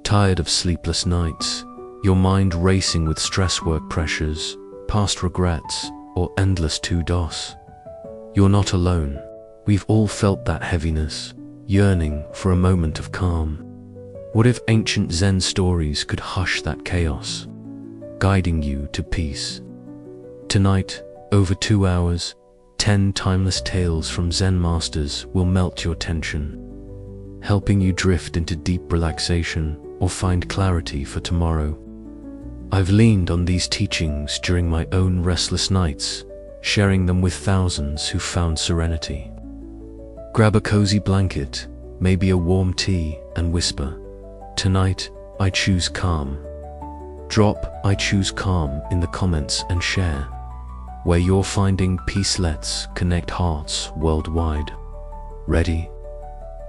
Tired of sleepless nights, your mind racing with stress work pressures, past regrets, or endless to-dos? You're not alone. We've all felt that heaviness, yearning for a moment of calm. What if ancient Zen stories could hush that chaos, guiding you to peace? Tonight, over 2 hours, 10 timeless tales from Zen masters will melt your tension, helping you drift into deep relaxation or find clarity for tomorrow. I've leaned on these teachings during my own restless nights, sharing them with thousands who found serenity. Grab a cozy blanket, maybe a warm tea, and whisper, "Tonight, I choose calm." Drop "I choose calm" in the comments and share. Where you're finding peace, let's connect hearts worldwide. Ready?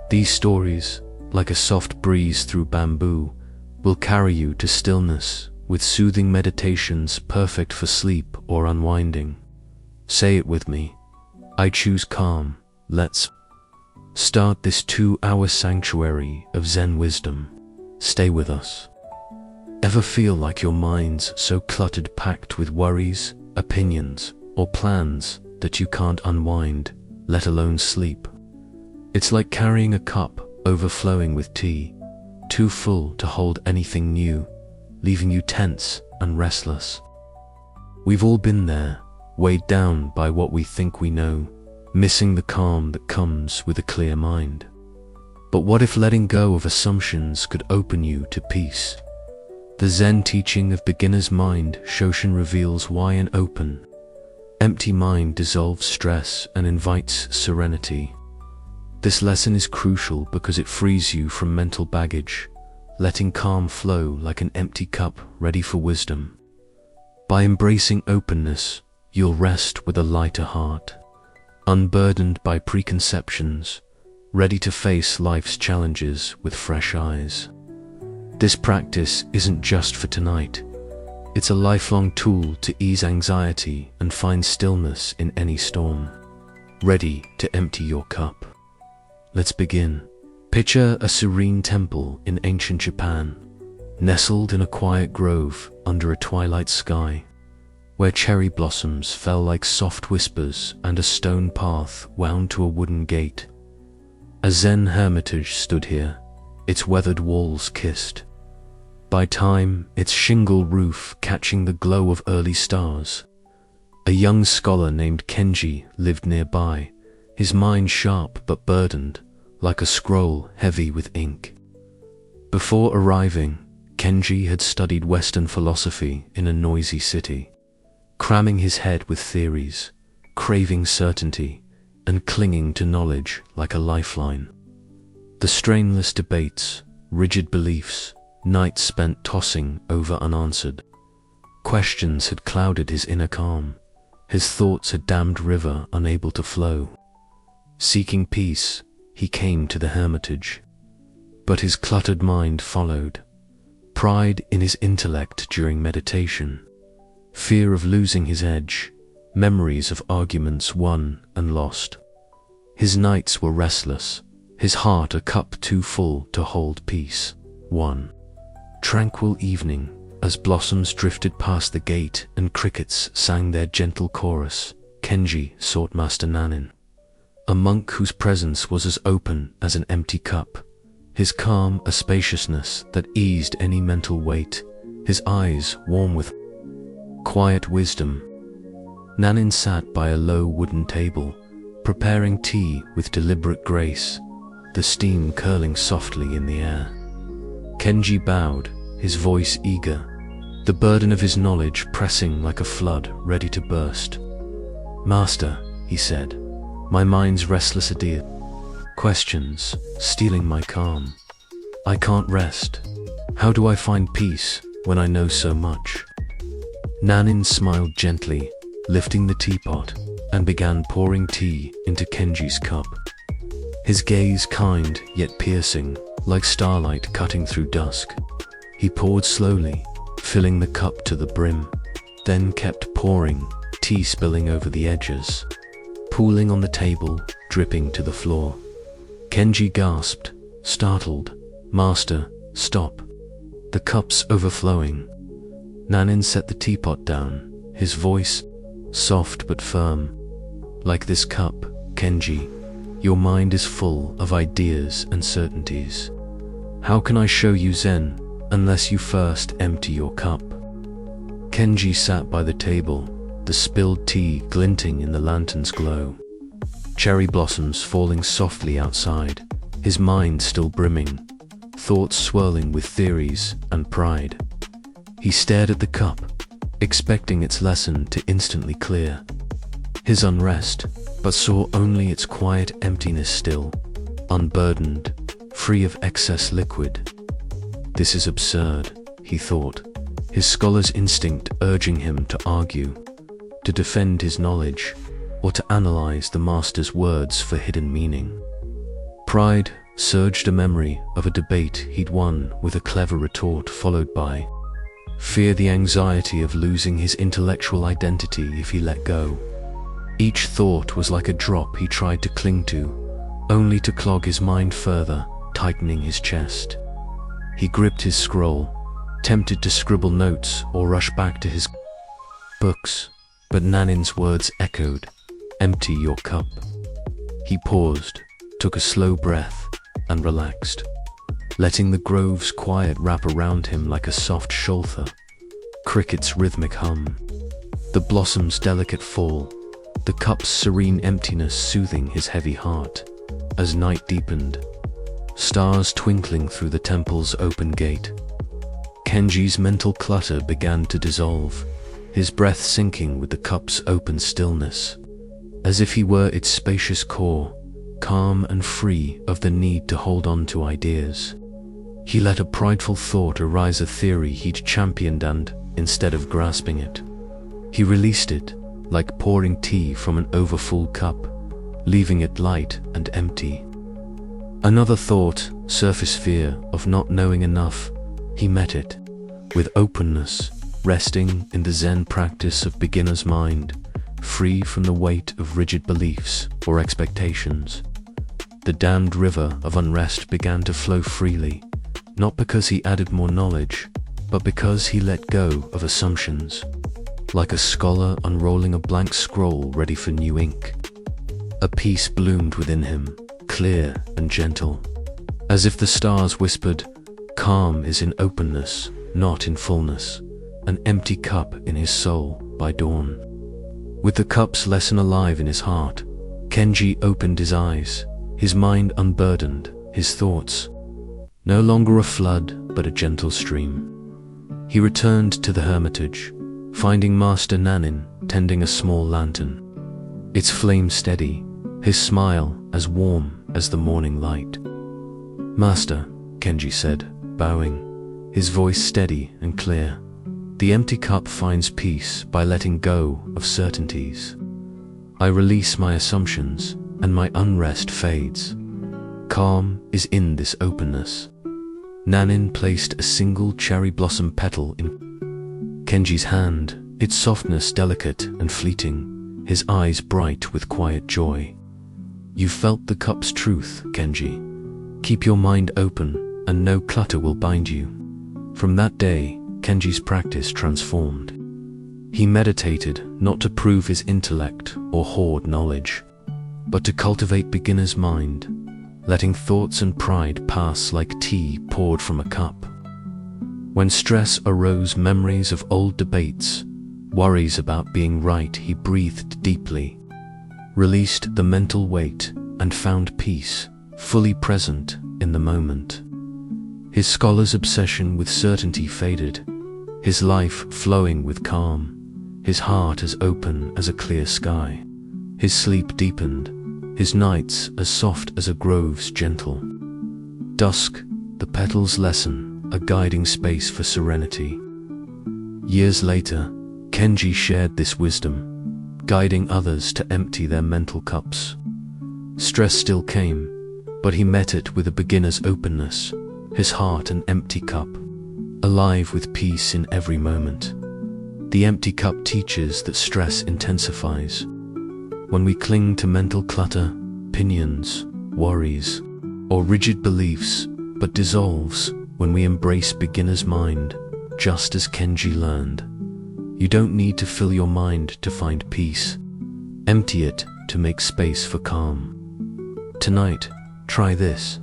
These stories, like a soft breeze through bamboo, will carry you to stillness with soothing meditations perfect for sleep or unwinding. Say it with me. I choose calm. Let's start this 2-hour sanctuary of Zen wisdom. Stay with us. Ever feel like your mind's so cluttered, packed with worries, opinions, or plans that you can't unwind, let alone sleep? It's like carrying a cup overflowing with tea, too full to hold anything new, leaving you tense and restless. We've all been there, weighed down by what we think we know, missing the calm that comes with a clear mind. But what if letting go of assumptions could open you to peace? The Zen teaching of beginner's mind, Shoshin, reveals why an open, empty mind dissolves stress and invites serenity. This lesson is crucial because it frees you from mental baggage, letting calm flow like an empty cup ready for wisdom. By embracing openness, you'll rest with a lighter heart, unburdened by preconceptions, ready to face life's challenges with fresh eyes. This practice isn't just for tonight. It's a lifelong tool to ease anxiety and find stillness in any storm. Ready to empty your cup? Let's begin. Picture a serene temple in ancient Japan, nestled in a quiet grove under a twilight sky, where cherry blossoms fell like soft whispers and a stone path wound to a wooden gate. A Zen hermitage stood here, its weathered walls kissed by time, its shingle roof catching the glow of early stars. A young scholar named Kenji lived nearby, his mind sharp but burdened, like a scroll heavy with ink. Before arriving, Kenji had studied Western philosophy in a noisy city, cramming his head with theories, craving certainty, and clinging to knowledge like a lifeline. The strainless debates, rigid beliefs, nights spent tossing over unanswered questions had clouded his inner calm. His thoughts a dammed river unable to flow. Seeking peace, he came to the hermitage, but his cluttered mind followed. Pride in his intellect during meditation, fear of losing his edge, memories of arguments won and lost. His nights were restless, his heart a cup too full to hold peace. One tranquil evening, as blossoms drifted past the gate and crickets sang their gentle chorus, Kenji sought Master Nanin, a monk whose presence was as open as an empty cup, his calm a spaciousness that eased any mental weight, his eyes warm with quiet wisdom. Nanin sat by a low wooden table, preparing tea with deliberate grace, the steam curling softly in the air. Kenji bowed, his voice eager, the burden of his knowledge pressing like a flood ready to burst. "Master," he said, "my mind's restless idea. Questions, stealing my calm. I can't rest. How do I find peace when I know so much?" Nanin smiled gently, lifting the teapot, and began pouring tea into Kenji's cup. His gaze kind yet piercing, like starlight cutting through dusk. He poured slowly, filling the cup to the brim, then kept pouring, tea spilling over the edges, pooling on the table, dripping to the floor. Kenji gasped, startled. "Master, stop. the cups overflowing. Nanin set the teapot down, his voice soft but firm. Like this cup, Kenji, your mind is full of ideas and certainties. How can I show you Zen unless you first empty your cup? Kenji sat by the table, the spilled tea glinting in the lantern's glow. Cherry blossoms falling softly outside, his mind still brimming, thoughts swirling with theories and pride. He stared at the cup, expecting its lesson to instantly clear his unrest, but saw only its quiet emptiness still, unburdened, free of excess liquid. This is absurd, he thought, his scholar's instinct urging him to argue, to defend his knowledge, or to analyze the master's words for hidden meaning. Pride surged a memory of a debate he'd won with a clever retort, followed by fear, the anxiety of losing his intellectual identity if he let go. Each thought was like a drop he tried to cling to, only to clog his mind further, tightening his chest. He gripped his scroll, tempted to scribble notes or rush back to his books, but Nanin's words echoed, "Empty your cup." He paused, took a slow breath, and relaxed, letting the grove's quiet wrap around him like a soft shoulder, cricket's rhythmic hum, the blossom's delicate fall, the cup's serene emptiness soothing his heavy heart. As night deepened, stars twinkling through the temple's open gate, Kenji's mental clutter began to dissolve, his breath sinking with the cup's open stillness, as if he were its spacious core, calm and free of the need to hold on to ideas. He let a prideful thought arise, a theory he'd championed, and, instead of grasping it, he released it, like pouring tea from an overfull cup, leaving it light and empty. Another thought, surface fear of not knowing enough, he met it with openness, resting in the Zen practice of beginner's mind, free from the weight of rigid beliefs or expectations. The dammed river of unrest began to flow freely, not because he added more knowledge, but because he let go of assumptions, like a scholar unrolling a blank scroll ready for new ink. A peace bloomed within him, clear and gentle, as if the stars whispered, "Calm is in openness, not in fullness," an empty cup in his soul by dawn. With the cup's lesson alive in his heart, Kenji opened his eyes, his mind unburdened, his thoughts no longer a flood but a gentle stream. He returned to the hermitage, finding Master Nanin tending a small lantern, its flame steady, his smile as warm as the morning light. "Master," Kenji said, bowing, his voice steady and clear, "the empty cup finds peace by letting go of certainties. I release my assumptions, and my unrest fades. Calm is in this openness." Nanin placed a single cherry blossom petal in Kenji's hand, its softness delicate and fleeting, his eyes bright with quiet joy. "You felt the cup's truth, Kenji. Keep your mind open, and no clutter will bind you." From that day, Kenji's practice transformed. He meditated not to prove his intellect or hoard knowledge, but to cultivate beginner's mind, letting thoughts and pride pass like tea poured from a cup. When stress arose, memories of old debates, worries about being right, he breathed deeply, released the mental weight, and found peace, fully present in the moment. His scholar's obsession with certainty faded, his life flowing with calm, his heart as open as a clear sky. His sleep deepened, his nights as soft as a grove's gentle dusk, the petal's lesson, a guiding space for serenity. Years later, Kenji shared this wisdom, guiding others to empty their mental cups. Stress still came, but he met it with a beginner's openness, his heart an empty cup, alive with peace in every moment. The empty cup teaches that stress intensifies when we cling to mental clutter, opinions, worries, or rigid beliefs, but dissolves when we embrace beginner's mind, just as Kenji learned. You don't need to fill your mind to find peace. Empty it to make space for calm. Tonight, try this.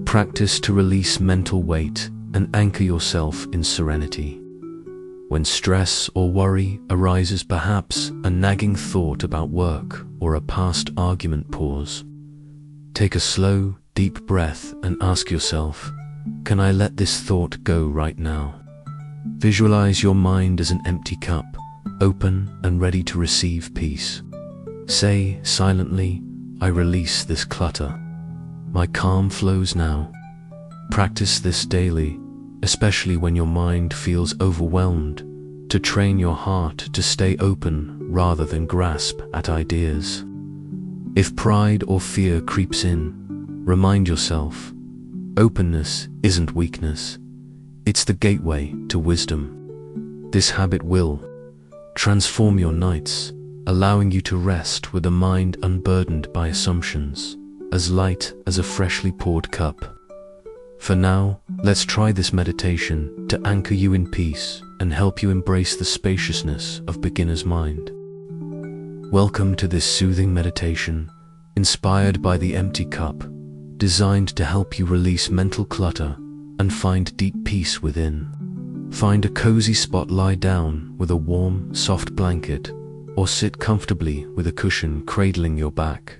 Practice to release mental weight and anchor yourself in serenity. When stress or worry arises, perhaps a nagging thought about work or a past argument, pause. Take a slow, deep breath and ask yourself, can I let this thought go right now? Visualize your mind as an empty cup, open and ready to receive peace. Say silently, I release this clutter. My calm flows now. Practice this daily, especially when your mind feels overwhelmed, to train your heart to stay open rather than grasp at ideas. If pride or fear creeps in, remind yourself, openness isn't weakness. It's the gateway to wisdom. This habit will transform your nights, allowing you to rest with a mind unburdened by assumptions, as light as a freshly poured cup. For now, let's try this meditation to anchor you in peace and help you embrace the spaciousness of beginner's mind. Welcome to this soothing meditation, inspired by the empty cup, designed to help you release mental clutter and find deep peace within. Find a cozy spot, lie down with a warm, soft blanket, or sit comfortably with a cushion cradling your back.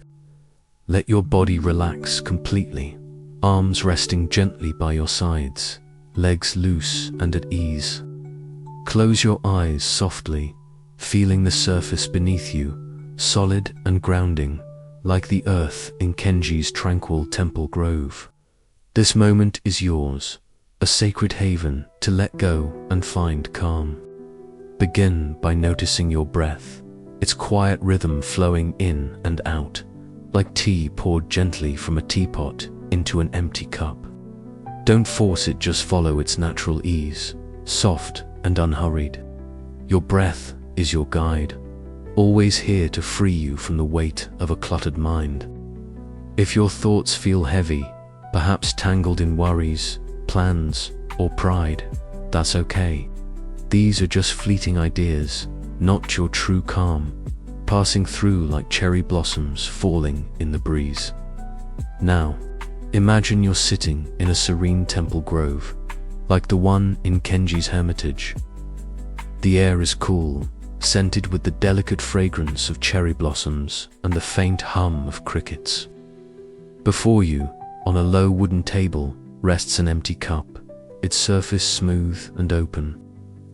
Let your body relax completely, arms resting gently by your sides, legs loose and at ease. Close your eyes softly, feeling the surface beneath you, solid and grounding, like the earth in Kenji's tranquil temple grove. This moment is yours, a sacred haven to let go and find calm. Begin by noticing your breath, its quiet rhythm flowing in and out, like tea poured gently from a teapot into an empty cup. Don't force it, just follow its natural ease, soft and unhurried. Your breath is your guide, always here to free you from the weight of a cluttered mind. If your thoughts feel heavy, perhaps tangled in worries, plans, or pride, that's okay. These are just fleeting ideas, not your true calm, passing through like cherry blossoms falling in the breeze. Now, imagine you're sitting in a serene temple grove, like the one in Kenji's hermitage. The air is cool, scented with the delicate fragrance of cherry blossoms and the faint hum of crickets. Before you, on a low wooden table, rests an empty cup, its surface smooth and open,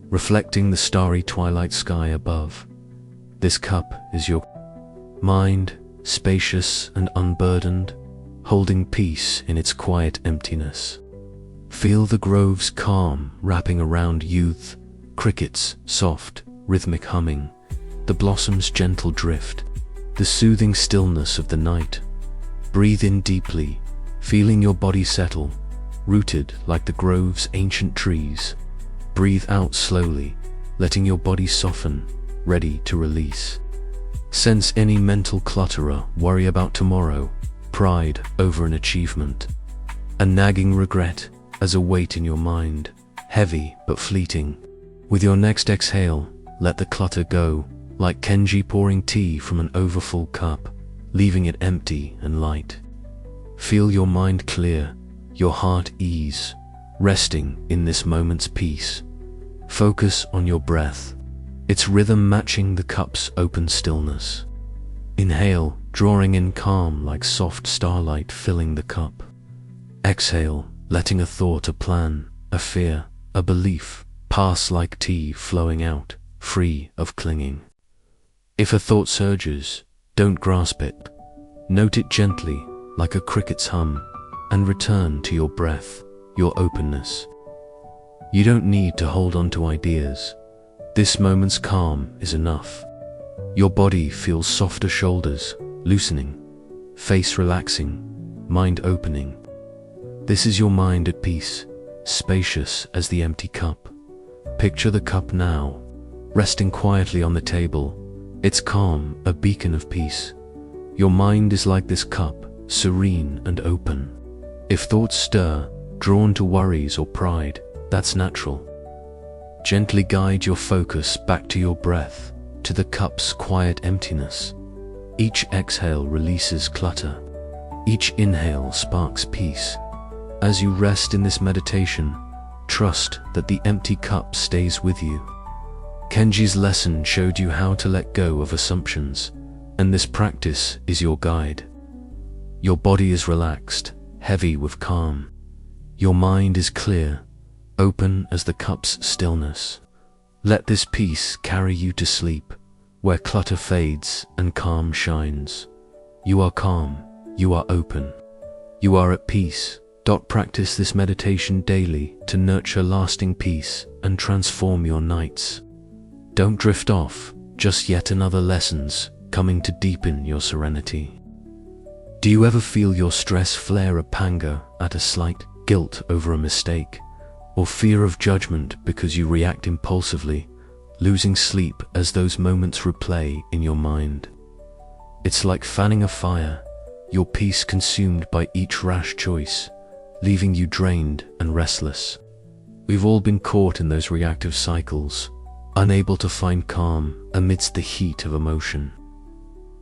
reflecting the starry twilight sky above. This cup is your mind, spacious and unburdened, holding peace in its quiet emptiness. Feel the grove's calm wrapping around youth, crickets' soft, rhythmic humming, the blossoms' gentle drift, the soothing stillness of the night. Breathe in deeply, feeling your body settle, rooted like the grove's ancient trees. Breathe out slowly, letting your body soften, ready to release. Sense any mental clutter, worry about tomorrow, pride over an achievement, a nagging regret as a weight in your mind, heavy but fleeting. With your next exhale, let the clutter go, like Kenji pouring tea from an overfull cup, leaving it empty and light. Feel your mind clear, your heart ease, resting in this moment's peace. Focus on your breath, its rhythm matching the cup's open stillness. Inhale, drawing in calm like soft starlight filling the cup. Exhale, letting a thought, a plan, a fear, a belief pass like tea flowing out, free of clinging. If a thought surges, don't grasp it. Note it gently, like a cricket's hum, and return to your breath, your openness. You don't need to hold on to ideas. This moment's calm is enough. Your body feels softer, shoulders loosening, face relaxing, mind opening. This is your mind at peace, spacious as the empty cup. Picture the cup now, resting quietly on the table, its calm a beacon of peace. Your mind is like this cup, serene and open. If thoughts stir, drawn to worries or pride. That's natural. Gently guide your focus back to your breath, to the cup's quiet emptiness. Each exhale releases clutter. Each inhale sparks peace. As you rest in this meditation, trust that the empty cup stays with you. Kenji's lesson showed you how to let go of assumptions, and this practice is your guide. Your body is relaxed, heavy with calm. Your mind is clear, open as the cup's stillness. Let this peace carry you to sleep, where clutter fades and calm shines. You are calm, you are open, you are at peace. Practice this meditation daily to nurture lasting peace and transform your nights. Don't drift off, just yet another lessons coming to deepen your serenity. Do you ever feel your stress flare up anger at a slight, guilt over a mistake, or fear of judgment because you react impulsively, losing sleep as those moments replay in your mind? It's like fanning a fire, your peace consumed by each rash choice, leaving you drained and restless. We've all been caught in those reactive cycles, unable to find calm amidst the heat of emotion.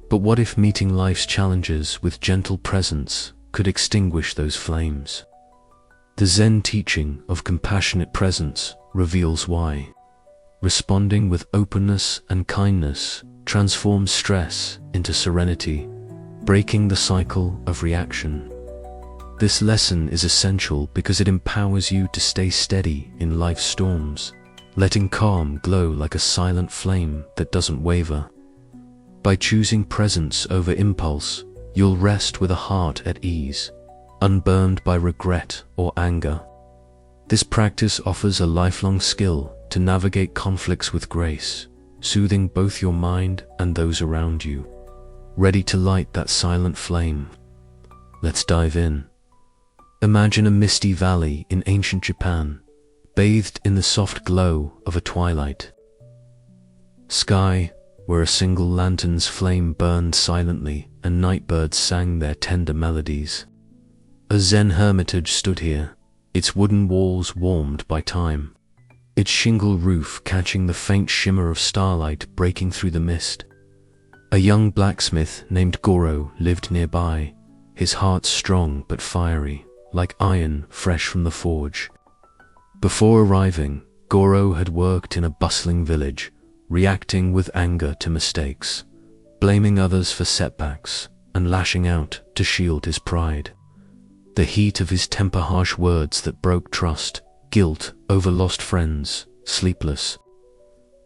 But what if meeting life's challenges with gentle presence could extinguish those flames? The Zen teaching of compassionate presence reveals why. Responding with openness and kindness transforms stress into serenity, breaking the cycle of reaction. This lesson is essential because it empowers you to stay steady in life's storms, letting calm glow like a silent flame that doesn't waver. By choosing presence over impulse, you'll rest with a heart at ease, unburned by regret or anger. This practice offers a lifelong skill to navigate conflicts with grace, soothing both your mind and those around you. Ready to light that silent flame? Let's dive in. Imagine a misty valley in ancient Japan, bathed in the soft glow of a twilight. Sky, where a single lantern's flame burned silently and nightbirds sang their tender melodies. A Zen hermitage stood here, its wooden walls warmed by time, its shingle roof catching the faint shimmer of starlight breaking through the mist. A young blacksmith named Goro lived nearby, his heart strong but fiery, like iron fresh from the forge. Before arriving, Goro had worked in a bustling village, reacting with anger to mistakes, blaming others for setbacks, and lashing out to shield his pride. The heat of his temper, harsh words that broke trust, guilt over lost friends, sleepless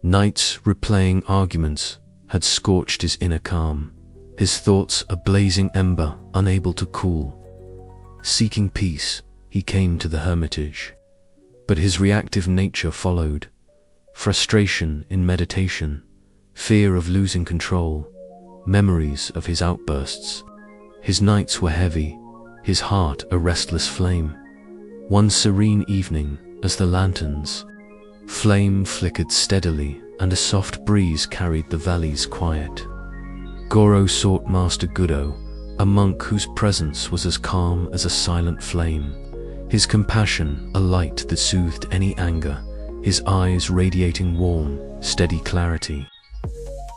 nights replaying arguments, had scorched his inner calm, his thoughts a blazing ember unable to cool. Seeking peace, he came to the hermitage, but his reactive nature followed. Frustration in meditation, fear of losing control, memories of his outbursts. His nights were heavy, his heart a restless flame. One serene evening, as the lantern's flame flickered steadily and a soft breeze carried the valley's quiet, Goro sought Master Gudo, a monk whose presence was as calm as a silent flame, his compassion a light that soothed any anger, his eyes radiating warm, steady clarity.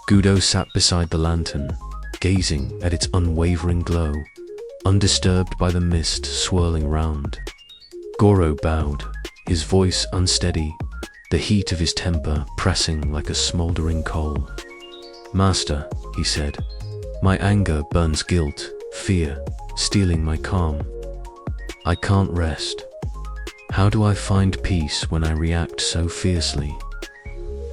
Gudo sat beside the lantern, gazing at its unwavering glow, undisturbed by the mist swirling round. Goro bowed, his voice unsteady, the heat of his temper pressing like a smoldering coal. "Master," he said, "my anger burns guilt, fear, stealing my calm. I can't rest. How do I find peace when I react so fiercely?"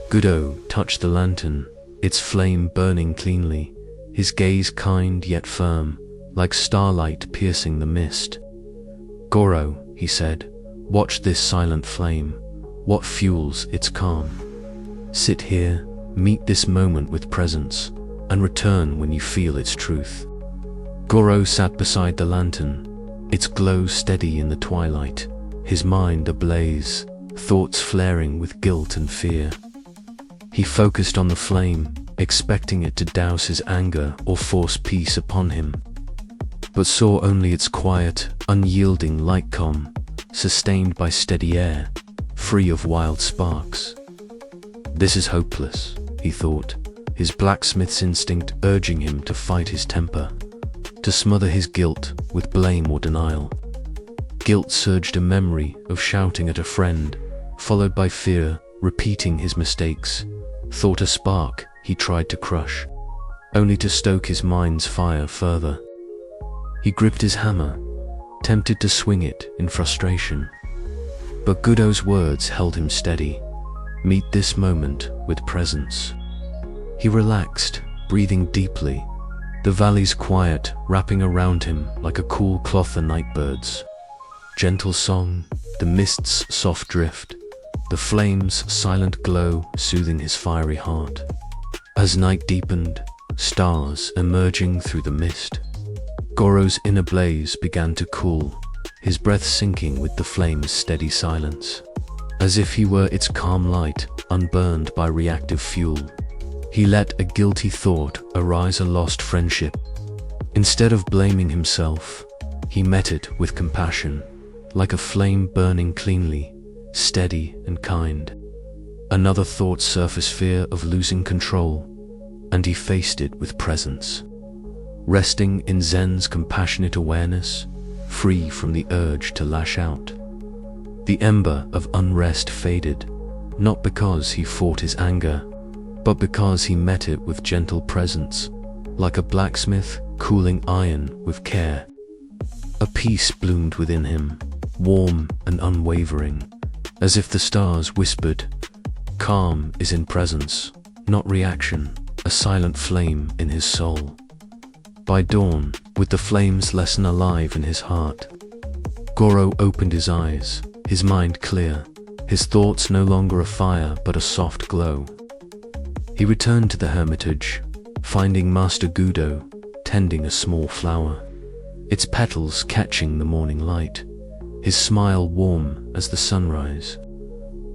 Gudo touched the lantern, its flame burning cleanly, his gaze kind yet firm, like starlight piercing the mist. "Goro," he said, "watch this silent flame. What fuels its calm? Sit here, meet this moment with presence, and return when you feel its truth." Goro sat beside the lantern, its glow steady in the twilight, his mind ablaze, thoughts flaring with guilt and fear. He focused on the flame, expecting it to douse his anger or force peace upon him, but saw only its quiet, unyielding light come, sustained by steady air, free of wild sparks. This is hopeless, he thought, his blacksmith's instinct urging him to fight his temper, to smother his guilt with blame or denial. Guilt surged a memory of shouting at a friend, followed by fear, repeating his mistakes. Thought a spark he tried to crush, only to stoke his mind's fire further. He gripped his hammer, tempted to swing it in frustration. But Gudo's words held him steady. Meet this moment with presence. He relaxed, breathing deeply, the valley's quiet wrapping around him like a cool cloth of nightbirds. Gentle song, the mist's soft drift, the flame's silent glow soothing his fiery heart. As night deepened, stars emerging through the mist, Goro's inner blaze began to cool, his breath sinking with the flame's steady silence. As if he were its calm light, unburned by reactive fuel. He let a guilty thought arise, a lost friendship. Instead of blaming himself, he met it with compassion, like a flame burning cleanly, steady and kind. Another thought surfaced, fear of losing control, and he faced it with presence. Resting in Zen's compassionate awareness, free from the urge to lash out. The ember of unrest faded, not because he fought his anger, but because he met it with gentle presence, like a blacksmith cooling iron with care. A peace bloomed within him, warm and unwavering, as if the stars whispered, "Calm is in presence, not reaction," a silent flame in his soul. By dawn, with the flame's lesson alive in his heart, Goro opened his eyes, his mind clear, his thoughts no longer a fire but a soft glow. He returned to the hermitage, finding Master Gudo tending a small flower, its petals catching the morning light, his smile warm as the sunrise.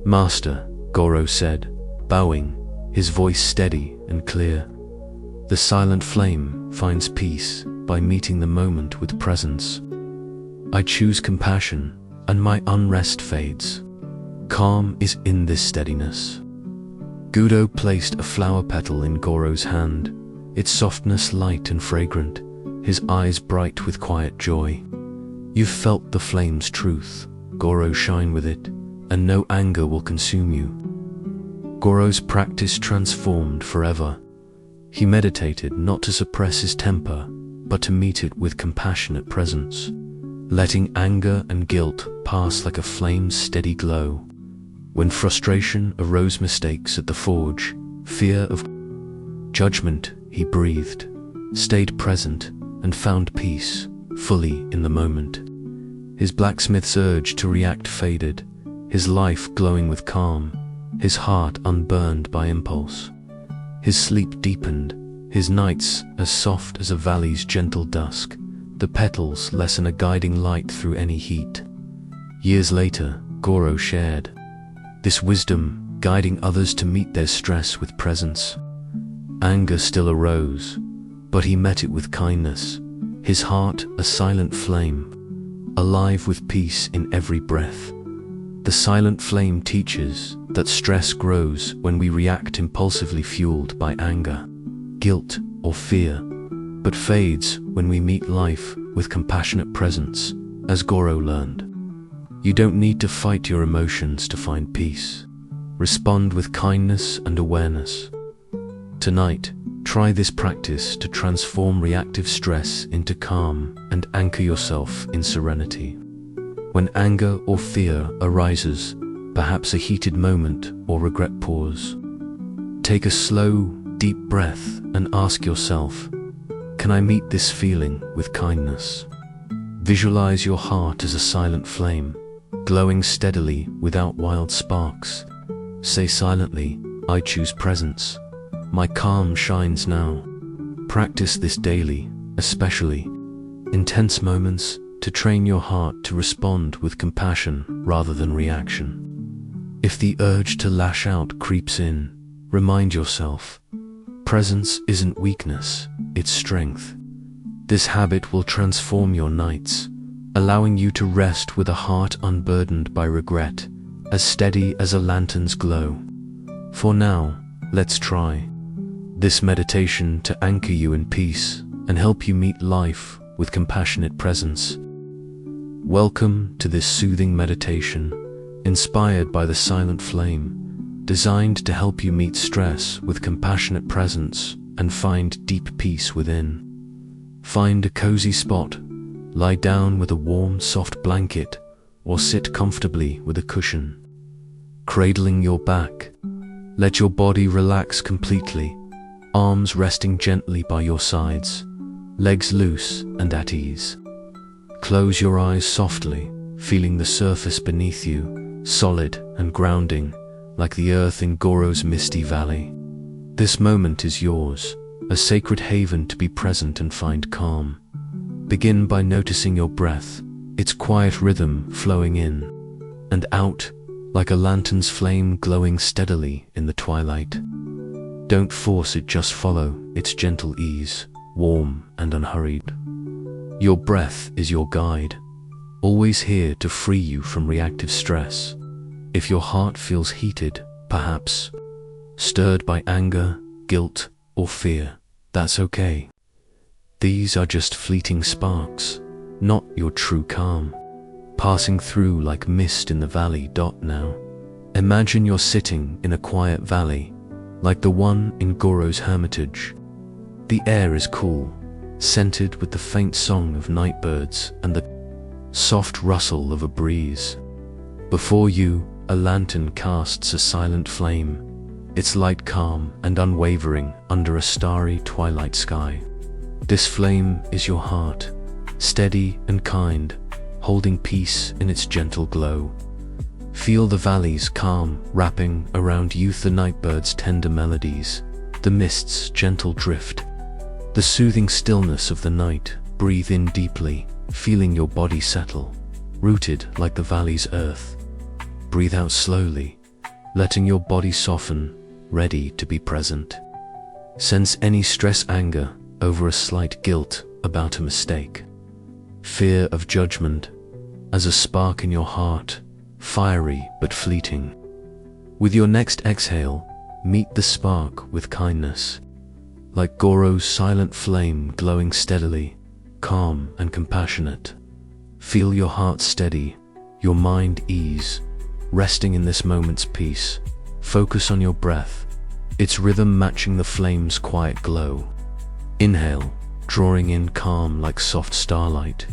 "Master," Goro said, bowing, his voice steady and clear. "The silent flame finds peace by meeting the moment with presence. I choose compassion, and my unrest fades. Calm is in this steadiness." Gudo placed a flower petal in Goro's hand, its softness light and fragrant, his eyes bright with quiet joy. "You've felt the flame's truth, Goro, shine with it, and no anger will consume you." Goro's practice transformed forever. He meditated not to suppress his temper, but to meet it with compassionate presence, letting anger and guilt pass like a flame's steady glow. When frustration arose, mistakes at the forge, fear of judgment, he breathed, stayed present, and found peace, fully in the moment. His blacksmith's urge to react faded, his life glowing with calm, his heart unburned by impulse. His sleep deepened, his nights as soft as a valley's gentle dusk, the petals lessen a guiding light through any heat. Years later, Goro shared this wisdom, guiding others to meet their stress with presence. Anger still arose, but he met it with kindness, his heart a silent flame, alive with peace in every breath. The silent flame teaches that stress grows when we react impulsively, fueled by anger, guilt, or fear, but fades when we meet life with compassionate presence, as Goro learned. You don't need to fight your emotions to find peace. Respond with kindness and awareness. Tonight, try this practice to transform reactive stress into calm and anchor yourself in serenity. When anger or fear arises, perhaps a heated moment or regret, pause. Take a slow, deep breath and ask yourself, can I meet this feeling with kindness? Visualize your heart as a silent flame, glowing steadily without wild sparks. Say silently, I choose presence. My calm shines now. Practice this daily, especially in tense moments, to train your heart to respond with compassion rather than reaction. If the urge to lash out creeps in, remind yourself, presence isn't weakness, it's strength. This habit will transform your nights, allowing you to rest with a heart unburdened by regret, as steady as a lantern's glow. For now, let's try this meditation to anchor you in peace and help you meet life with compassionate presence. Welcome to this soothing meditation, inspired by the silent flame, designed to help you meet stress with compassionate presence and find deep peace within. Find a cozy spot, lie down with a warm, soft blanket, or sit comfortably with a cushion. Cradling your back, let your body relax completely, arms resting gently by your sides, legs loose and at ease. Close your eyes softly, feeling the surface beneath you, solid and grounding, like the earth in Goro's misty valley. This moment is yours, a sacred haven to be present and find calm. Begin by noticing your breath, its quiet rhythm flowing in and out, like a lantern's flame glowing steadily in the twilight. Don't force it, just follow its gentle ease, warm and unhurried. Your breath is your guide, always here to free you from reactive stress. If your heart feels heated, perhaps stirred by anger, guilt, or fear, that's okay. These are just fleeting sparks, not your true calm, passing through like mist in the valley. Now, imagine you're sitting in a quiet valley, like the one in Goro's hermitage. The air is cool, scented with the faint song of nightbirds and the soft rustle of a breeze. Before you, a lantern casts a silent flame, its light calm and unwavering under a starry twilight sky. This flame is your heart, steady and kind, holding peace in its gentle glow. Feel the valley's calm wrapping around you, the nightbird's tender melodies, the mist's gentle drift, the soothing stillness of the night. Breathe in deeply, feeling your body settle, rooted like the valley's earth. Breathe out slowly, letting your body soften, ready to be present. Sense any stress, anger over a slight, guilt about a mistake, fear of judgment, as a spark in your heart, fiery but fleeting. With your next exhale, meet the spark with kindness, like Goro's silent flame glowing steadily, calm and compassionate. Feel your heart steady, your mind ease, resting in this moment's peace. Focus on your breath, its rhythm matching the flame's quiet glow. Inhale, drawing in calm like soft starlight.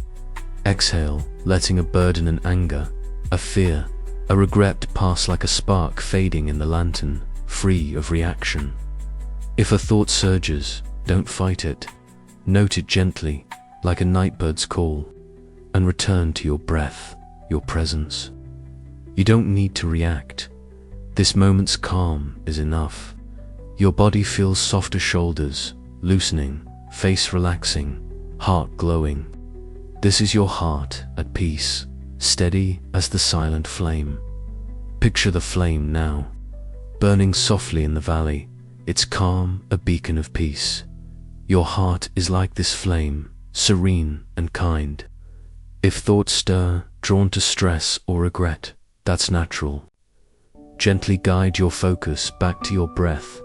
Exhale, letting a burden and anger, a fear, a regret pass like a spark fading in the lantern, free of reaction. If a thought surges, don't fight it. Note it gently, like a nightbird's call, and return to your breath, your presence. You don't need to react. This moment's calm is enough. Your body feels softer, shoulders loosening, face relaxing, heart glowing. This is your heart at peace, steady as the silent flame. Picture the flame now, burning softly in the valley, its calm a beacon of peace. Your heart is like this flame, serene and kind. If thoughts stir, drawn to stress or regret, that's natural. Gently guide your focus back to your breath,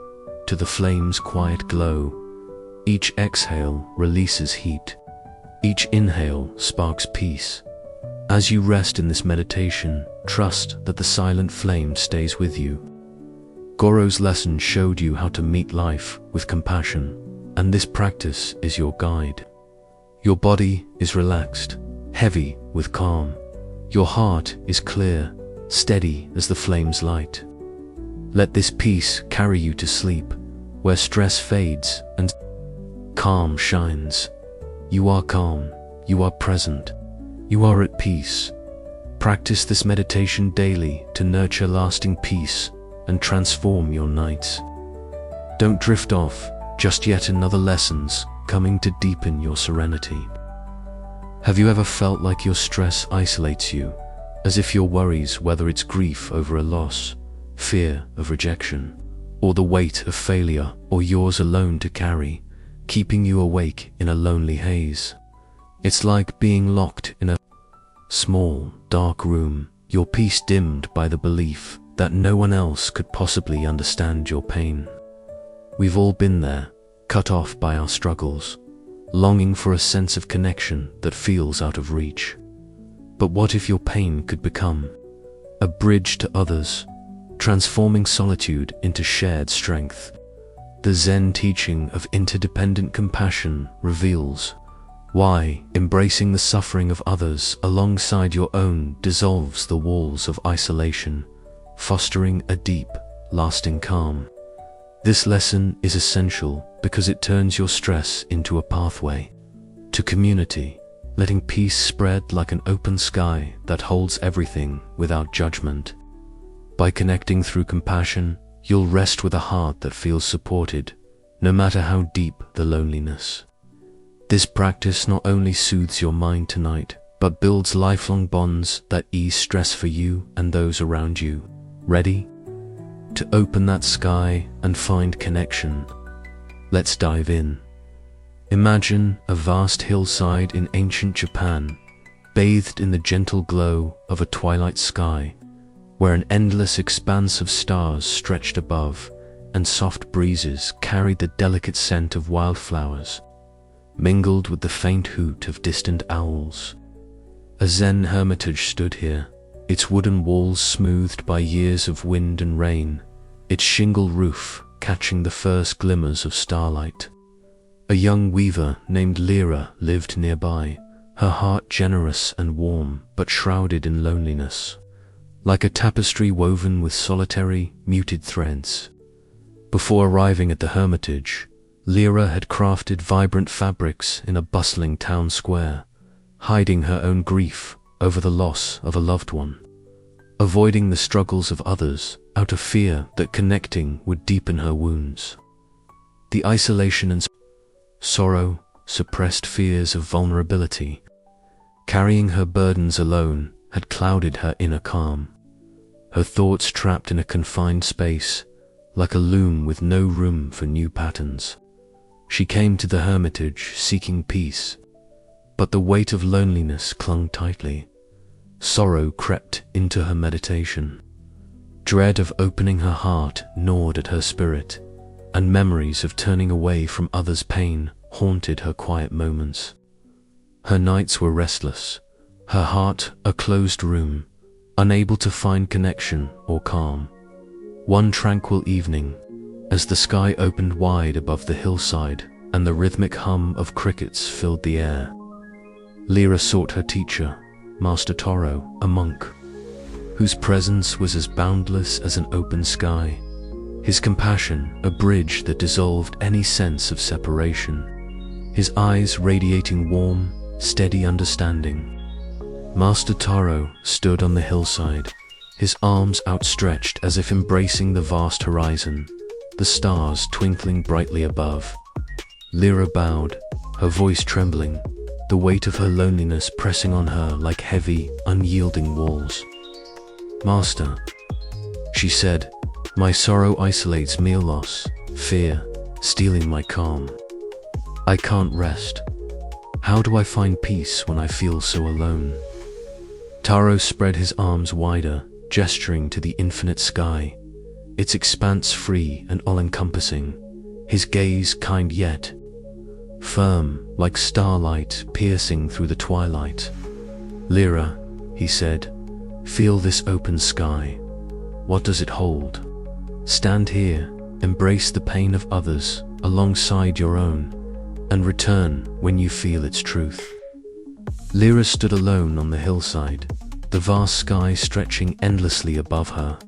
to the flame's quiet glow. Each exhale releases heat. Each inhale sparks peace. As you rest in this meditation, trust that the silent flame stays with you. Goro's lesson showed you how to meet life with compassion, and this practice is your guide. Your body is relaxed, heavy with calm. Your heart is clear, steady as the flame's light. Let this peace carry you to sleep, where stress fades and calm shines. You are calm, you are present, you are at peace. Practice this meditation daily to nurture lasting peace and transform your nights. Don't drift off, just yet another lessons coming to deepen your serenity. Have you ever felt like your stress isolates you, as if your worries, whether it's grief over a loss, fear of rejection, or the weight of failure, or yours alone to carry, keeping you awake in a lonely haze? It's like being locked in a small, dark room, your peace dimmed by the belief that no one else could possibly understand your pain. We've all been there, cut off by our struggles, longing for a sense of connection that feels out of reach. But what if your pain could become a bridge to others, transforming solitude into shared strength? The Zen teaching of interdependent compassion reveals why embracing the suffering of others alongside your own dissolves the walls of isolation, fostering a deep, lasting calm. This lesson is essential because it turns your stress into a pathway to community, letting peace spread like an open sky that holds everything without judgment. By connecting through compassion, you'll rest with a heart that feels supported, no matter how deep the loneliness. This practice not only soothes your mind tonight, but builds lifelong bonds that ease stress for you and those around you. Ready to open that sky and find connection? Let's dive in. Imagine a vast hillside in ancient Japan, bathed in the gentle glow of a twilight sky, where an endless expanse of stars stretched above, and soft breezes carried the delicate scent of wildflowers, mingled with the faint hoot of distant owls. A Zen hermitage stood here, its wooden walls smoothed by years of wind and rain, its shingle roof catching the first glimmers of starlight. A young weaver named Lyra lived nearby, her heart generous and warm, but shrouded in loneliness, like a tapestry woven with solitary, muted threads. Before arriving at the hermitage, Lyra had crafted vibrant fabrics in a bustling town square, hiding her own grief over the loss of a loved one, avoiding the struggles of others out of fear that connecting would deepen her wounds. The isolation and sorrow, suppressed fears of vulnerability, carrying her burdens alone, had clouded her inner calm. Her thoughts trapped in a confined space, like a loom with no room for new patterns. She came to the hermitage seeking peace, but the weight of loneliness clung tightly. Sorrow crept into her meditation. Dread of opening her heart gnawed at her spirit, and memories of turning away from others' pain haunted her quiet moments. Her nights were restless, her heart a closed room, unable to find connection or calm. One tranquil evening, as the sky opened wide above the hillside and the rhythmic hum of crickets filled the air, Lyra sought her teacher, Master Toro, a monk, whose presence was as boundless as an open sky, his compassion a bridge that dissolved any sense of separation, his eyes radiating warm, steady understanding. Master Taro stood on the hillside, his arms outstretched as if embracing the vast horizon, the stars twinkling brightly above. Lyra bowed, her voice trembling, the weight of her loneliness pressing on her like heavy, unyielding walls. "Master," she said, "my sorrow isolates meal loss, fear, stealing my calm. I can't rest. How do I find peace when I feel so alone?" Taro spread his arms wider, gesturing to the infinite sky, its expanse free and all-encompassing, his gaze kind yet firm, like starlight piercing through the twilight. "Lyra," he said, "feel this open sky. What does it hold? Stand here, embrace the pain of others alongside your own, and return when you feel its truth." Lyra stood alone on the hillside, the vast sky stretching endlessly above her,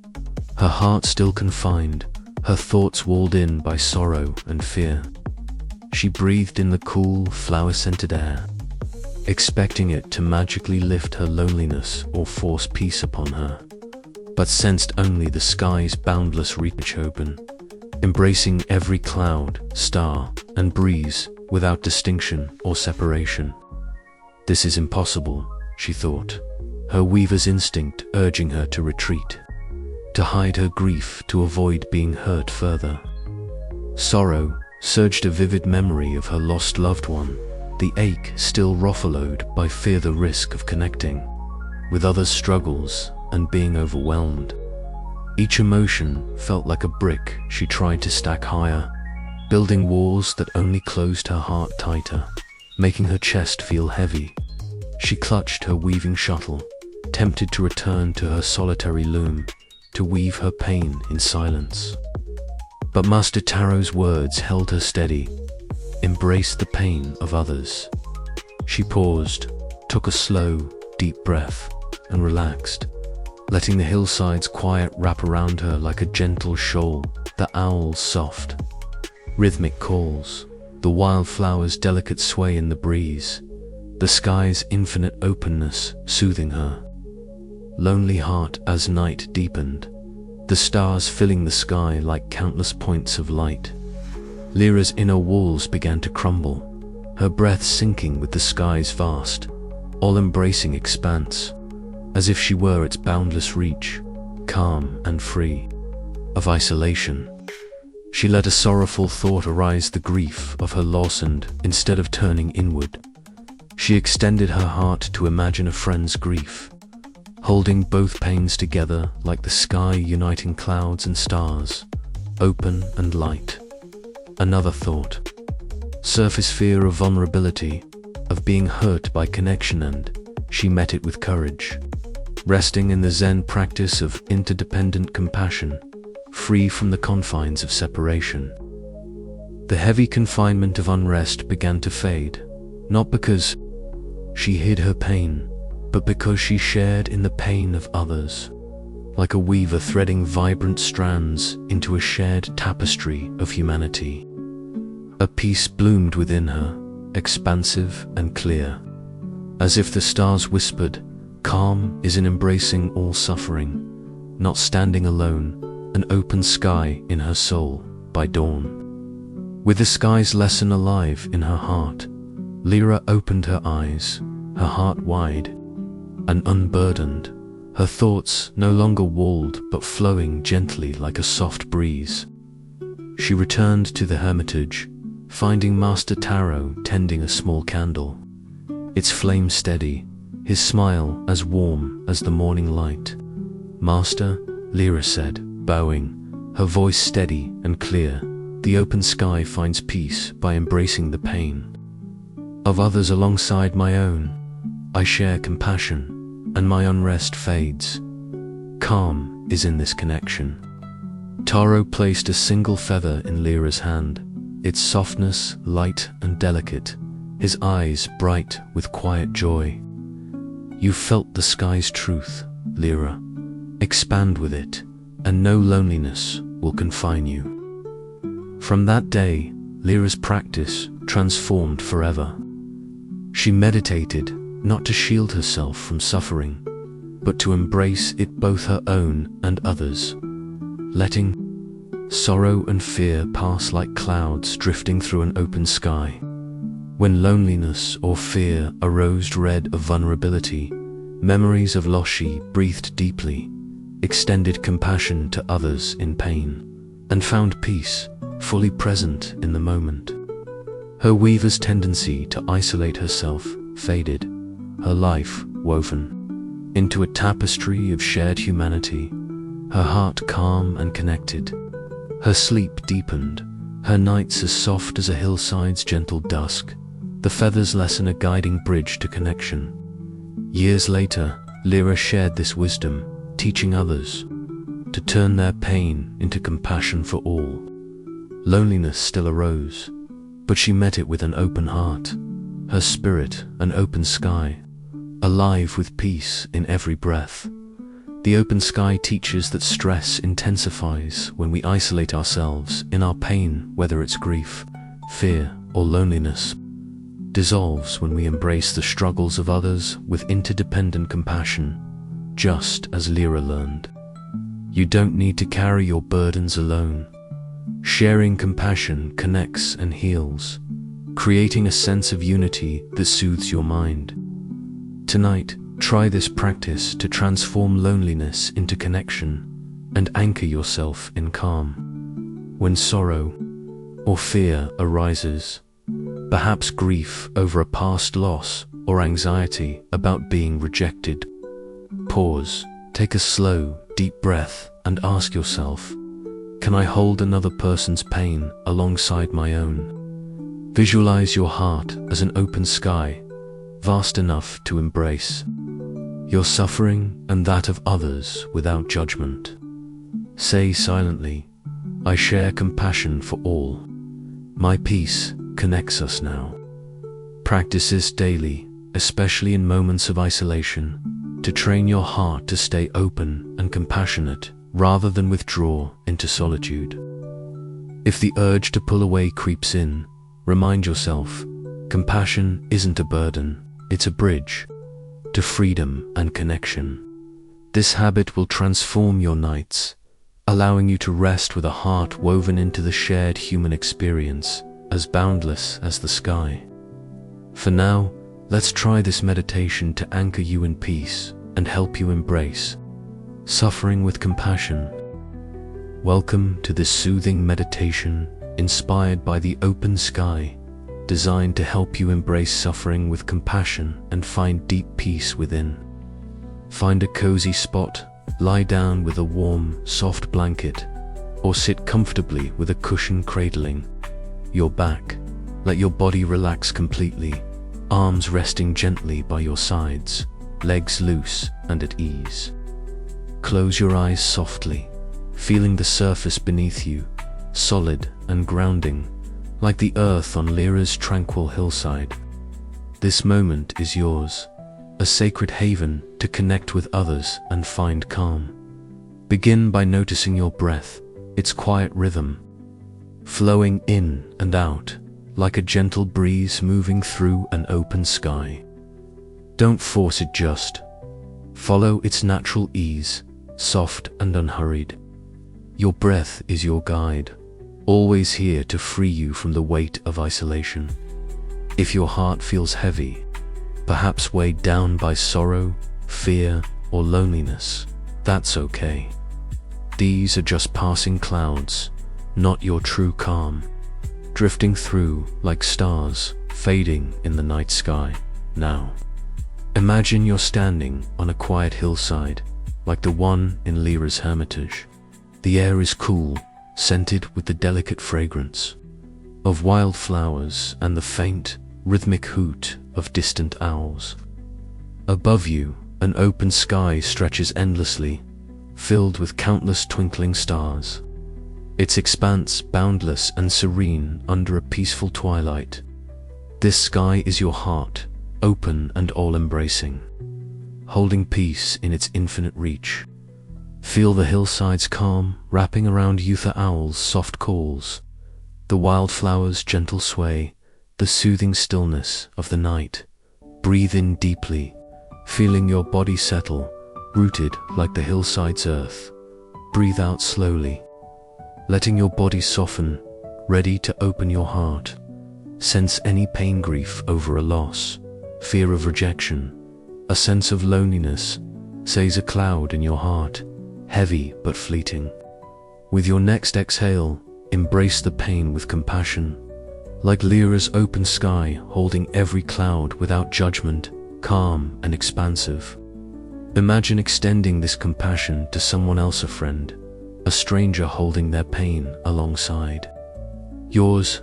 her heart still confined, her thoughts walled in by sorrow and fear. She breathed in the cool, flower-scented air, expecting it to magically lift her loneliness or force peace upon her, but sensed only the sky's boundless reach open, embracing every cloud, star, and breeze without distinction or separation. "This is impossible," she thought, her weaver's instinct urging her to retreat, to hide her grief, to avoid being hurt further. Sorrow surged a vivid memory of her lost loved one, the ache still ruffled by fear, the risk of connecting. with others' struggles and being overwhelmed. Each emotion felt like a brick she tried to stack higher, building walls that only closed her heart tighter, making her chest feel heavy. She clutched her weaving shuttle, tempted to return to her solitary loom, to weave her pain in silence. But Master Taro's words held her steady. Embrace the pain of others. She paused, took a slow, deep breath, and relaxed, letting the hillside's quiet wrap around her like a gentle shawl, the owl's soft, rhythmic calls, the wildflower's delicate sway in the breeze, the sky's infinite openness soothing her. Lonely heart as night deepened, the stars filling the sky like countless points of light. Lyra's inner walls began to crumble, her breath sinking with the sky's vast, all-embracing expanse, as if she were its boundless reach, calm and free of isolation. She let a sorrowful thought arise, the grief of her loss, and instead of turning inward, she extended her heart to imagine a friend's grief, holding both pains together like the sky uniting clouds and stars, open and light. Another thought, surface fear of vulnerability, of being hurt by connection, and she met it with courage, resting in the Zen practice of interdependent compassion, free from the confines of separation. The heavy confinement of unrest began to fade, not because she hid her pain, but because she shared in the pain of others, like a weaver threading vibrant strands into a shared tapestry of humanity. A peace bloomed within her, expansive and clear, as if the stars whispered, calm is in embracing all suffering, not standing alone, an open sky in her soul by dawn. With the sky's lesson alive in her heart, Lyra opened her eyes, her heart wide and unburdened, her thoughts no longer walled but flowing gently like a soft breeze. She returned to the hermitage, finding Master Taro tending a small candle, its flame steady, his smile as warm as the morning light. "Master," Lyra said, bowing, her voice steady and clear, "the open sky finds peace by embracing the pain of others alongside my own. I share compassion, and my unrest fades. Calm is in this connection." Taro placed a single feather in Lyra's hand, its softness light and delicate, his eyes bright with quiet joy. "You felt the sky's truth, Lyra. Expand with it, and no loneliness will confine you." From that day, Lyra's practice transformed forever. She meditated not to shield herself from suffering, but to embrace it, both her own and others, letting sorrow and fear pass like clouds drifting through an open sky. When loneliness or fear arose, dread of vulnerability, memories of loss, she breathed deeply, extended compassion to others in pain, and found peace, fully present in the moment. Her weaver's tendency to isolate herself faded, her life woven into a tapestry of shared humanity, her heart calm and connected, her sleep deepened, her nights as soft as a hillside's gentle dusk, the feather's lesson a guiding bridge to connection. Years later, Lyra shared this wisdom, teaching others to turn their pain into compassion for all. Loneliness still arose, but she met it with an open heart, her spirit an open sky, alive with peace in every breath. The open sky teaches that stress intensifies when we isolate ourselves in our pain, whether it's grief, fear, or loneliness. Dissolves when we embrace the struggles of others with interdependent compassion, just as Lyra learned. You don't need to carry your burdens alone. Sharing compassion connects and heals, creating a sense of unity that soothes your mind. Tonight, try this practice to transform loneliness into connection and anchor yourself in calm. When sorrow or fear arises, perhaps grief over a past loss or anxiety about being rejected, Pause, take a slow, deep breath, and ask yourself, can I hold another person's pain alongside my own? Visualize your heart as an open sky, vast enough to embrace your suffering and that of others without judgment. Say silently, I share compassion for all. My peace connects us now. Practice this daily, especially in moments of isolation, to train your heart to stay open and compassionate rather than withdraw into solitude. If the urge to pull away creeps in, remind yourself, compassion isn't a burden, it's a bridge to freedom and connection. This habit will transform your nights, allowing you to rest with a heart woven into the shared human experience, as boundless as the sky. For now, let's try this meditation to anchor you in peace and help you embrace suffering with compassion. Welcome to this soothing meditation inspired by the open sky, designed to help you embrace suffering with compassion and find deep peace within. Find a cozy spot, lie down with a warm, soft blanket, or sit comfortably with a cushion cradling your back. Let your body relax completely, arms resting gently by your sides, legs loose and at ease. Close your eyes softly, feeling the surface beneath you, solid and grounding, like the earth on Lyra's tranquil hillside. This moment is yours, a sacred haven to connect with others and find calm. Begin by noticing your breath, its quiet rhythm, flowing in and out, like a gentle breeze moving through an open sky. Don't force it, just follow its natural ease, soft and unhurried. Your breath is your guide, always here to free you from the weight of isolation. If your heart feels heavy, perhaps weighed down by sorrow, fear, or loneliness, that's okay. These are just passing clouds, not your true calm, drifting through like stars fading in the night sky. Now, imagine you're standing on a quiet hillside, like the one in Lyra's hermitage. The air is cool, scented with the delicate fragrance of wildflowers and the faint, rhythmic hoot of distant owls. Above you, an open sky stretches endlessly, filled with countless twinkling stars. Its expanse boundless and serene under a peaceful twilight. This sky is your heart, open and all-embracing, holding peace in its infinite reach. Feel the hillside's calm wrapping around Uther owls' soft calls, the wildflowers' gentle sway, the soothing stillness of the night. Breathe in deeply, feeling your body settle, rooted like the hillside's earth. Breathe out slowly, letting your body soften, ready to open your heart. Sense any pain, grief over a loss, fear of rejection, a sense of loneliness, says a cloud in your heart, heavy but fleeting. With your next exhale, embrace the pain with compassion, like Lyra's open sky holding every cloud without judgment, calm and expansive. Imagine extending this compassion to someone else, a friend, a stranger holding their pain alongside yours.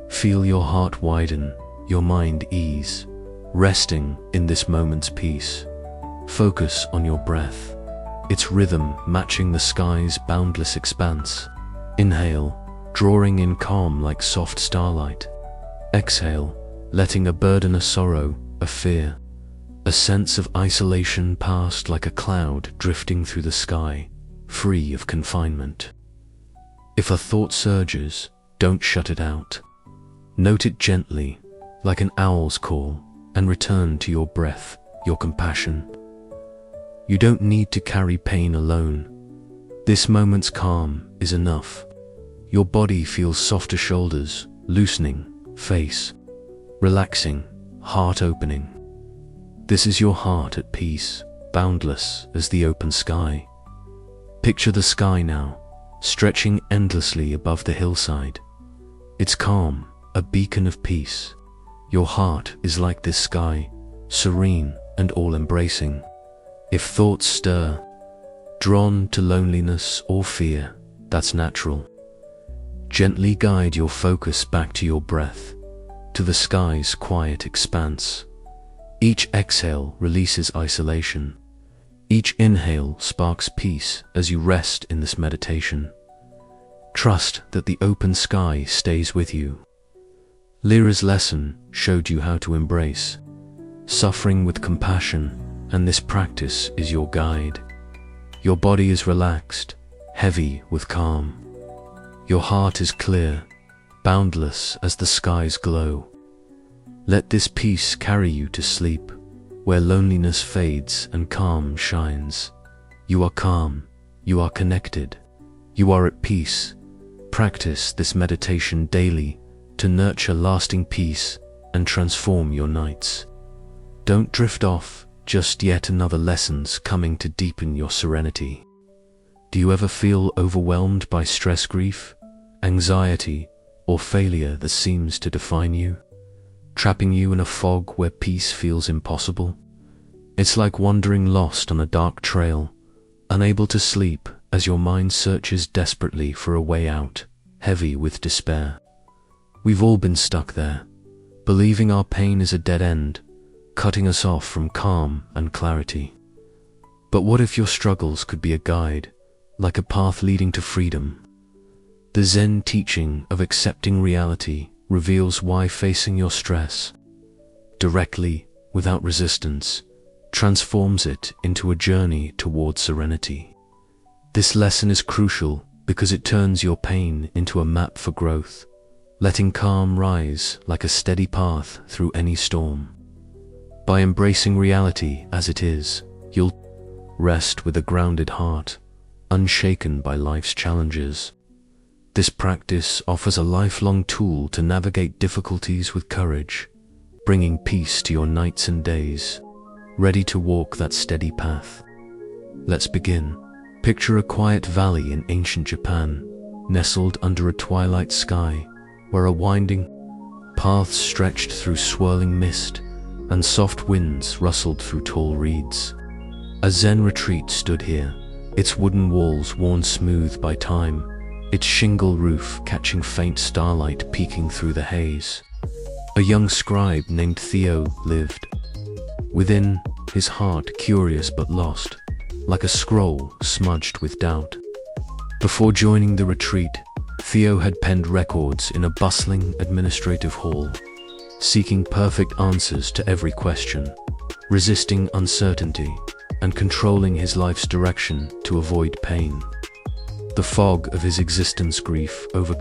Feel your heart widen, your mind ease, resting in this moment's peace. Focus on your breath, its rhythm matching the sky's boundless expanse. Inhale, drawing in calm like soft starlight. Exhale, letting a burden, a sorrow, a fear, a sense of isolation past like a cloud drifting through the sky, free of confinement. If a thought surges, don't shut it out. Note it gently, like an owl's call, and return to your breath, your compassion. You don't need to carry pain alone. This moment's calm is enough. Your body feels softer shoulders, loosening, face relaxing, heart opening. This is your heart at peace, boundless as the open sky. Picture the sky now, stretching endlessly above the hillside. It's calm, a beacon of peace. Your heart is like this sky, serene and all-embracing. If thoughts stir, drawn to loneliness or fear, that's natural. Gently guide your focus back to your breath, to the sky's quiet expanse. Each exhale releases isolation. Each inhale sparks peace as you rest in this meditation. Trust that the open sky stays with you. Lyra's lesson showed you how to embrace suffering with compassion, and this practice is your guide. Your body is relaxed, heavy with calm. Your heart is clear, boundless as the skies glow. Let this peace carry you to sleep, where loneliness fades and calm shines. You are calm, you are connected, you are at peace. Practice this meditation daily to nurture lasting peace and transform your nights. Don't drift off just yet another lessons coming to deepen your serenity. Do you ever feel overwhelmed by stress, grief, anxiety, or failure that seems to define you, trapping you in a fog where peace feels impossible? It's like wandering lost on a dark trail, unable to sleep as your mind searches desperately for a way out, heavy with despair. We've all been stuck there, believing our pain is a dead end, cutting us off from calm and clarity. But what if your struggles could be a guide, like a path leading to freedom? The Zen teaching of accepting reality reveals why facing your stress directly, without resistance, transforms it into a journey towards serenity. This lesson is crucial because it turns your pain into a map for growth, letting calm rise like a steady path through any storm. By embracing reality as it is, you'll rest with a grounded heart, unshaken by life's challenges. This practice offers a lifelong tool to navigate difficulties with courage, bringing peace to your nights and days, ready to walk that steady path. Let's begin. Picture a quiet valley in ancient Japan, nestled under a twilight sky, where a winding path stretched through swirling mist, and soft winds rustled through tall reeds. A Zen retreat stood here, its wooden walls worn smooth by time, its shingle roof catching faint starlight peeking through the haze. A young scribe named Theo lived within, his heart curious but lost, like a scroll smudged with doubt. Before joining the retreat, Theo had penned records in a bustling administrative hall, seeking perfect answers to every question, resisting uncertainty, and controlling his life's direction to avoid pain. The fog of his existence, grief over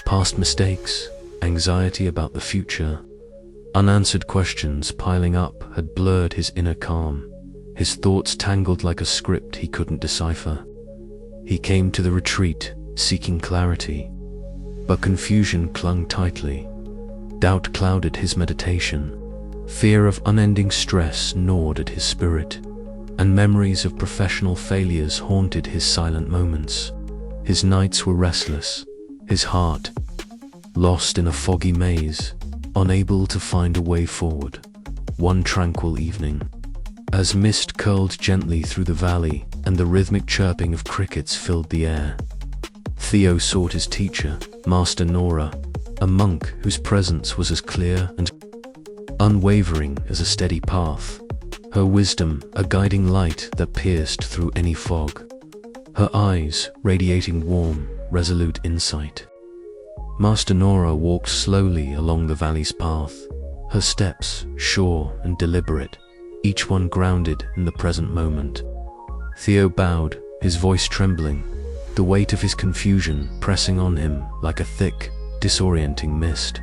past mistakes, anxiety about the future, unanswered questions piling up had blurred his inner calm, his thoughts tangled like a script he couldn't decipher. He came to the retreat seeking clarity, but confusion clung tightly. Doubt clouded his meditation, fear of unending stress gnawed at his spirit, and memories of professional failures haunted his silent moments. His nights were restless, his heart lost in a foggy maze, unable to find a way forward. One tranquil evening, as mist curled gently through the valley and the rhythmic chirping of crickets filled the air, Theo sought his teacher, Master Nora, a monk whose presence was as clear and unwavering as a steady path, her wisdom a guiding light that pierced through any fog, her eyes radiating warm, resolute insight. Master Nora walked slowly along the valley's path, her steps sure and deliberate, each one grounded in the present moment. Theo bowed, his voice trembling, the weight of his confusion pressing on him like a thick, disorienting mist.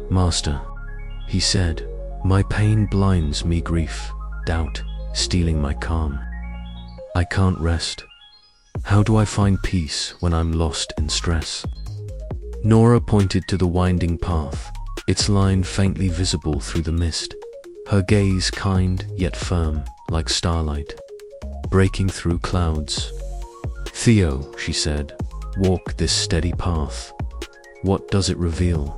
"Master," he said, "my pain blinds me, grief, doubt, stealing my calm. I can't rest. How do I find peace when I'm lost in stress?" Nora pointed to the winding path, its line faintly visible through the mist, her gaze kind yet firm, like starlight, breaking through clouds. "Theo," she said, "walk this steady path. What does it reveal?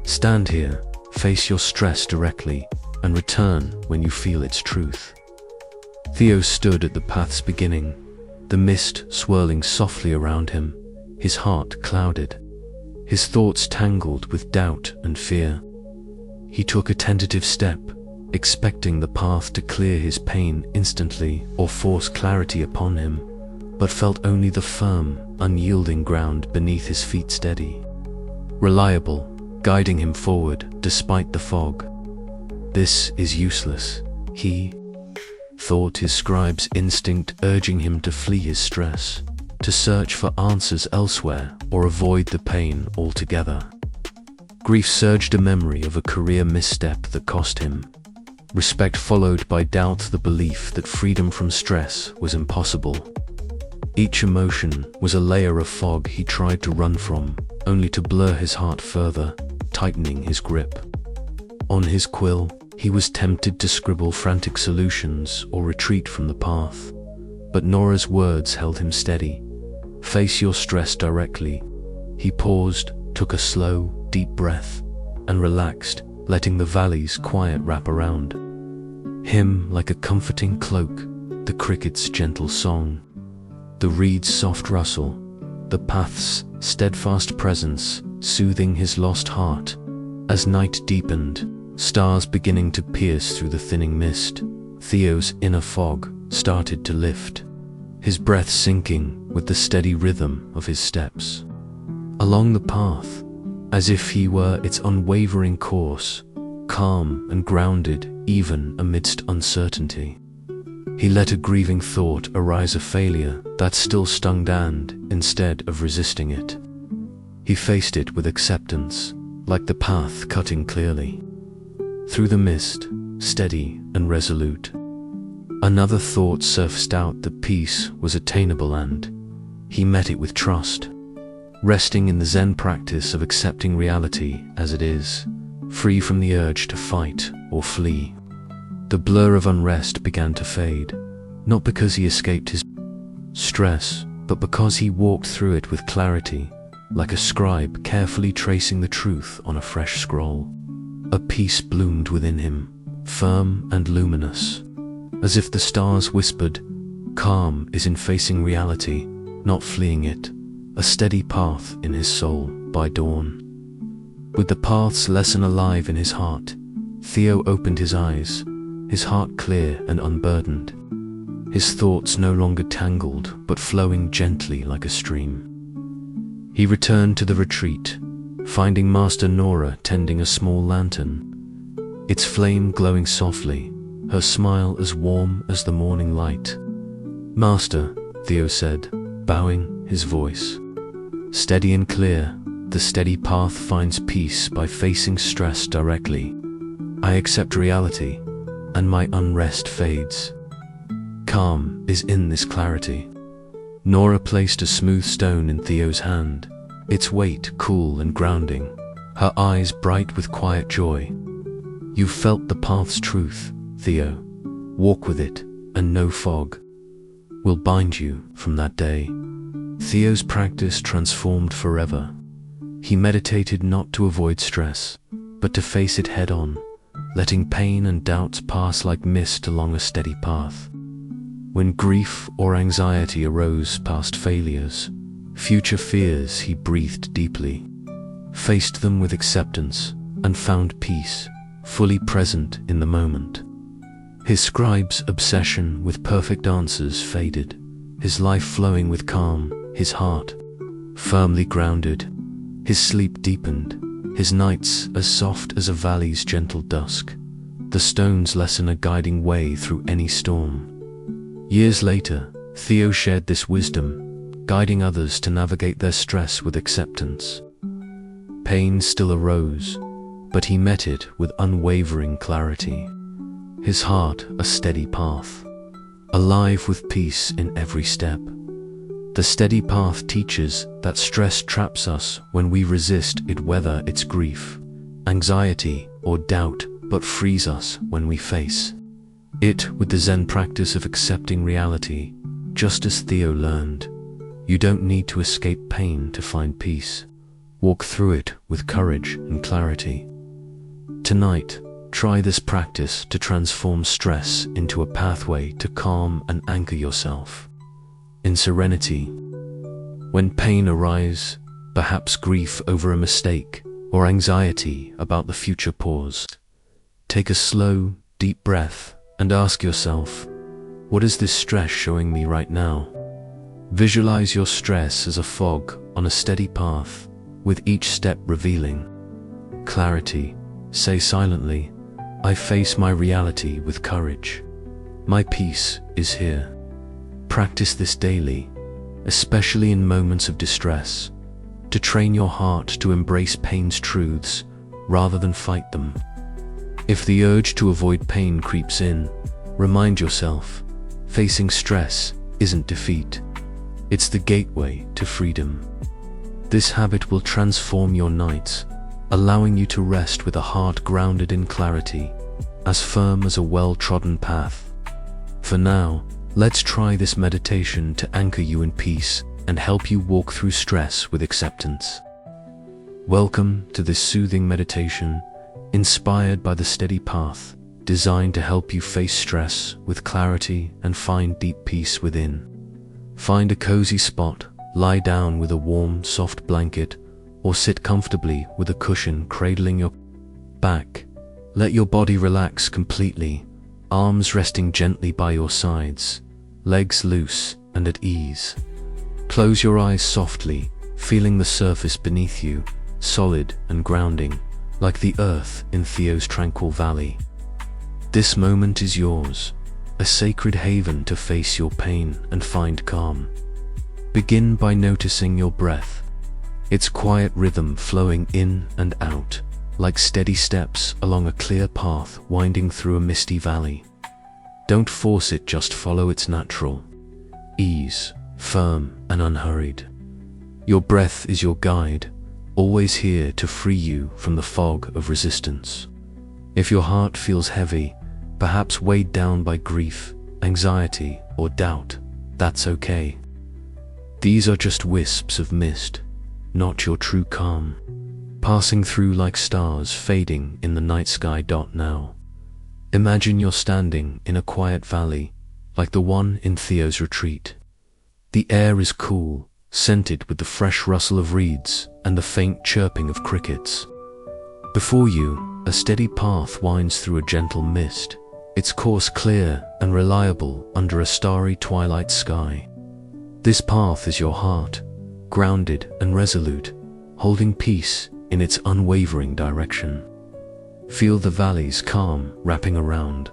Stand here, face your stress directly, and return when you feel its truth." Theo stood at the path's beginning, the mist swirling softly around him, his heart clouded, his thoughts tangled with doubt and fear. He took a tentative step, expecting the path to clear his pain instantly or force clarity upon him, but felt only the firm, unyielding ground beneath his feet steady, reliable, guiding him forward despite the fog. This is useless, he thought, his scribe's instinct urging him to flee his stress, to search for answers elsewhere or avoid the pain altogether. Grief surged a memory of a career misstep that cost him. Respect followed by doubt, the belief that freedom from stress was impossible. Each emotion was a layer of fog he tried to run from, only to blur his heart further, tightening his grip. On his quill, he was tempted to scribble frantic solutions or retreat from the path, but Nora's words held him steady. Face your stress directly. He paused, took a slow, deep breath, and relaxed, letting the valley's quiet wrap around him like a comforting cloak, the cricket's gentle song, the reed's soft rustle, the path's steadfast presence soothing his lost heart. As night deepened, stars beginning to pierce through the thinning mist, Theo's inner fog started to lift, his breath sinking with the steady rhythm of his steps along the path, as if he were its unwavering course, calm and grounded even amidst uncertainty. He let a grieving thought arise, a failure that still stung, and instead of resisting it, he faced it with acceptance, like the path cutting clearly through the mist, steady and resolute. Another thought surfaced out that peace was attainable, and he met it with trust, resting in the Zen practice of accepting reality as it is, free from the urge to fight or flee. The blur of unrest began to fade, not because he escaped his stress, but because he walked through it with clarity, like a scribe carefully tracing the truth on a fresh scroll. A peace bloomed within him, firm and luminous, as if the stars whispered, "Calm is in facing reality, not fleeing it," a steady path in his soul by dawn. With the path's lesson alive in his heart, Theo opened his eyes, his heart clear and unburdened, his thoughts no longer tangled but flowing gently like a stream. He returned to the retreat, finding Master Nora tending a small lantern, its flame glowing softly, her smile as warm as the morning light. "Master," Theo said, bowing, his voice steady and clear, "the steady path finds peace by facing stress directly. I accept reality, and my unrest fades. Calm is in this clarity." Nora placed a smooth stone in Theo's hand, its weight cool and grounding, her eyes bright with quiet joy. "You felt the path's truth, Theo. Walk with it, and no fog will bind you from that day." Theo's practice transformed forever. He meditated not to avoid stress, but to face it head-on, letting pain and doubts pass like mist along a steady path. When grief or anxiety arose past failures, future fears, he breathed deeply, faced them with acceptance, and found peace, fully present in the moment. His scribe's obsession with perfect answers faded, his life flowing with calm, his heart firmly grounded. His sleep deepened, his nights as soft as a valley's gentle dusk, the stone's lesson a guiding way through any storm. Years later, Theo shared this wisdom, guiding others to navigate their stress with acceptance. Pain still arose, but he met it with unwavering clarity, his heart a steady path, alive with peace in every step. The steady path teaches that stress traps us when we resist it, whether it's grief, anxiety, or doubt, but frees us when we face it with the Zen practice of accepting reality. Just as Theo learned, you don't need to escape pain to find peace. Walk through it with courage and clarity. Tonight, Try this practice to transform stress into a pathway to calm and anchor yourself in serenity. When pain arises, perhaps grief over a mistake or anxiety about the future, pause. Take a slow, deep breath and ask yourself, what is this stress showing me right now? Visualize your stress as a fog on a steady path, with each step revealing clarity. Say silently, I face my reality with courage. My peace is here. Practice this daily, especially in moments of distress, to train your heart to embrace pain's truths rather than fight them. If the urge to avoid pain creeps in, remind yourself, facing stress isn't defeat. It's the gateway to freedom. This habit will transform your nights, allowing you to rest with a heart grounded in clarity, as firm as a well-trodden path. For now, let's try this meditation to anchor you in peace and help you walk through stress with acceptance. Welcome to this soothing meditation, inspired by the steady path, designed to help you face stress with clarity and find deep peace within. Find a cozy spot, lie down with a warm, soft blanket, or sit comfortably with a cushion cradling your back. Let your body relax completely, arms resting gently by your sides, legs loose and at ease. Close your eyes softly, feeling the surface beneath you, solid and grounding, like the earth in Theo's tranquil valley. This moment is yours, a sacred haven to face your pain and find calm. Begin by noticing your breath, its quiet rhythm flowing in and out, like steady steps along a clear path winding through a misty valley. Don't force it, just follow its natural ease, firm and unhurried. Your breath is your guide, always here to free you from the fog of resistance. If your heart feels heavy, perhaps weighed down by grief, anxiety, or doubt, that's okay. These are just wisps of mist, not your true calm, passing through like stars fading in the night sky. Now, imagine you're standing in a quiet valley, like the one in Theo's retreat. The air is cool, scented with the fresh rustle of reeds and the faint chirping of crickets. Before you, a steady path winds through a gentle mist, its course clear and reliable under a starry twilight sky. This path is your heart, grounded and resolute, holding peace in its unwavering direction. Feel the valley's calm wrapping around.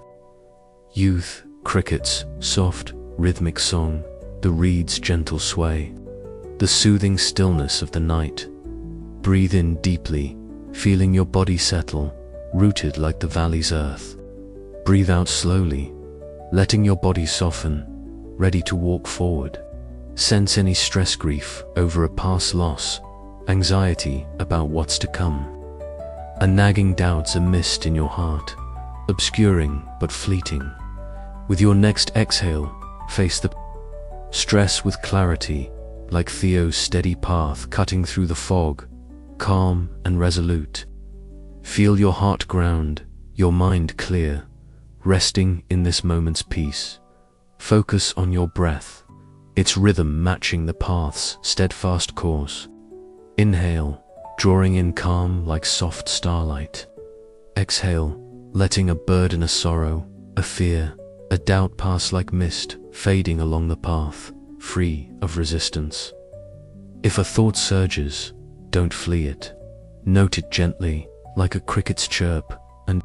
Youth, crickets, soft, rhythmic song, the reeds' gentle sway, the soothing stillness of the night. Breathe in deeply, feeling your body settle, rooted like the valley's earth. Breathe out slowly, letting your body soften, ready to walk forward. Sense any stress, grief over a past loss, anxiety about what's to come. A nagging doubt's a mist in your heart, obscuring but fleeting. With your next exhale, face the stress with clarity, like Theo's steady path cutting through the fog, calm and resolute. Feel your heart ground, your mind clear, resting in this moment's peace. Focus on your breath, its rhythm matching the path's steadfast course. Inhale, drawing in calm like soft starlight. Exhale, letting a burden, a sorrow, a fear, a doubt pass like mist, fading along the path, free of resistance. If a thought surges, don't flee it. Note it gently, like a cricket's chirp, and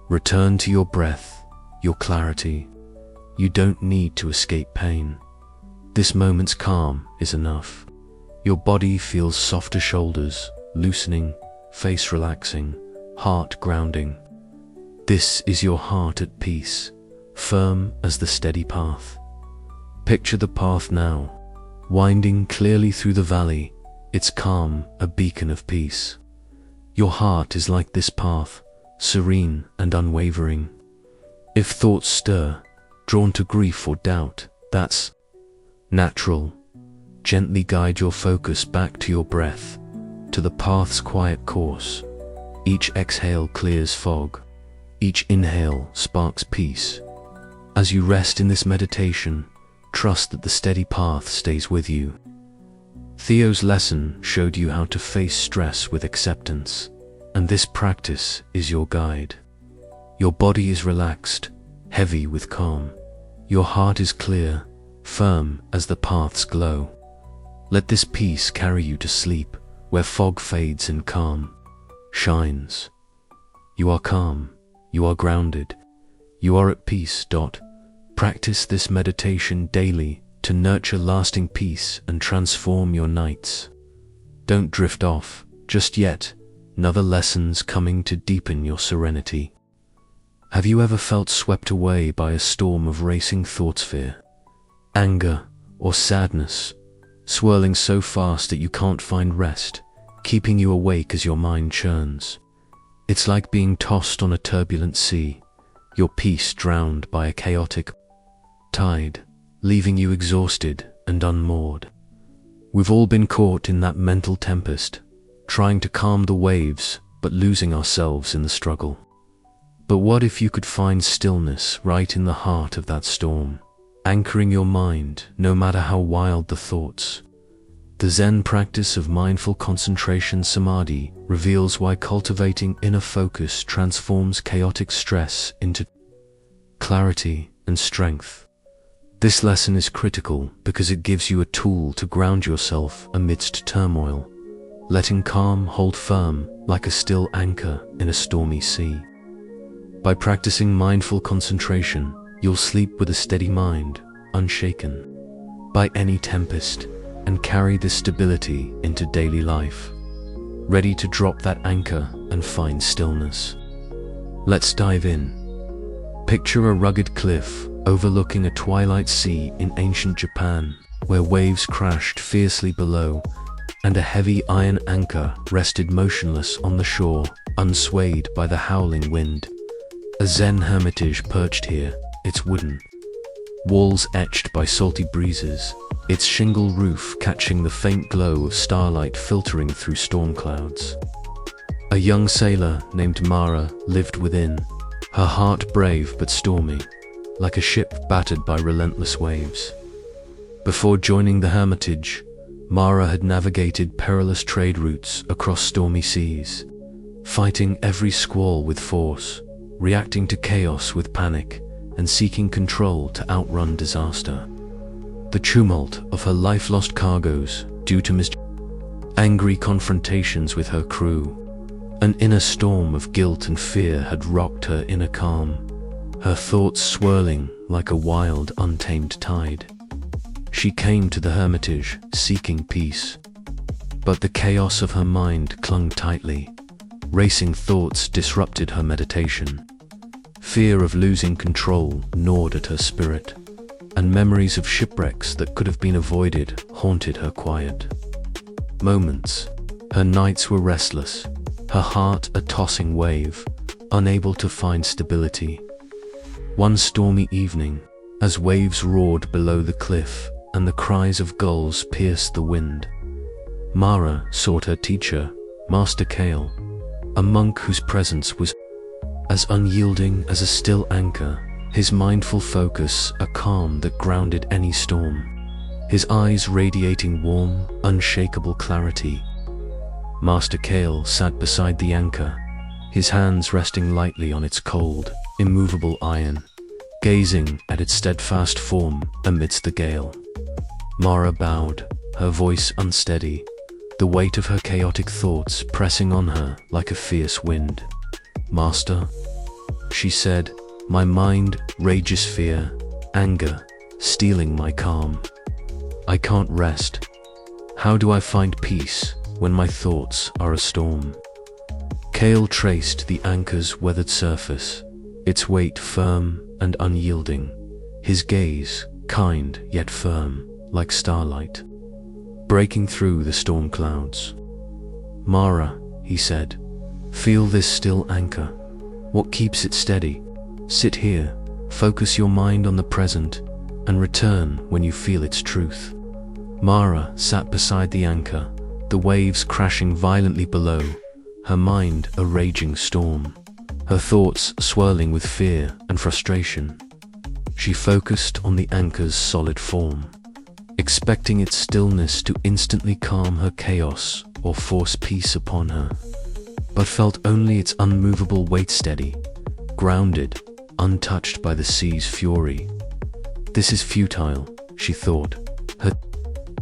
return to your breath, your clarity. You don't need to escape pain. This moment's calm is enough. Your body feels softer shoulders, loosening, face relaxing, heart grounding. This is your heart at peace, firm as the steady path. Picture the path now, winding clearly through the valley, its calm a beacon of peace. Your heart is like this path, serene and unwavering. If thoughts stir, drawn to grief or doubt, that's natural. Gently guide your focus back to your breath, to the path's quiet course. Each exhale clears fog, Each inhale sparks peace. As you rest in this meditation, trust that the steady path stays with you. Theo's lesson showed you how to face stress with acceptance, and this practice is your guide. Your body is relaxed, heavy with calm. Your heart is clear, firm as the path's glow. Let this peace carry you to sleep, where fog fades and calm shines. You are calm, you are grounded, you are at peace. Practice this meditation daily to nurture lasting peace and transform your nights. Don't drift off just yet. Another lessons coming to deepen your serenity. Have you ever felt swept away by a storm of racing thoughts, fear, anger, or sadness, swirling so fast that you can't find rest, keeping you awake as your mind churns? It's like being tossed on a turbulent sea, your peace drowned by a chaotic tide, leaving you exhausted and unmoored. We've all been caught in that mental tempest, trying to calm the waves, but losing ourselves in the struggle. But what if you could find stillness right in the heart of that storm, anchoring your mind no matter how wild the thoughts? The Zen practice of mindful concentration samadhi reveals why cultivating inner focus transforms chaotic stress into clarity and strength. This lesson is critical because it gives you a tool to ground yourself amidst turmoil, letting calm hold firm like a still anchor in a stormy sea. By practicing mindful concentration, you'll sleep with a steady mind, unshaken by any tempest, and carry this stability into daily life, ready to drop that anchor and find stillness. Let's dive in. Picture a rugged cliff overlooking a twilight sea in ancient Japan, where waves crashed fiercely below, and a heavy iron anchor rested motionless on the shore, unswayed by the howling wind. A Zen hermitage perched here, its wooden walls etched by salty breezes, its shingle roof catching the faint glow of starlight filtering through storm clouds. A young sailor named Mara lived within, her heart brave but stormy, like a ship battered by relentless waves. Before joining the hermitage, Mara had navigated perilous trade routes across stormy seas, fighting every squall with force, reacting to chaos with panic, and seeking control to outrun disaster. The tumult of her life-lost cargoes due to angry confrontations with her crew, an inner storm of guilt and fear had rocked her inner calm, her thoughts swirling like a wild, untamed tide. She came to the hermitage seeking peace, but the chaos of her mind clung tightly. Racing thoughts disrupted her meditation. Fear of losing control gnawed at her spirit, and memories of shipwrecks that could have been avoided haunted her quiet moments. Her nights were restless, her heart a tossing wave, unable to find stability. One stormy evening, as waves roared below the cliff and the cries of gulls pierced the wind, Mara sought her teacher, Master Kale, a monk whose presence was as unyielding as a still anchor, his mindful focus a calm that grounded any storm, his eyes radiating warm, unshakable clarity. Master Kale sat beside the anchor, his hands resting lightly on its cold, immovable iron, gazing at its steadfast form amidst the gale. Mara bowed, her voice unsteady, the weight of her chaotic thoughts pressing on her like a fierce wind. "Master," she said, "my mind rages fear, anger, stealing my calm. I can't rest. How do I find peace when my thoughts are a storm?" Kale traced the anchor's weathered surface, its weight firm and unyielding, his gaze kind yet firm, like starlight, breaking through the storm clouds. "Mara," he said, "feel this still anchor. What keeps it steady? Sit here, focus your mind on the present, and return when you feel its truth." Mara sat beside the anchor, the waves crashing violently below, her mind a raging storm, her thoughts swirling with fear and frustration. She focused on the anchor's solid form, expecting its stillness to instantly calm her chaos or force peace upon her, but felt only its unmovable weight steady, grounded, untouched by the sea's fury. This is futile, she thought, her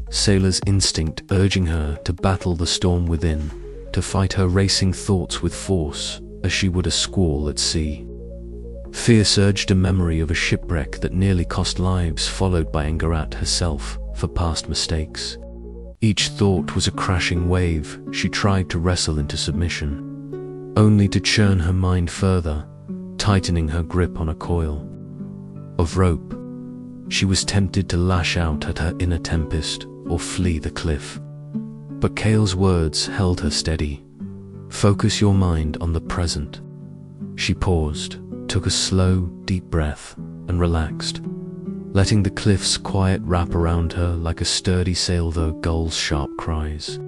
sailor's instinct urging her to battle the storm within, to fight her racing thoughts with force as she would a squall at sea. Fear surged a memory of a shipwreck that nearly cost lives, followed by anger at herself for past mistakes. Each thought was a crashing wave she tried to wrestle into submission, only to churn her mind further, tightening her grip on a coil of rope. She was tempted to lash out at her inner tempest or flee the cliff. But Kale's words held her steady. Focus your mind on the present. She paused, took a slow, deep breath, and relaxed, letting the cliff's quiet wrap around her like a sturdy sail, the gull's sharp cries,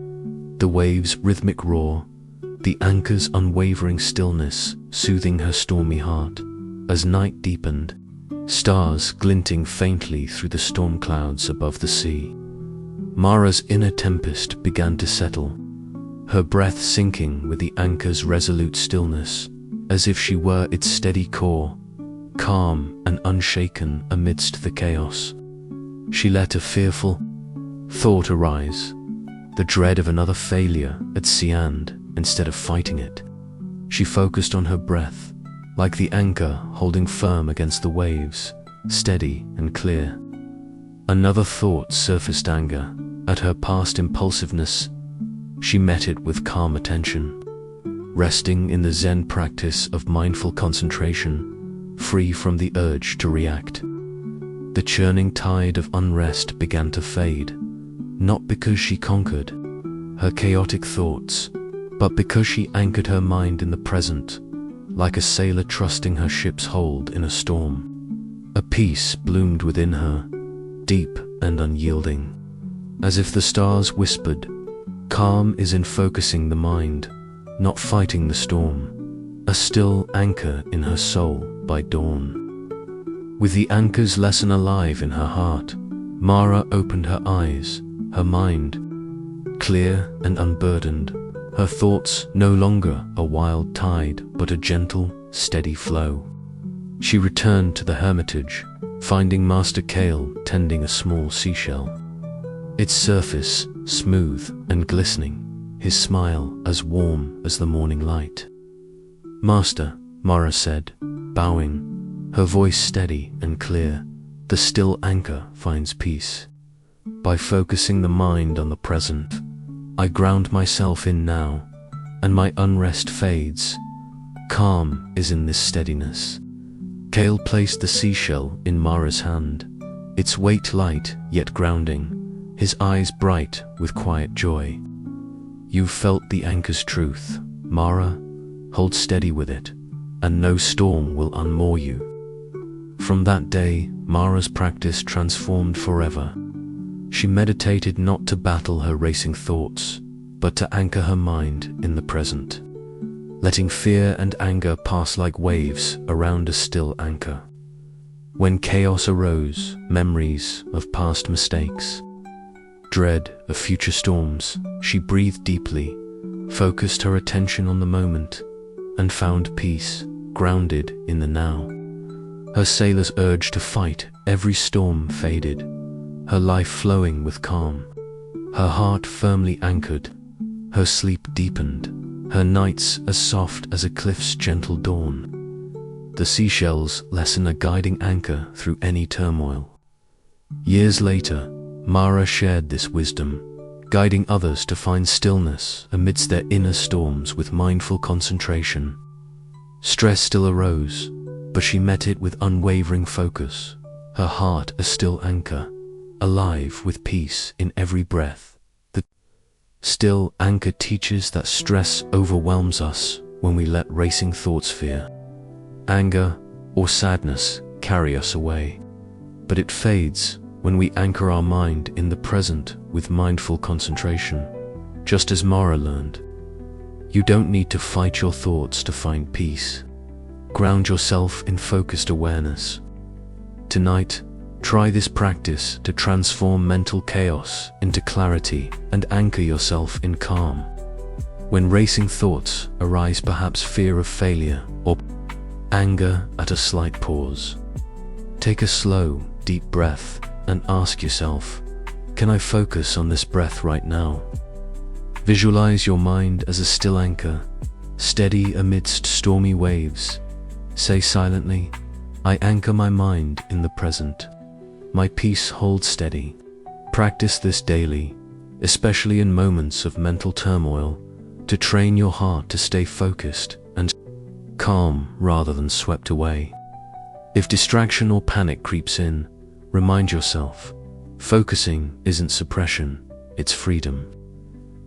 the waves' rhythmic roar, the anchor's unwavering stillness soothing her stormy heart. As night deepened, stars glinting faintly through the storm clouds above the sea, Mara's inner tempest began to settle, her breath sinking with the anchor's resolute stillness, as if she were its steady core, calm and unshaken amidst the chaos. She let a fearful thought arise, the dread of another failure at sea, and instead of fighting it, she focused on her breath, like the anchor holding firm against the waves, steady and clear. Another thought surfaced, anger at her past impulsiveness. She met it with calm attention, resting in the Zen practice of mindful concentration, free from the urge to react. The churning tide of unrest began to fade, not because she conquered her chaotic thoughts, but because she anchored her mind in the present, like a sailor trusting her ship's hold in a storm. A peace bloomed within her, deep and unyielding, as if the stars whispered, "Calm is in focusing the mind, not fighting the storm." A still anchor in her soul by dawn. With the anchor's lesson alive in her heart, Mara opened her eyes, her mind clear and unburdened, her thoughts no longer a wild tide but a gentle, steady flow. She returned to the hermitage, finding Master Kale tending a small seashell, its surface smooth and glistening, his smile as warm as the morning light. "Master," Mara said, bowing, her voice steady and clear, "the still anchor finds peace. By focusing the mind on the present, I ground myself in now, and my unrest fades. Calm is in this steadiness." Kale placed the seashell in Mara's hand, its weight light yet grounding, his eyes bright with quiet joy. "You've felt the anchor's truth, Mara. Hold steady with it, and no storm will unmoor you." From that day, Mara's practice transformed forever. She meditated not to battle her racing thoughts, but to anchor her mind in the present, letting fear and anger pass like waves around a still anchor. When chaos arose, memories of past mistakes, dread of future storms, she breathed deeply, focused her attention on the moment, and found peace, grounded in the now. Her sailor's urge to fight every storm faded, her life flowing with calm, her heart firmly anchored, her sleep deepened, her nights as soft as a cliff's gentle dawn. The seashells lessen a guiding anchor through any turmoil. Years later, Mara shared this wisdom, guiding others to find stillness amidst their inner storms with mindful concentration. Stress still arose, but she met it with unwavering focus, her heart a still anchor, alive with peace in every breath. The still anchor teaches that stress overwhelms us when we let racing thoughts, fear, anger, or sadness carry us away. But it fades when we anchor our mind in the present with mindful concentration. Just as Mara learned, you don't need to fight your thoughts to find peace. Ground yourself in focused awareness. Tonight, try this practice to transform mental chaos into clarity and anchor yourself in calm. When racing thoughts arise, perhaps fear of failure or anger at a slight pause, take a slow, deep breath and ask yourself, can I focus on this breath right now? Visualize your mind as a still anchor, steady amidst stormy waves. Say silently, I anchor my mind in the present. My peace holds steady. Practice this daily, especially in moments of mental turmoil, to train your heart to stay focused and calm rather than swept away. If distraction or panic creeps in, remind yourself, focusing isn't suppression, it's freedom.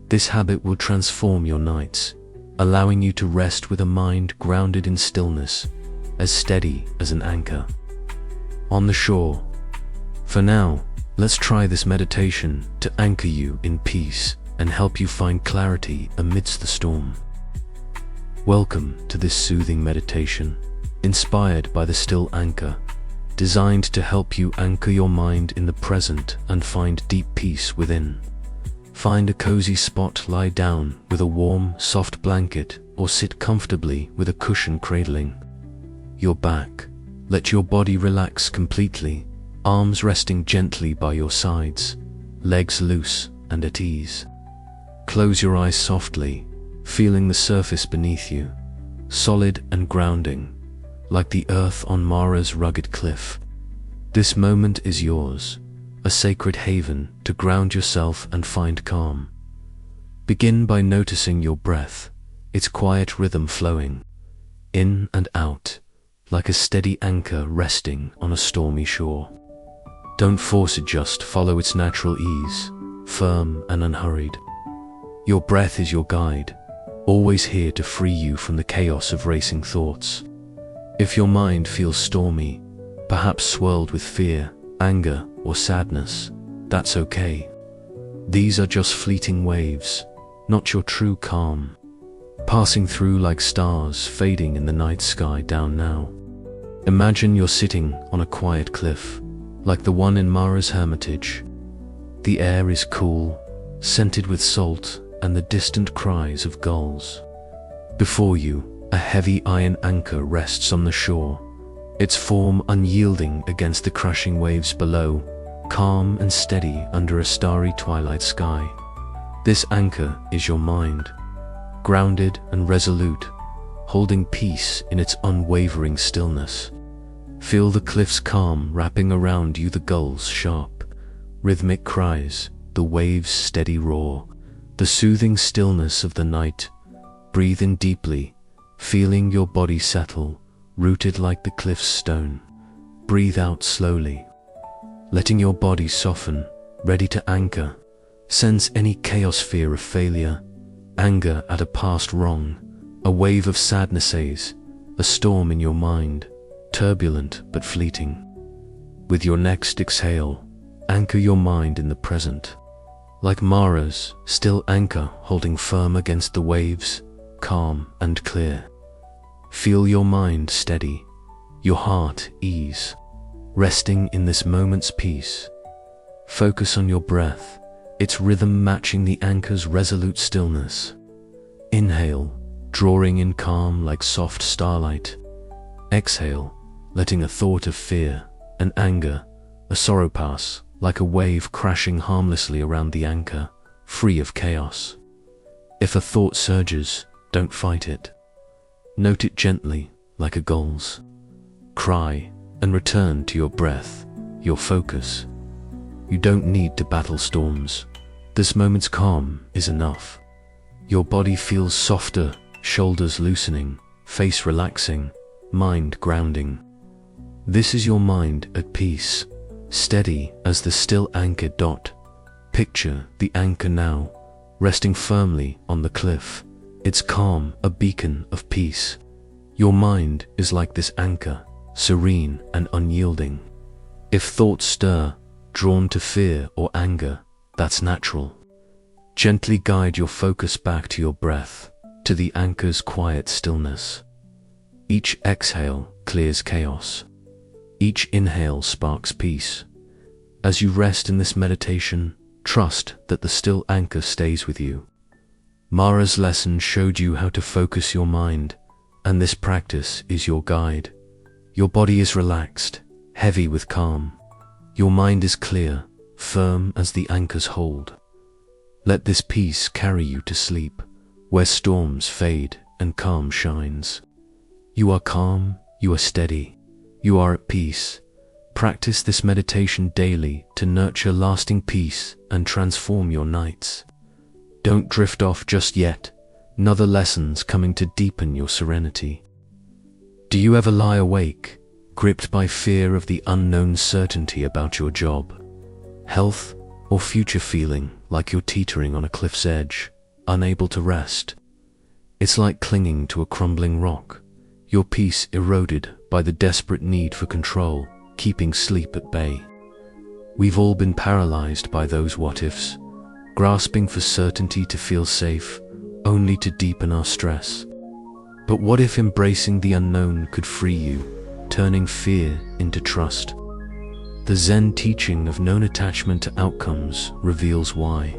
This habit will transform your nights, allowing you to rest with a mind grounded in stillness, as steady as an anchor on the shore. For now, let's try this meditation to anchor you in peace and help you find clarity amidst the storm. Welcome to this soothing meditation, inspired by the still anchor, designed to help you anchor your mind in the present and find deep peace within. Find a cozy spot, lie down with a warm, soft blanket, or sit comfortably with a cushion cradling your back. Let your body relax completely, arms resting gently by your sides, legs loose and at ease. Close your eyes softly, feeling the surface beneath you, solid and grounding, like the earth on Mara's rugged cliff. This moment is yours, a sacred haven to ground yourself and find calm. Begin by noticing your breath, its quiet rhythm flowing in and out, like a steady anchor resting on a stormy shore. Don't force it, just follow its natural ease, firm and unhurried. Your breath is your guide, always here to free you from the chaos of racing thoughts. If your mind feels stormy, perhaps swirled with fear, anger, or sadness, that's okay. These are just fleeting waves, not your true calm, passing through like stars fading in the night sky down now. Imagine you're sitting on a quiet cliff, like the one in Mara's hermitage. The air is cool, scented with salt and the distant cries of gulls. Before you, a heavy iron anchor rests on the shore, its form unyielding against the crushing waves below, calm and steady under a starry twilight sky. This anchor is your mind, grounded and resolute, holding peace in its unwavering stillness. Feel the cliff's calm wrapping around you, the gulls' sharp, rhythmic cries, the waves' steady roar, the soothing stillness of the night. Breathe in deeply, feeling your body settle, rooted like the cliff's stone. Breathe out slowly, letting your body soften, ready to anchor. Sense any chaos, fear of failure, anger at a past wrong, a wave of sadness, a storm in your mind, turbulent but fleeting. With your next exhale, anchor your mind in the present, like Mara's still anchor holding firm against the waves, calm and clear. Feel your mind steady, your heart ease, resting in this moment's peace. Focus on your breath, its rhythm matching the anchor's resolute stillness. Inhale, drawing in calm like soft starlight. Exhale, letting a thought of fear, an anger, a sorrow pass, like a wave crashing harmlessly around the anchor, free of chaos. If a thought surges, don't fight it. Note it gently, like a gull's cry, and return to your breath, your focus. You don't need to battle storms. This moment's calm is enough. Your body feels softer, shoulders loosening, face relaxing, mind grounding. This is your mind at peace, steady as the still anchored dot. Picture the anchor now, resting firmly on the cliff, its calm a beacon of peace. Your mind is like this anchor, serene and unyielding. If thoughts stir, drawn to fear or anger, that's natural. Gently guide your focus back to your breath, to the anchor's quiet stillness. Each exhale clears chaos. Each inhale sparks peace. As you rest in this meditation, trust that the still anchor stays with you. Mara's lesson showed you how to focus your mind, and this practice is your guide. Your body is relaxed, heavy with calm. Your mind is clear, firm as the anchor's hold. Let this peace carry you to sleep, where storms fade and calm shines. You are calm, you are steady, you are at peace. Practice this meditation daily to nurture lasting peace and transform your nights. Don't drift off just yet. Another lesson's coming to deepen your serenity. Do you ever lie awake, gripped by fear of the unknown, certainty about your job, health, or future, feeling like you're teetering on a cliff's edge, unable to rest? It's like clinging to a crumbling rock, your peace eroded by the desperate need for control, keeping sleep at bay. We've all been paralyzed by those what-ifs, grasping for certainty to feel safe, only to deepen our stress. But what if embracing the unknown could free you, turning fear into trust? The Zen teaching of non-attachment to outcomes reveals why.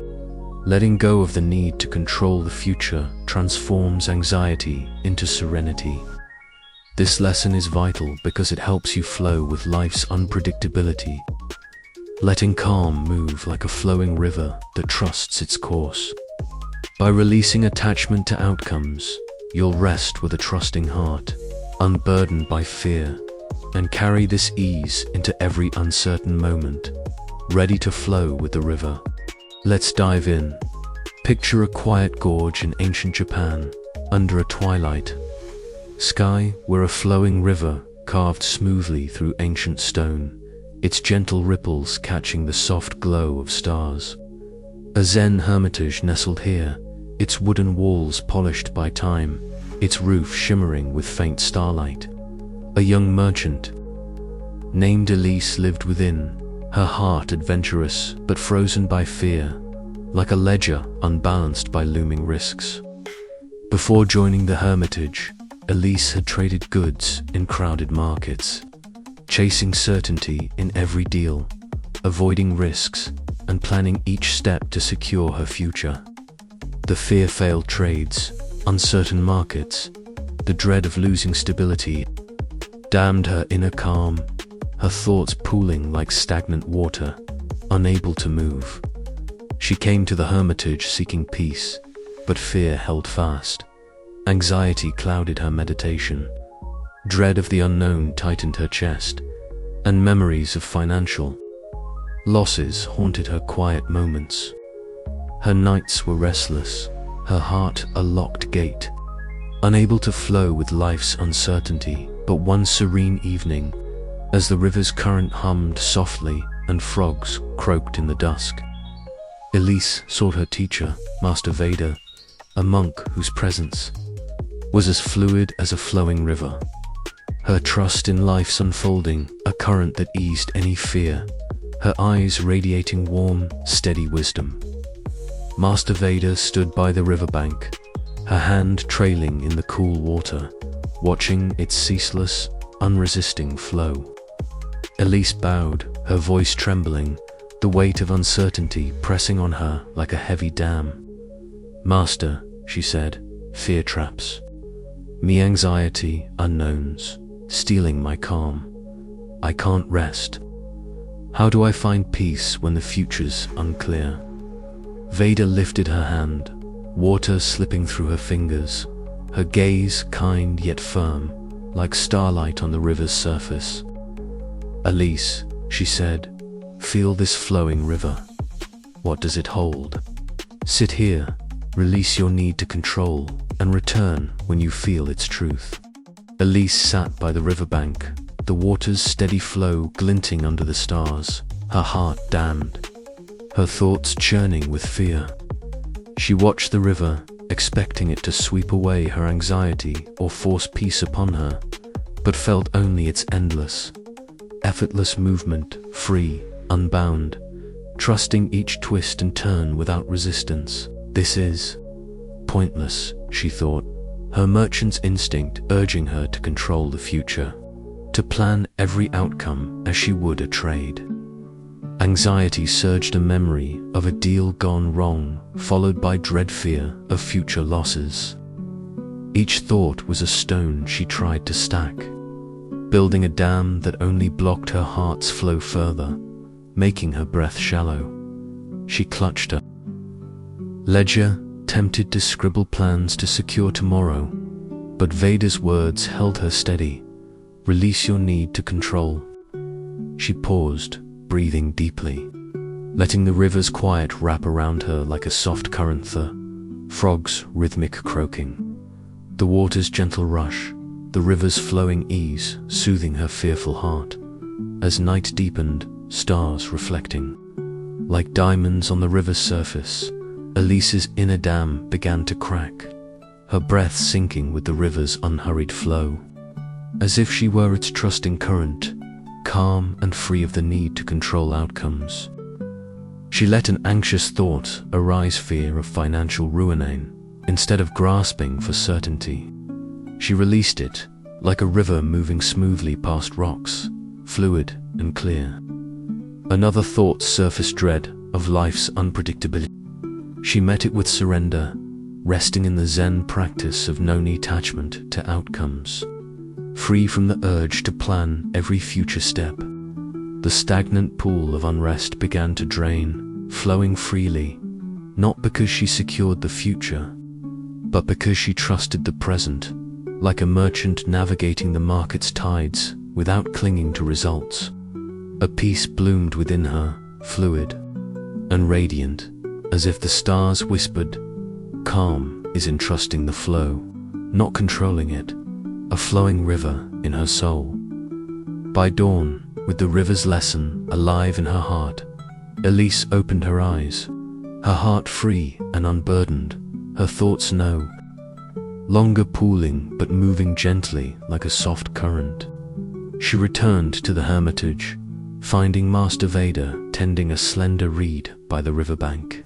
Letting go of the need to control the future transforms anxiety into serenity. This lesson is vital because it helps you flow with life's unpredictability, letting calm move like a flowing river that trusts its course. By releasing attachment to outcomes, you'll rest with a trusting heart, unburdened by fear, and carry this ease into every uncertain moment, ready to flow with the river. Let's dive in. Picture a quiet gorge in ancient Japan, under a twilight sky where a flowing river carved smoothly through ancient stone, its gentle ripples catching the soft glow of stars. A Zen hermitage nestled here, its wooden walls polished by time, its roof shimmering with faint starlight. A young merchant named Elise lived within, her heart adventurous but frozen by fear, like a ledger unbalanced by looming risks. Before joining the hermitage, Elise had traded goods in crowded markets, chasing certainty in every deal, avoiding risks, and planning each step to secure her future. The fear-filled trades, uncertain markets, the dread of losing stability damned her inner calm, her thoughts pooling like stagnant water, unable to move. She came to the hermitage seeking peace, but fear held fast. Anxiety clouded her meditation. Dread of the unknown tightened her chest, and memories of financial losses haunted her quiet moments. Her nights were restless, her heart a locked gate, unable to flow with life's uncertainty. But one serene evening, as the river's current hummed softly and frogs croaked in the dusk, Elise sought her teacher, Master Veda, a monk whose presence was as fluid as a flowing river. Her trust in life's unfolding, a current that eased any fear, her eyes radiating warm, steady wisdom. Master Veda stood by the riverbank, her hand trailing in the cool water, watching its ceaseless, unresisting flow. Elise bowed, her voice trembling, the weight of uncertainty pressing on her like a heavy dam. "Master," she said, "fear traps me, anxiety, unknowns, stealing my calm. I can't rest. How do I find peace when the future's unclear?" Veda lifted her hand, water slipping through her fingers, her gaze kind yet firm, like starlight on the river's surface. "Elise," she said, "feel this flowing river. What does it hold? Sit here, release your need to control, and return when you feel its truth." Elise sat by the riverbank, the water's steady flow glinting under the stars, her heart dammed, her thoughts churning with fear. She watched the river, expecting it to sweep away her anxiety or force peace upon her, but felt only its endless, effortless movement, free, unbound, trusting each twist and turn without resistance. "This is pointless," she thought, her merchant's instinct urging her to control the future, to plan every outcome as she would a trade. Anxiety surged, a memory of a deal gone wrong, followed by dread fear of future losses. Each thought was a stone she tried to stack, building a dam that only blocked her heart's flow further, making her breath shallow. She clutched a ledger, tempted to scribble plans to secure tomorrow, but Veda's words held her steady. Release your need to control. She paused, breathing deeply, letting the river's quiet wrap around her like a soft current, the frogs' rhythmic croaking, the water's gentle rush, the river's flowing ease soothing her fearful heart. As night deepened, stars reflecting like diamonds on the river's surface, Elise's inner dam began to crack, her breath sinking with the river's unhurried flow, as if she were its trusting current, calm and free of the need to control outcomes. She let an anxious thought arise, fear of financial ruin, instead of grasping for certainty. She released it, like a river moving smoothly past rocks, fluid and clear. Another thought surfaced, dread of life's unpredictability. She met it with surrender, resting in the Zen practice of non-attachment to outcomes, free from the urge to plan every future step. The stagnant pool of unrest began to drain, flowing freely, not because she secured the future, but because she trusted the present, like a merchant navigating the market's tides without clinging to results. A peace bloomed within her, fluid and radiant, as if the stars whispered, calm is in trusting the flow, not controlling it, a flowing river in her soul. By dawn, with the river's lesson alive in her heart, Elise opened her eyes, her heart free and unburdened, her thoughts no longer pooling but moving gently like a soft current. She returned to the hermitage, finding Master Veda tending a slender reed by the riverbank,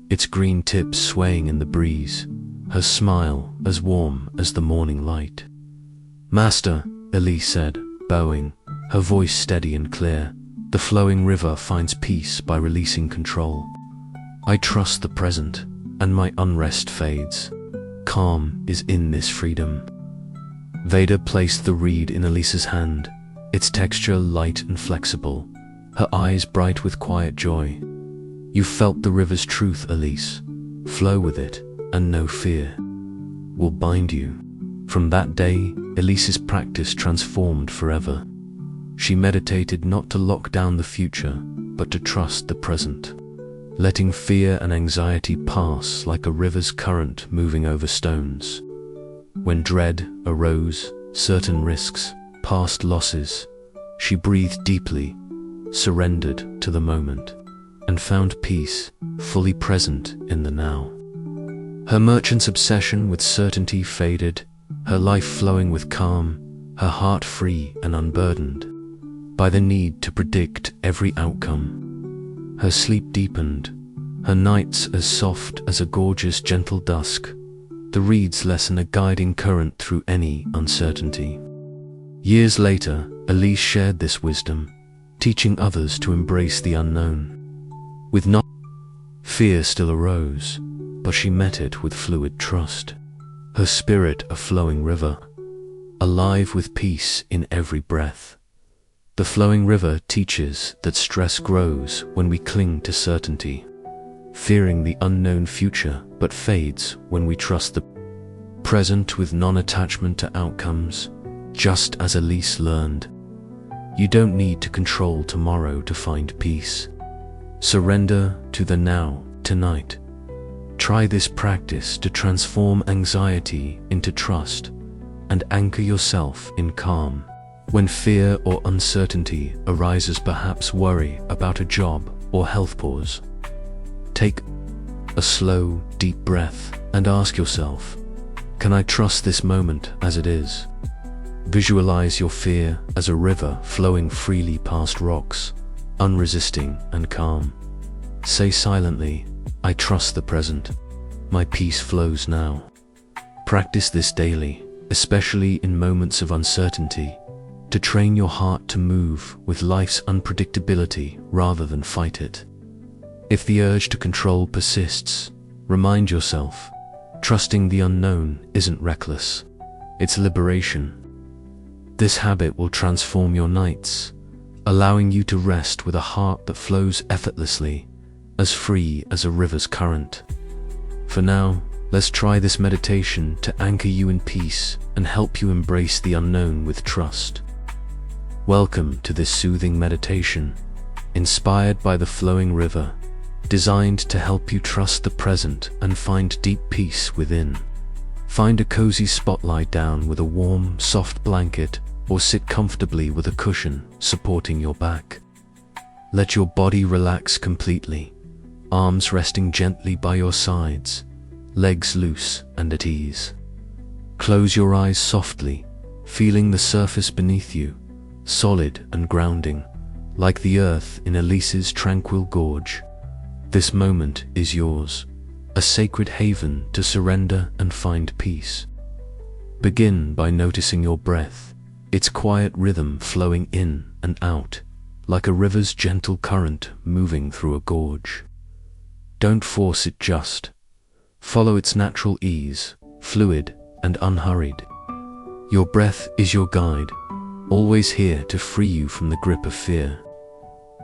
its green tips swaying in the breeze, her smile as warm as the morning light. Master, Elise said, bowing, her voice steady and clear, the flowing river finds peace by releasing control. I trust the present, and my unrest fades. Calm is in this freedom. Veda placed the reed in Elise's hand, its texture light and flexible, her eyes bright with quiet joy. You felt the river's truth, Elise. Flow with it, and no fear will bind you. From that day, Elise's practice transformed forever. She meditated not to lock down the future, but to trust the present, letting fear and anxiety pass like a river's current moving over stones. When dread arose, certain risks, past losses, she breathed deeply, surrendered to the moment, and found peace, fully present in the now. Her merchant's obsession with certainty faded, her life flowing with calm, her heart free and unburdened by the need to predict every outcome. Her sleep deepened, her nights as soft as a gorgeous gentle dusk, the reed's lesson a guiding current through any uncertainty. Years later, Elise shared this wisdom, teaching others to embrace the unknown. With no fear still arose, but she met it with fluid trust, her spirit a flowing river, alive with peace in every breath. The flowing river teaches that stress grows when we cling to certainty, fearing the unknown future, but fades when we trust the present with non-attachment to outcomes. Just as Elise learned, you don't need to control tomorrow to find peace. Surrender to the now, tonight. Try this practice to transform anxiety into trust and anchor yourself in calm. When fear or uncertainty arises, perhaps worry about a job or health, pause. Take a slow, deep breath and ask yourself, can I trust this moment as it is? Visualize your fear as a river flowing freely past rocks, unresisting and calm. Say silently, I trust the present. My peace flows now. Practice this daily, especially in moments of uncertainty, to train your heart to move with life's unpredictability rather than fight it. If the urge to control persists, remind yourself, trusting the unknown isn't reckless, it's liberation. This habit will transform your nights, allowing you to rest with a heart that flows effortlessly, as free as a river's current. For now, let's try this meditation to anchor you in peace and help you embrace the unknown with trust. Welcome to this soothing meditation, inspired by the flowing river, designed to help you trust the present and find deep peace within. Find a cozy spot, lie down with a warm, soft blanket, or sit comfortably with a cushion supporting your back. Let your body relax completely, arms resting gently by your sides, legs loose and at ease. Close your eyes softly, feeling the surface beneath you, solid and grounding, like the earth in Elise's tranquil gorge. This moment is yours, a sacred haven to surrender and find peace. Begin by noticing your breath, its quiet rhythm flowing in and out, like a river's gentle current moving through a gorge. Don't force it, just follow its natural ease, fluid and unhurried. Your breath is your guide, always here to free you from the grip of fear.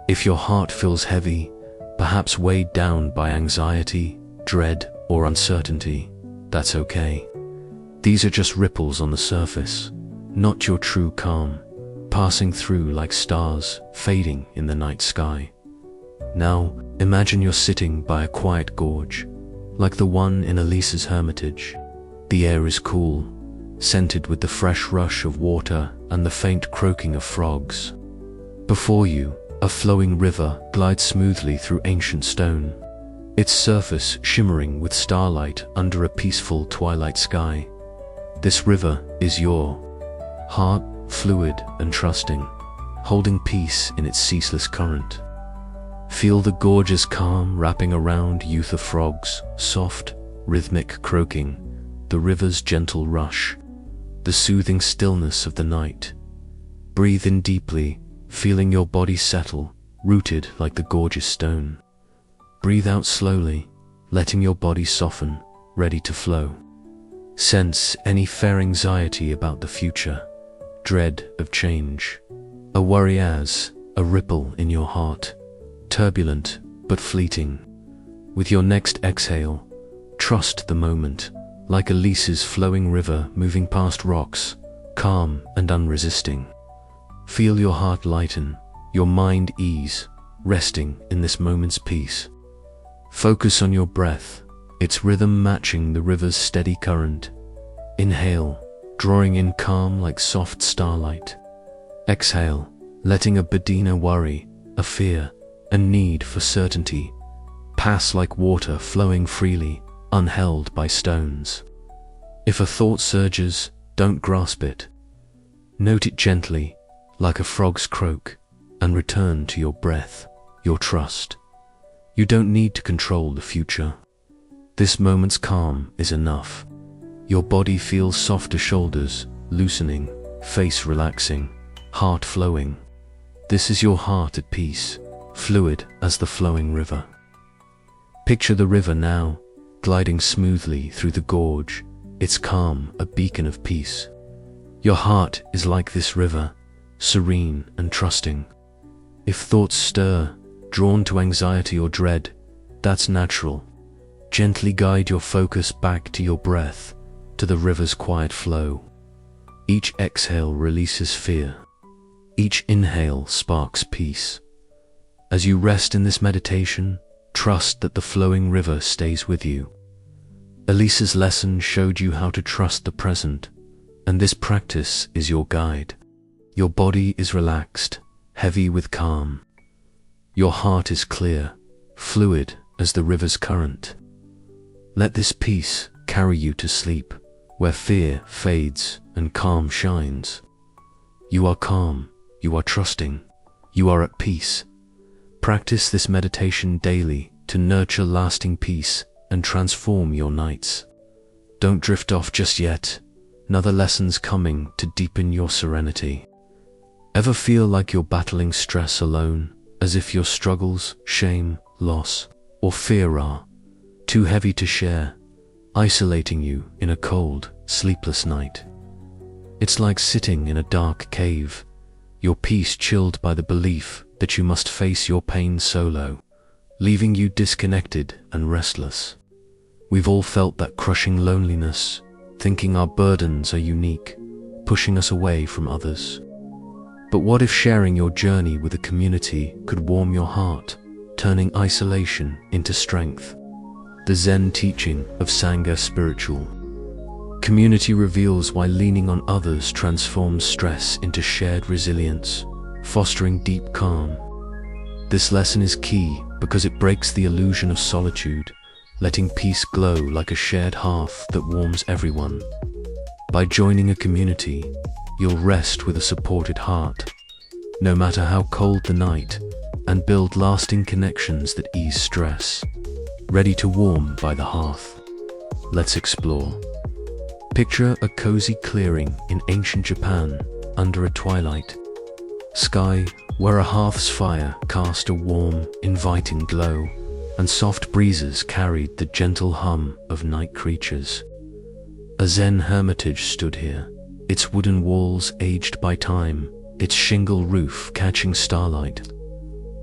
If your heart feels heavy, perhaps weighed down by anxiety, dread, or uncertainty, that's okay. These are just ripples on the surface, not your true calm, passing through like stars fading in the night sky. Now, imagine you're sitting by a quiet gorge, like the one in Elise's hermitage. The air is cool, scented with the fresh rush of water and the faint croaking of frogs. Before you, a flowing river glides smoothly through ancient stone, its surface shimmering with starlight under a peaceful twilight sky. This river is your heart, fluid and trusting, holding peace in its ceaseless current. Feel the gorgeous calm wrapping around youth of frogs, soft, rhythmic croaking, the river's gentle rush, the soothing stillness of the night. Breathe in deeply, feeling your body settle, rooted like the gorgeous stone. Breathe out slowly, letting your body soften, ready to flow. Sense any fair anxiety about the future, dread of change, a worry as a ripple in your heart, turbulent but fleeting. With your next exhale, trust the moment, like Elise's flowing river moving past rocks, calm and unresisting. Feel your heart lighten, your mind ease, resting in this moment's peace. Focus on your breath, its rhythm matching the river's steady current. Inhale, drawing in calm like soft starlight. Exhale, letting a Bedina worry, a fear, a need for certainty pass like water flowing freely, unheld by stones. If a thought surges, don't grasp it. Note it gently, like a frog's croak, and return to your breath, your trust. You don't need to control the future. This moment's calm is enough. Your body feels softer shoulders loosening, face relaxing, heart flowing. This is your heart at peace, fluid as the flowing river. Picture the river now, gliding smoothly through the gorge, its calm a beacon of peace. Your heart is like this river, serene and trusting. If thoughts stir, drawn to anxiety or dread, that's natural. Gently guide your focus back to your breath, to the river's quiet flow. Each exhale releases fear. Each inhale sparks peace. As you rest in this meditation, trust that the flowing river stays with you. Elise's lesson showed you how to trust the present, and this practice is your guide. Your body is relaxed, heavy with calm. Your heart is clear, fluid as the river's current. Let this peace carry you to sleep, where fear fades and calm shines. You are calm, you are trusting, you are at peace. Practice this meditation daily to nurture lasting peace and transform your nights. Don't drift off just yet. Another lesson's coming to deepen your serenity. Ever feel like you're battling stress alone, as if your struggles, shame, loss, or fear are too heavy to share, isolating you in a cold, sleepless night? It's like sitting in a dark cave, your peace chilled by the belief that you must face your pain solo, leaving you disconnected and restless. We've all felt that crushing loneliness, thinking our burdens are unique, pushing us away from others. But what if sharing your journey with a community could warm your heart, turning isolation into strength? The Zen teaching of Sangha spiritual. Community reveals why leaning on others transforms stress into shared resilience, fostering deep calm. This lesson is key because it breaks the illusion of solitude, letting peace glow like a shared hearth that warms everyone. By joining a community, you'll rest with a supported heart, no matter how cold the night, and build lasting connections that ease stress. Ready to warm by the hearth? Let's explore. Picture a cozy clearing in ancient Japan under a twilight sky where a hearth's fire cast a warm, inviting glow, and soft breezes carried the gentle hum of night creatures. A Zen hermitage stood here, its wooden walls aged by time, its shingle roof catching starlight.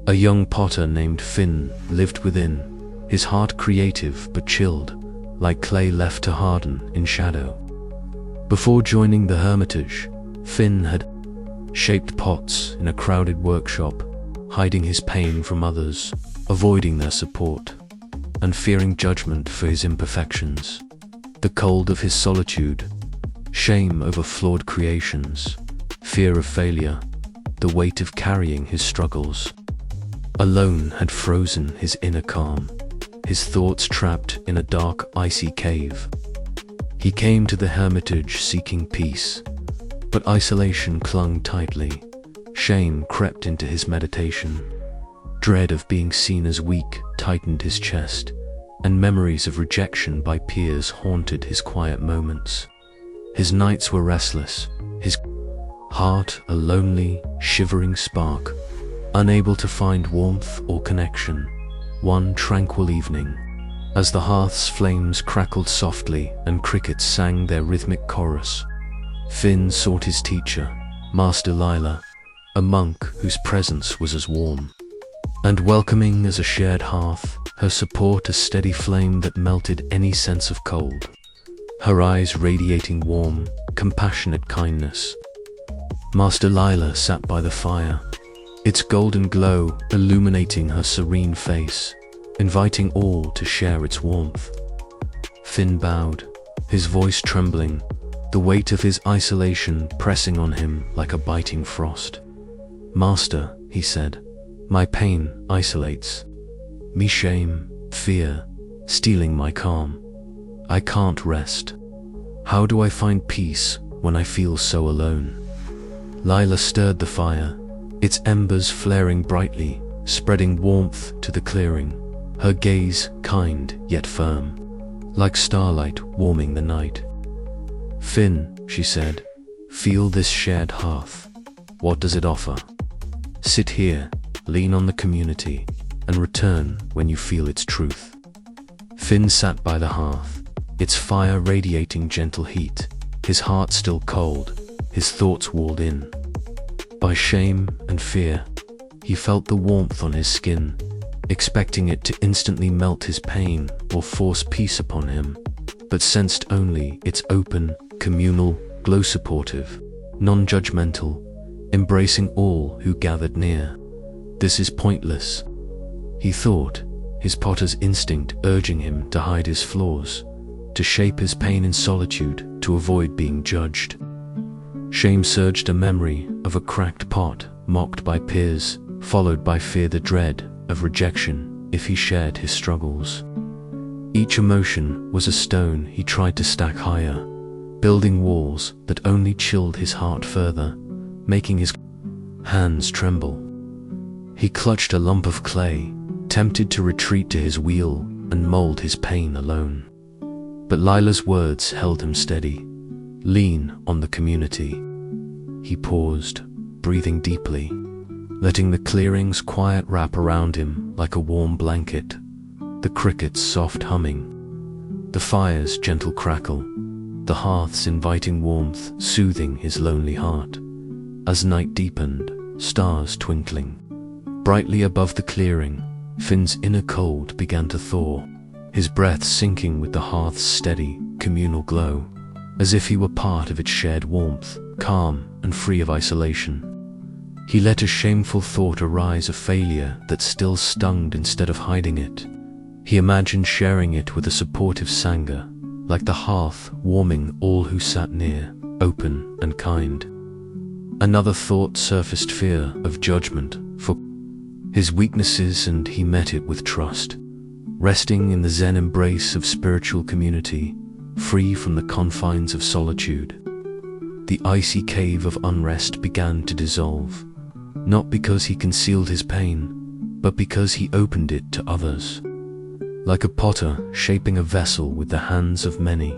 A young potter named Finn lived within, his heart creative but chilled, like clay left to harden in shadow. Before joining the hermitage, Finn had shaped pots in a crowded workshop, hiding his pain from others, avoiding their support, and fearing judgment for his imperfections. The cold of his solitude, shame over flawed creations, fear of failure, the weight of carrying his struggles, alone had frozen his inner calm, his thoughts trapped in a dark, icy cave. He came to the hermitage seeking peace, but isolation clung tightly. Shame crept into his meditation. Dread of being seen as weak tightened his chest, and memories of rejection by peers haunted his quiet moments. His nights were restless, his heart a lonely, shivering spark, unable to find warmth or connection. One tranquil evening, as the hearth's flames crackled softly and crickets sang their rhythmic chorus, Finn sought his teacher, Master Lila, a monk whose presence was as warm and welcoming as a shared hearth, her support a steady flame that melted any sense of cold, her eyes radiating warm, compassionate kindness. Master Lila sat by the fire, its golden glow illuminating her serene face, inviting all to share its warmth. Finn bowed, his voice trembling, the weight of his isolation pressing on him like a biting frost. "Master," he said, "my pain isolates me, shame, fear, stealing my calm. I can't rest. How do I find peace when I feel so alone?" Lila stirred the fire, its embers flaring brightly, spreading warmth to the clearing, her gaze kind yet firm, like starlight warming the night. "Finn," she said, "feel this shared hearth. What does it offer? Sit here, lean on the community, and return when you feel its truth." Finn sat by the hearth, its fire radiating gentle heat, his heart still cold, his thoughts walled in by shame and fear. He felt the warmth on his skin, expecting it to instantly melt his pain or force peace upon him, but sensed only its open, communal glow, supportive, non-judgmental, embracing all who gathered near. "This is pointless," he thought, his potter's instinct urging him to hide his flaws, to shape his pain in solitude to avoid being judged. Shame surged, a memory of a cracked pot mocked by peers, followed by fear, the dread of rejection if he shared his struggles. Each emotion was a stone he tried to stack higher, building walls that only chilled his heart further, making his hands tremble. He clutched a lump of clay, tempted to retreat to his wheel and mold his pain alone. But Lila's words held him steady. Lean on the community. He paused, breathing deeply, letting the clearing's quiet wrap around him like a warm blanket, the crickets' soft humming, the fire's gentle crackle, the hearth's inviting warmth soothing his lonely heart. As night deepened, stars twinkling brightly above the clearing, Finn's inner cold began to thaw, his breath sinking with the hearth's steady, communal glow, as if he were part of its shared warmth, calm and free of isolation. He let a shameful thought arise of failure that still stung instead of hiding it. He imagined sharing it with a supportive Sangha, like the hearth warming all who sat near, open and kind. Another thought surfaced, fear of judgment for his weaknesses, and he met it with trust, resting in the Zen embrace of spiritual community, free from the confines of solitude. The icy cave of unrest began to dissolve, not because he concealed his pain, but because he opened it to others. Like a potter shaping a vessel with the hands of many,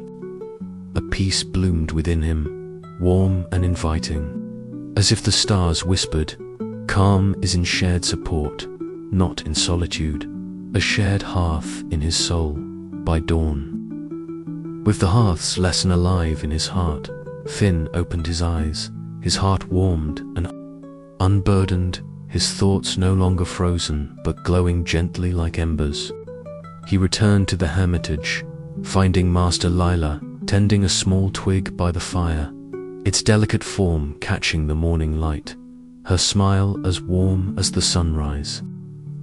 a peace bloomed within him, warm and inviting, as if the stars whispered, "Calm is in shared support, not in solitude," a shared hearth in his soul by dawn. With the hearth's lesson alive in his heart, Finn opened his eyes, his heart warmed and unburdened, his thoughts no longer frozen but glowing gently like embers. He returned to the hermitage, finding Master Lila tending a small twig by the fire, its delicate form catching the morning light, her smile as warm as the sunrise.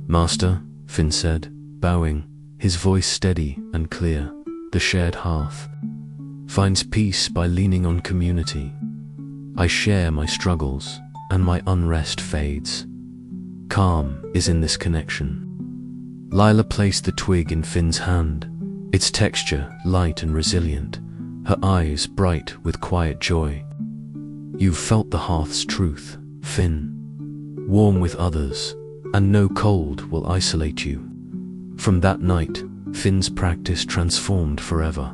"Master," Finn said, bowing, his voice steady and clear, "the shared hearth finds peace by leaning on community. I share my struggles, and my unrest fades. Calm is in this connection." Lila placed the twig in Finn's hand, its texture light and resilient, her eyes bright with quiet joy. "You've felt the hearth's truth, Finn. Warm with others, and no cold will isolate you." From that night, Finn's practice transformed forever.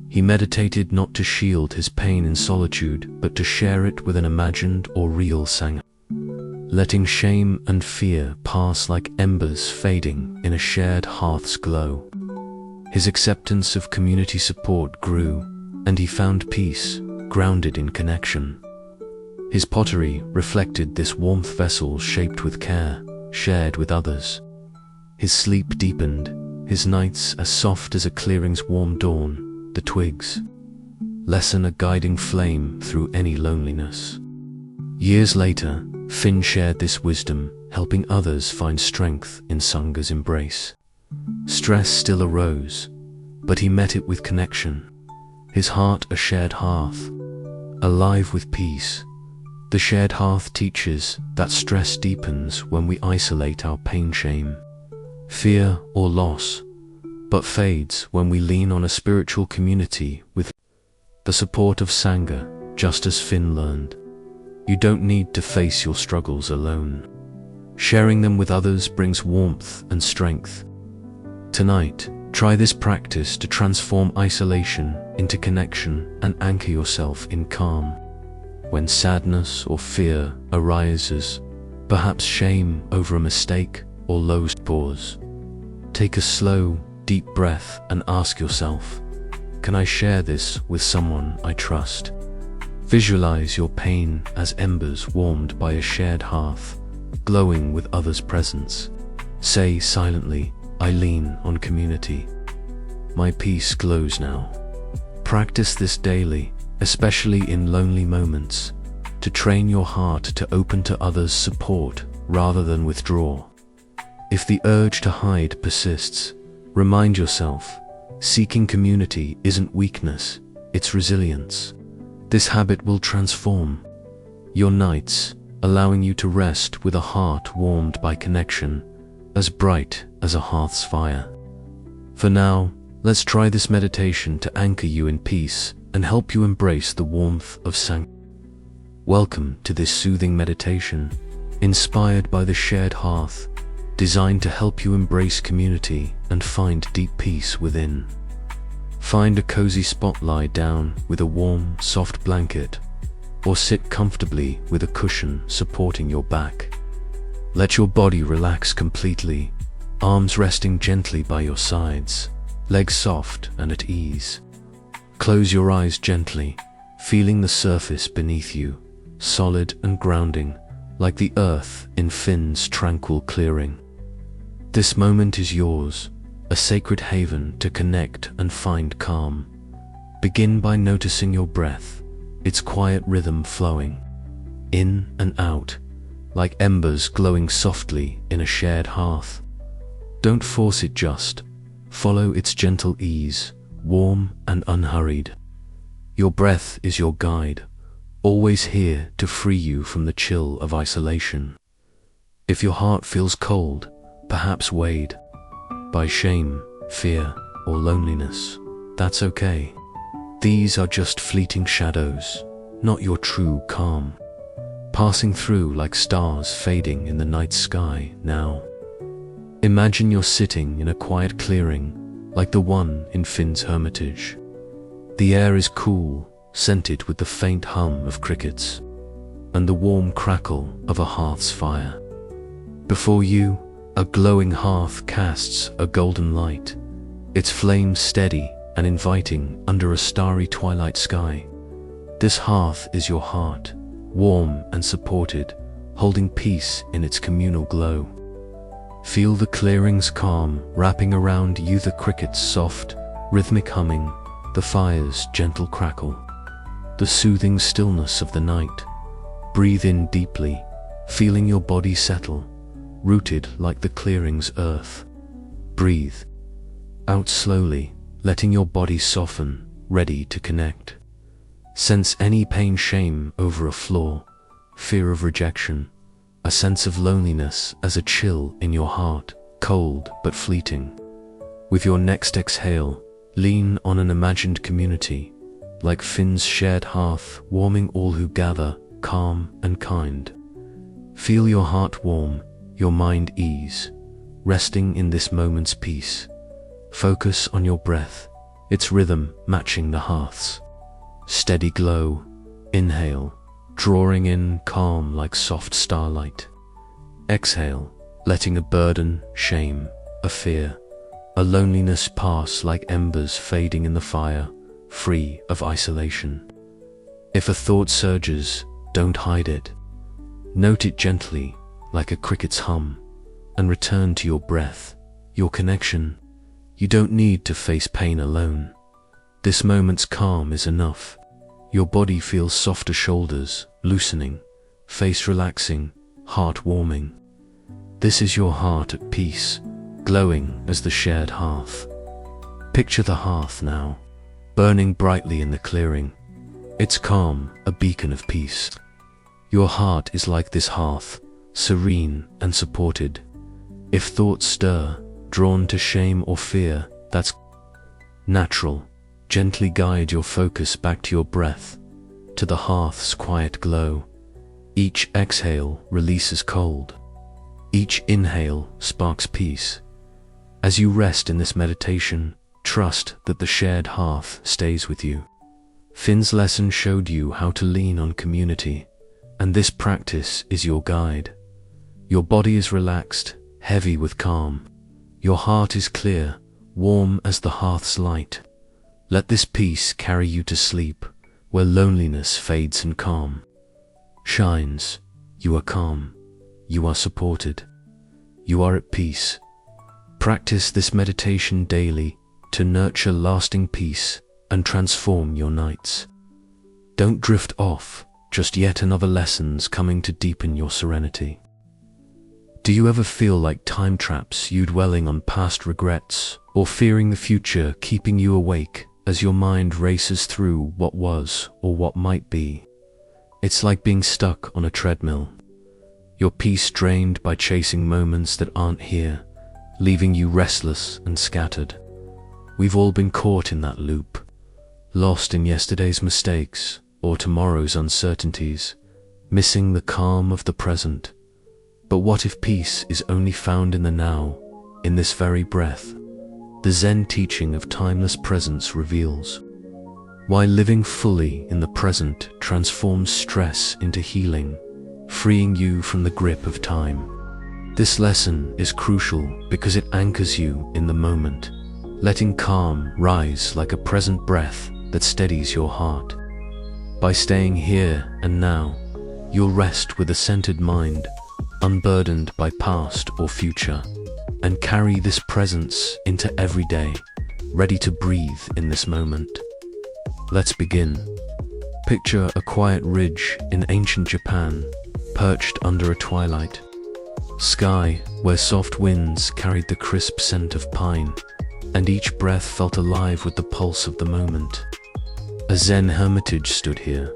He meditated not to shield his pain in solitude, but to share it with an imagined or real Sangha, letting shame and fear pass like embers fading in a shared hearth's glow. His acceptance of community support grew, and he found peace, grounded in connection. His pottery reflected this warmth, vessel shaped with care, shared with others. His sleep deepened, his nights as soft as a clearing's warm dawn, the twigs lesson a guiding flame through any loneliness. Years later, Finn shared this wisdom, helping others find strength in Sangha's embrace. Stress still arose, but he met it with connection, his heart a shared hearth, alive with peace. The shared hearth teaches that stress deepens when we isolate our pain, shame, fear or loss, but fades when we lean on a spiritual community with the support of Sangha, just as Finn learned. You don't need to face your struggles alone. Sharing them with others brings warmth and strength. Tonight, try this practice to transform isolation into connection and anchor yourself in calm. When sadness or fear arises, perhaps shame over a mistake or lowest pause, take a slow, deep breath and ask yourself, can I share this with someone I trust? Visualize your pain as embers warmed by a shared hearth, glowing with others' presence. Say silently, I lean on community. My peace glows now. Practice this daily, especially in lonely moments, to train your heart to open to others' support rather than withdraw. If the urge to hide persists, remind yourself, seeking community isn't weakness, it's resilience. This habit will transform your nights, allowing you to rest with a heart warmed by connection, as bright as a hearth's fire. For now, let's try this meditation to anchor you in peace and help you embrace the warmth of Sangha. Welcome to this soothing meditation, inspired by the shared hearth, designed to help you embrace community and find deep peace within. Find a cozy spot, lie down with a warm, soft blanket, or sit comfortably with a cushion supporting your back. Let your body relax completely, arms resting gently by your sides, legs soft and at ease. Close your eyes gently, feeling the surface beneath you, solid and grounding, like the earth in Finn's tranquil clearing. This moment is yours, a sacred haven to connect and find calm. Begin by noticing your breath, its quiet rhythm flowing in and out, like embers glowing softly in a shared hearth. Don't force it, just follow its gentle ease, warm and unhurried. Your breath is your guide, always here to free you from the chill of isolation. If your heart feels cold, perhaps weighed by shame, fear, or loneliness, that's okay. These are just fleeting shadows, not your true calm, passing through like stars fading in the night sky now. Imagine you're sitting in a quiet clearing, like the one in Finn's hermitage. The air is cool, scented with the faint hum of crickets, and the warm crackle of a hearth's fire. Before you, a glowing hearth casts a golden light, its flames steady and inviting under a starry twilight sky. This hearth is your heart, warm and supported, holding peace in its communal glow. Feel the clearing's calm wrapping around you, the crickets' soft, rhythmic humming, the fire's gentle crackle, the soothing stillness of the night. Breathe in deeply, feeling your body settle, rooted like the clearing's earth. Breathe out slowly, letting your body soften, ready to connect. Sense any pain, shame over a flaw, fear of rejection, a sense of loneliness as a chill in your heart, cold but fleeting. With your next exhale, lean on an imagined community, like Finn's shared hearth, warming all who gather, calm and kind. Feel your heart warm, your mind ease, resting in this moment's peace. Focus on your breath, its rhythm matching the hearth's steady glow. Inhale, drawing in calm like soft starlight. Exhale, letting a burden, shame, a fear, a loneliness pass like embers fading in the fire, free of isolation. If a thought surges, don't hide it. Note it gently, like a cricket's hum, and return to your breath, your connection. You don't need to face pain alone. This moment's calm is enough. Your body feels softer, shoulders loosening, face relaxing, heart warming. This is your heart at peace, glowing as the shared hearth. Picture the hearth now, burning brightly in the clearing. Its calm, a beacon of peace. Your heart is like this hearth, serene and supported. If thoughts stir, drawn to shame or fear, that's natural. Gently guide your focus back to your breath, to the hearth's quiet glow. Each exhale releases cold. Each inhale sparks peace. As you rest in this meditation, trust that the shared hearth stays with you. Finn's lesson showed you how to lean on community, and this practice is your guide. Your body is relaxed, heavy with calm. Your heart is clear, warm as the hearth's light. Let this peace carry you to sleep, where loneliness fades and calm shines. You are calm. You are supported. You are at peace. Practice this meditation daily to nurture lasting peace and transform your nights. Don't drift off, just yet another lessons coming to deepen your serenity. Do you ever feel like time traps, you dwelling on past regrets, or fearing the future keeping you awake as your mind races through what was or what might be? It's like being stuck on a treadmill, your peace drained by chasing moments that aren't here, leaving you restless and scattered. We've all been caught in that loop, lost in yesterday's mistakes or tomorrow's uncertainties, missing the calm of the present. But what if peace is only found in the now, in this very breath? the Zen teaching of timeless presence reveals why living fully in the present transforms stress into healing, freeing you from the grip of time. This lesson is crucial because it anchors you in the moment, letting calm rise like a present breath that steadies your heart. By staying here and now, you'll rest with a centered mind, unburdened by past or future, and carry this presence into every day, ready to breathe in this moment. Let's begin. Picture a quiet ridge in ancient Japan, perched under a twilight sky where soft winds carried the crisp scent of pine, and each breath felt alive with the pulse of the moment. A Zen hermitage stood here,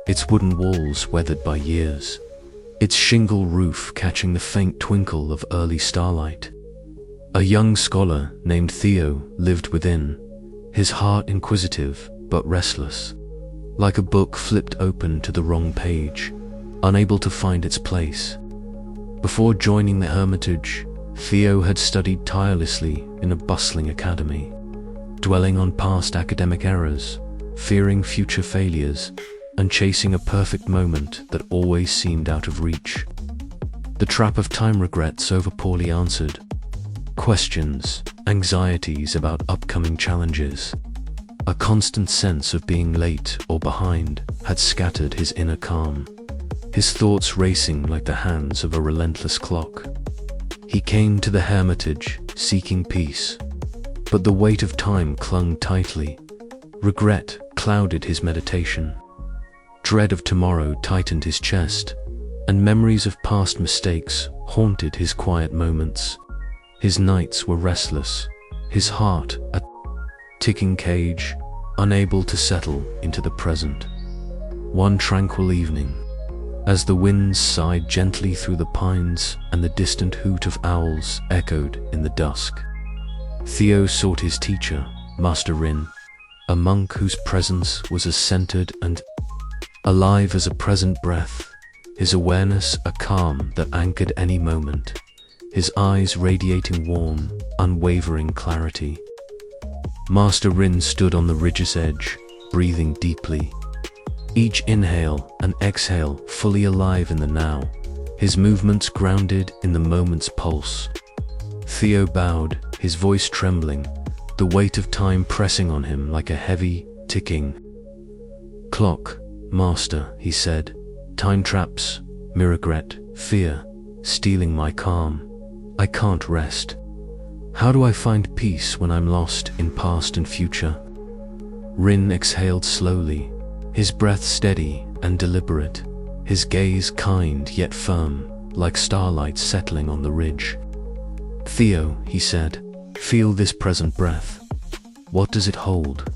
its wooden walls weathered by years, its shingle roof catching the faint twinkle of early starlight. A young scholar named Theo lived within, his heart inquisitive but restless, like a book flipped open to the wrong page, unable to find its place. Before joining the hermitage, Theo had studied tirelessly in a bustling academy, dwelling on past academic errors, fearing future failures, and chasing a perfect moment that always seemed out of reach. The trap of time regrets over poorly answered questions, anxieties about upcoming challenges, a constant sense of being late or behind had scattered his inner calm, his thoughts racing like the hands of a relentless clock. He came to the hermitage, seeking peace, but the weight of time clung tightly. Regret clouded his meditation. Dread of tomorrow tightened his chest, and memories of past mistakes haunted his quiet moments. His nights were restless, his heart a ticking cage, unable to settle into the present. One tranquil evening, as the winds sighed gently through the pines and the distant hoot of owls echoed in the dusk, Theo sought his teacher, Master Rin, a monk whose presence was as centered and alive as a present breath, his awareness a calm that anchored any moment, his eyes radiating warm, unwavering clarity. Master Rin stood on the ridge's edge, breathing deeply, each inhale and exhale fully alive in the now, his movements grounded in the moment's pulse. Theo bowed, his voice trembling, the weight of time pressing on him like a heavy, ticking clock. Master, he said, time traps, regret, fear, stealing my calm. I can't rest. How do I find peace when I'm lost in past and future? Rin exhaled slowly, his breath steady and deliberate, his gaze kind yet firm, like starlight settling on the ridge. Theo, he said, feel this present breath. What does it hold?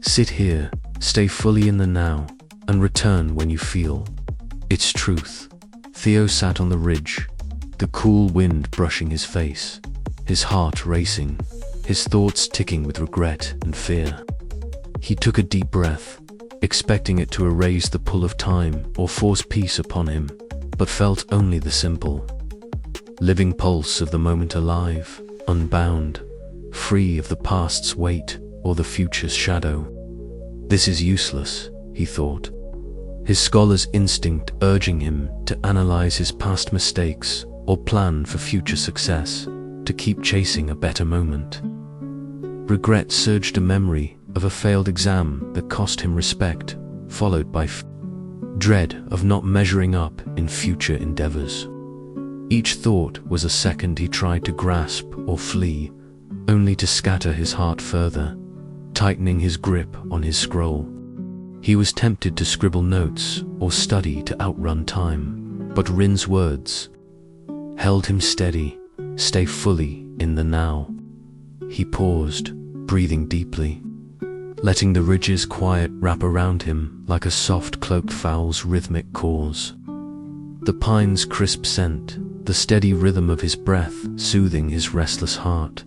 Sit here, stay fully in the now, and return when you feel its truth. Theo sat on the ridge, the cool wind brushing his face, his heart racing, his thoughts ticking with regret and fear. He took a deep breath, expecting it to erase the pull of time or force peace upon him, but felt only the simple, living pulse of the moment alive, unbound, free of the past's weight or the future's shadow. This is useless, he thought, his scholar's instinct urging him to analyze his past mistakes or plan for future success, to keep chasing a better moment. Regret surged a memory of a failed exam that cost him respect, followed by dread of not measuring up in future endeavors. Each thought was a second he tried to grasp or flee, only to scatter his heart further, tightening his grip on his scroll. He was tempted to scribble notes or study to outrun time, but Rin's words held him steady. Stay fully in the now. He paused, breathing deeply, letting the ridge's quiet wrap around him like a soft cloaked fowl's rhythmic calls. The pine's crisp scent, the steady rhythm of his breath soothing his restless heart.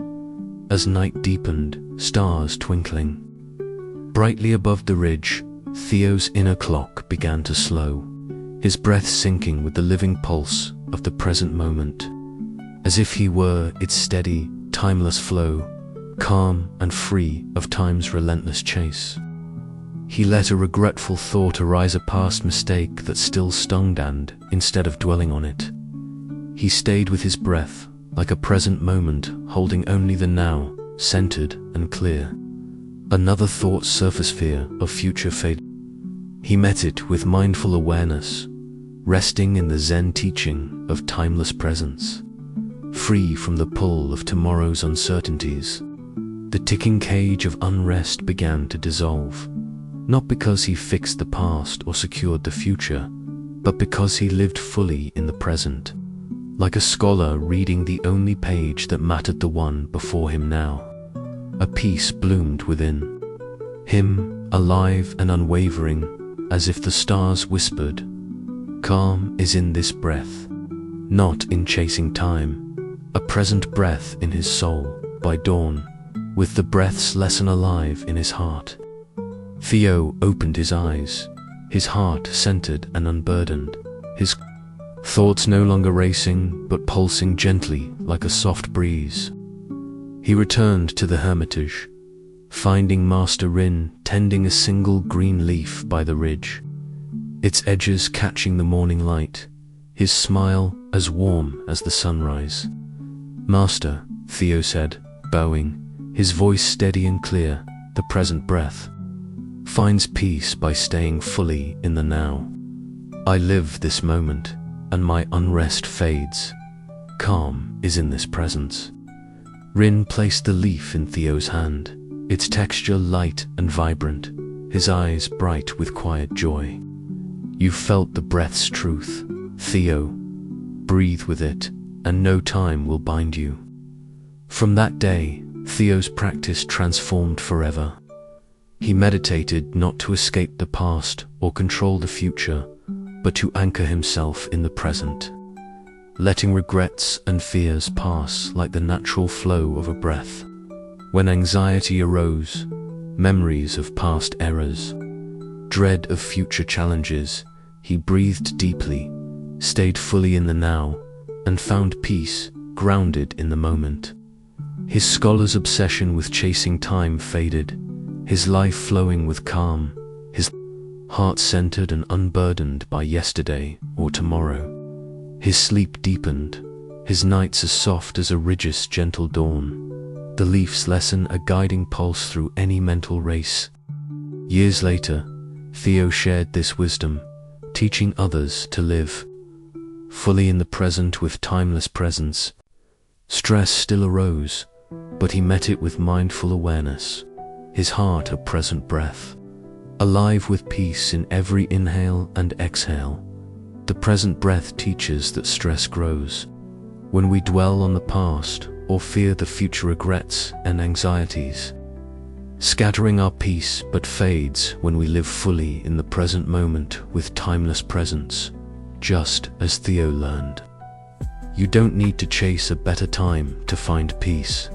As night deepened, stars twinkling brightly above the ridge, Theo's inner clock began to slow, his breath syncing with the living pulse of the present moment. As if he were its steady, timeless flow, calm and free of time's relentless chase. He let a regretful thought arise, a past mistake that still stung, and instead of dwelling on it, he stayed with his breath, like a present moment, holding only the now, centered and clear. Another thought surfaced, fear of future fate. He met it with mindful awareness, resting in the Zen teaching of timeless presence, free from the pull of tomorrow's uncertainties. The ticking cage of unrest began to dissolve, not because he fixed the past or secured the future, but because he lived fully in the present, like a scholar reading the only page that mattered, the one before him now. A peace bloomed within him, alive and unwavering, as if the stars whispered, "Calm is in this breath, not in chasing time." A present breath in his soul by dawn, with the breath's lesson alive in his heart. Theo opened his eyes, his heart centered and unburdened, his thoughts no longer racing but pulsing gently like a soft breeze. He returned to the hermitage, finding Master Rin tending a single green leaf by the ridge, its edges catching the morning light, his smile as warm as the sunrise. "Master," Theo said, bowing, his voice steady and clear, "the present breath finds peace by staying fully in the now. I live this moment, and my unrest fades. Calm is in this presence." Rin placed the leaf in Theo's hand, its texture light and vibrant, his eyes bright with quiet joy. "You felt the breath's truth, Theo. Breathe with it, and no time will bind you." From that day, Theo's practice transformed forever. He meditated not to escape the past or control the future, but to anchor himself in the present, letting regrets and fears pass like the natural flow of a breath. When anxiety arose, memories of past errors, dread of future challenges, he breathed deeply, stayed fully in the now, and found peace grounded in the moment. His scholar's obsession with chasing time faded, his life flowing with calm, his heart centered and unburdened by yesterday or tomorrow. His sleep deepened, his nights as soft as a ridge's gentle dawn, the leaf's lesson a guiding pulse through any mental race. Years later, Theo shared this wisdom, teaching others to live fully in the present with timeless presence. Stress still arose, but he met it with mindful awareness, his heart a present breath, alive with peace in every inhale and exhale. The present breath teaches that stress grows when we dwell on the past or fear the future, regrets and anxieties, scattering our peace, but fades when we live fully in the present moment with timeless presence, just as Theo learned. You don't need to chase a better time to find peace.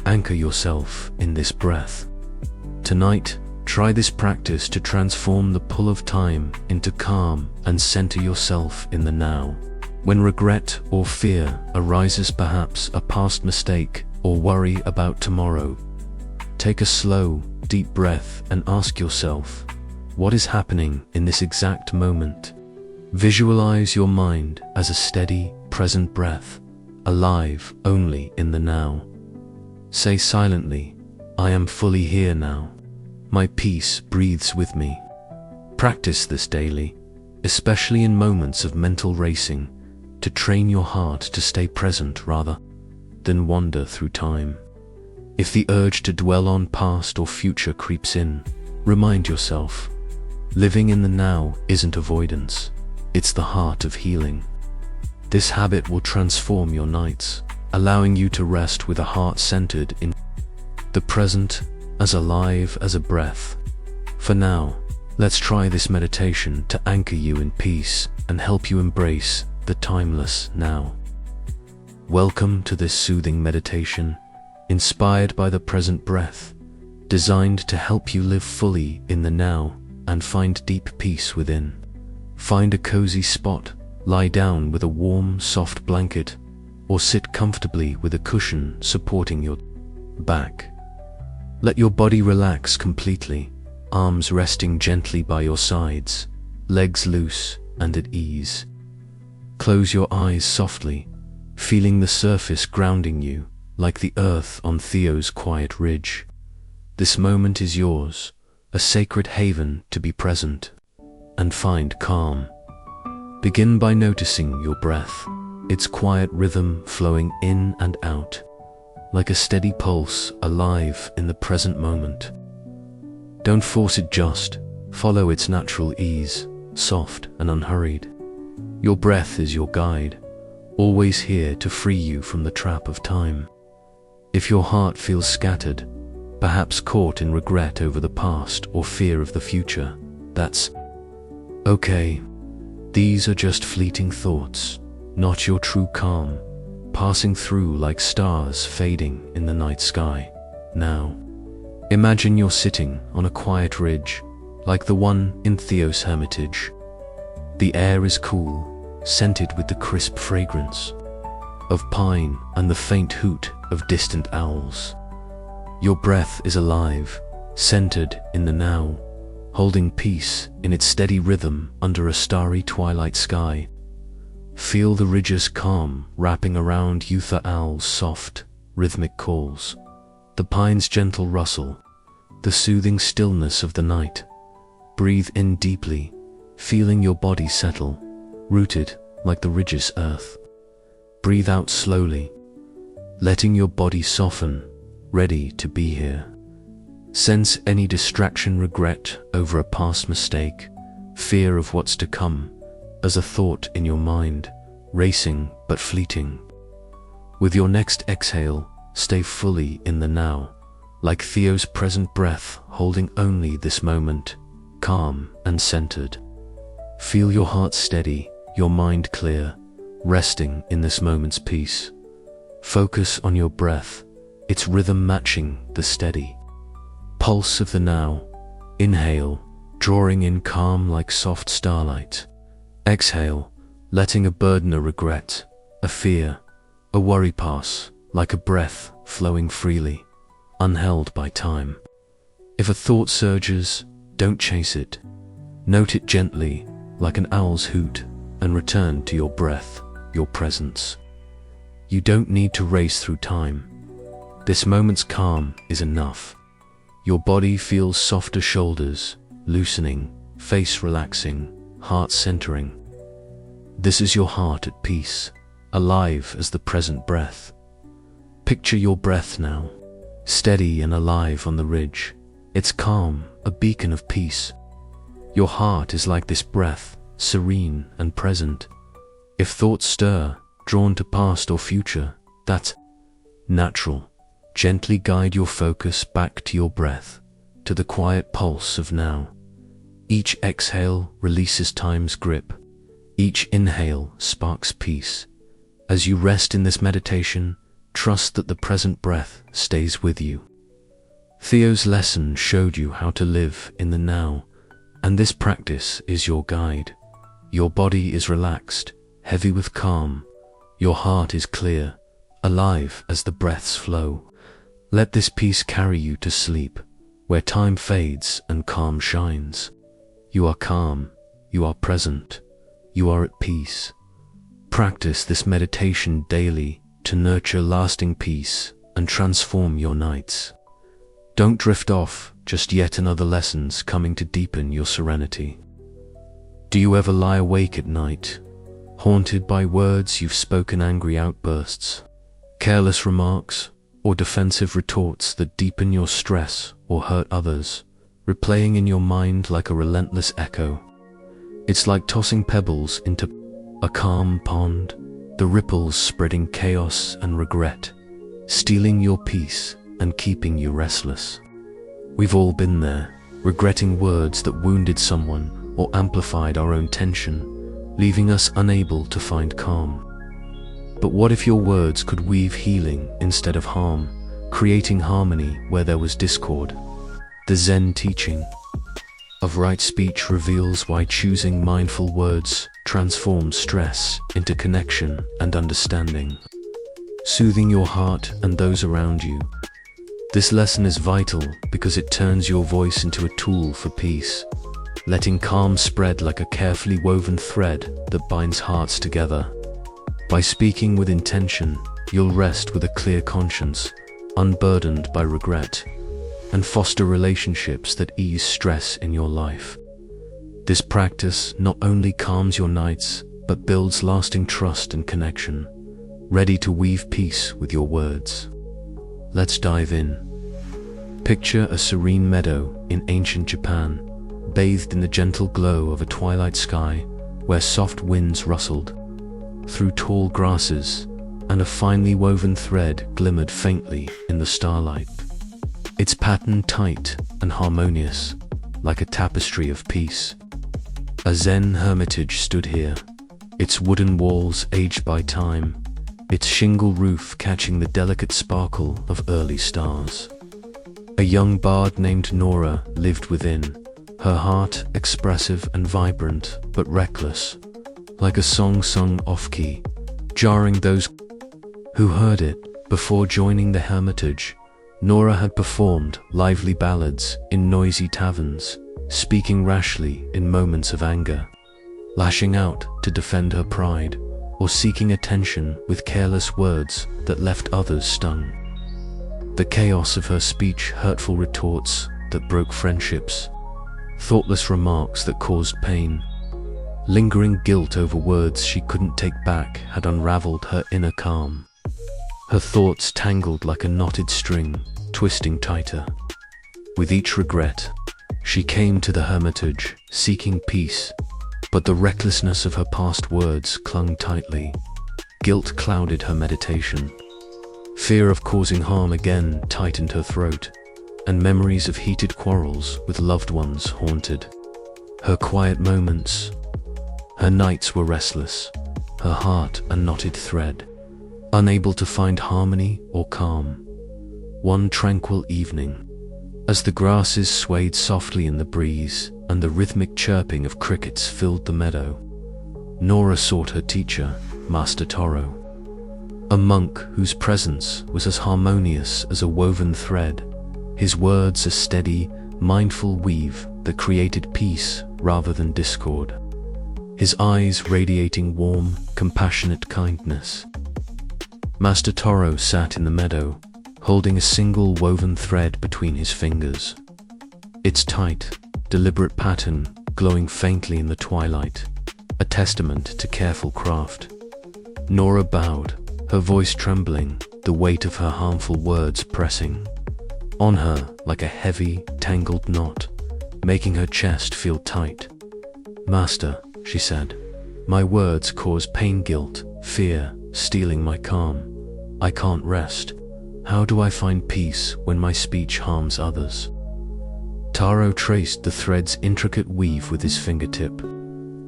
Anchor yourself in this breath. Tonight, try this practice to transform the pull of time into calm and center yourself in the now. When regret or fear arises, perhaps a past mistake or worry about tomorrow, take a slow, deep breath and ask yourself, what is happening in this exact moment? Visualize your mind as a steady, present breath, alive only in the now. Say silently, "I am fully here now. My peace breathes with me." Practice this daily, especially in moments of mental racing, to train your heart to stay present rather than wander through time. If the urge to dwell on past or future creeps in, remind yourself, living in the now isn't avoidance, it's the heart of healing. This habit will transform your nights, allowing you to rest with a heart centered in the present, as alive as a breath. For now, let's try this meditation to anchor you in peace and help you embrace the timeless now. Welcome to this soothing meditation, inspired by the present breath, designed to help you live fully in the now and find deep peace within. Find a cozy spot, lie down with a warm, soft blanket, or sit comfortably with a cushion supporting your back. Let your body relax completely, arms resting gently by your sides, legs loose and at ease. Close your eyes softly, feeling the surface grounding you, like the earth on Theo's quiet ridge. This moment is yours, a sacred haven to be present and find calm. Begin by noticing your breath, its quiet rhythm flowing in and out, like a steady pulse alive in the present moment. Don't force it, just follow its natural ease, soft and unhurried. Your breath is your guide, always here to free you from the trap of time. If your heart feels scattered, perhaps caught in regret over the past or fear of the future, that's okay. These are just fleeting thoughts, not your true calm, passing through like stars fading in the night sky. Now, imagine you're sitting on a quiet ridge, like the one in Theo's hermitage. The air is cool, scented with the crisp fragrance of pine and the faint hoot of distant owls. Your breath is alive, centered in the now, holding peace in its steady rhythm under a starry twilight sky. Feel the ridge's calm wrapping around you, the owl's soft, rhythmic calls, the pine's gentle rustle, the soothing stillness of the night. Breathe in deeply, feeling your body settle, rooted like the ridge's earth. Breathe out slowly, letting your body soften, ready to be here. Sense any distraction, regret over a past mistake, fear of what's to come, as a thought in your mind, racing but fleeting. With your next exhale, stay fully in the now, like Theo's present breath, holding only this moment, calm and centered. Feel your heart steady, your mind clear, resting in this moment's peace. Focus on your breath, its rhythm matching the steady pulse of the now. Inhale, drawing in calm like soft starlight. Exhale, letting a burden, a regret, a fear, a worry pass, like a breath flowing freely, unheld by time. If a thought surges, don't chase it. Note it gently, like an owl's hoot, and return to your breath, your presence. You don't need to race through time. This moment's calm is enough. Your body feels softer, shoulders loosening, face relaxing, heart centering. This is your heart at peace, alive as the present breath. Picture your breath now, steady and alive on the ridge. It's calm, a beacon of peace. Your heart is like this breath, serene and present. If thoughts stir, drawn to past or future, that's natural. Gently guide your focus back to your breath, to the quiet pulse of now. Each exhale releases time's grip. Each inhale sparks peace. As you rest in this meditation, trust that the present breath stays with you. Theo's lesson showed you how to live in the now, and this practice is your guide. Your body is relaxed, heavy with calm. Your heart is clear, alive as the breaths flow. Let this peace carry you to sleep, where time fades and calm shines. You are calm, you are present, you are at peace. Practice this meditation daily to nurture lasting peace and transform your nights. Don't drift off, just yet another lessons coming to deepen your serenity. Do you ever lie awake at night, haunted by words you've spoken, angry outbursts, careless remarks, or defensive retorts that deepen your stress or hurt others, replaying in your mind like a relentless echo? It's like tossing pebbles into a calm pond, the ripples spreading chaos and regret, stealing your peace and keeping you restless. We've all been there, regretting words that wounded someone or amplified our own tension, leaving us unable to find calm. But what if your words could weave healing instead of harm, creating harmony where there was discord? The Zen teaching of right speech reveals why choosing mindful words transforms stress into connection and understanding. Soothing your heart and those around you, This lesson is vital because it turns your voice into a tool for peace, letting calm spread like a carefully woven thread that binds hearts together. By speaking with intention, you'll rest with a clear conscience, unburdened by regret, and foster relationships that ease stress in your life. This practice not only calms your nights, but builds lasting trust and connection, ready to weave peace with your words. Let's dive in. Picture a serene meadow in ancient Japan, bathed in the gentle glow of a twilight sky where soft winds rustled through tall grasses and a finely woven thread glimmered faintly in the starlight. Its pattern tight and harmonious, like a tapestry of peace. A Zen hermitage stood here, its wooden walls aged by time, its shingle roof catching the delicate sparkle of early stars. A young bard named Nora lived within, her heart expressive and vibrant, but reckless, like a song sung off-key, jarring those who heard it. Before joining the hermitage, Nora had performed lively ballads in noisy taverns, speaking rashly in moments of anger, lashing out to defend her pride, or seeking attention with careless words that left others stung. The chaos of her speech, hurtful retorts that broke friendships, thoughtless remarks that caused pain, lingering guilt over words she couldn't take back had unraveled her inner calm. Her thoughts tangled like a knotted string, twisting tighter. With each regret, she came to the hermitage, seeking peace, but the recklessness of her past words clung tightly. Guilt clouded her meditation. Fear of causing harm again tightened her throat, and memories of heated quarrels with loved ones haunted her quiet moments. Her nights were restless, her heart a knotted thread, unable to find harmony or calm. One tranquil evening, as the grasses swayed softly in the breeze and the rhythmic chirping of crickets filled the meadow, Nora sought her teacher, Master Toro, a monk whose presence was as harmonious as a woven thread, his words a steady, mindful weave that created peace rather than discord, his eyes radiating warm, compassionate kindness. Master Toro sat in the meadow, holding a single woven thread between his fingers, its tight, deliberate pattern glowing faintly in the twilight, a testament to careful craft. Nora bowed, her voice trembling, the weight of her harmful words pressing on her like a heavy, tangled knot, making her chest feel tight. "Master," she said, "my words cause pain, guilt, fear, stealing my calm. I can't rest. How do I find peace when my speech harms others?" Taro traced the thread's intricate weave with his fingertip,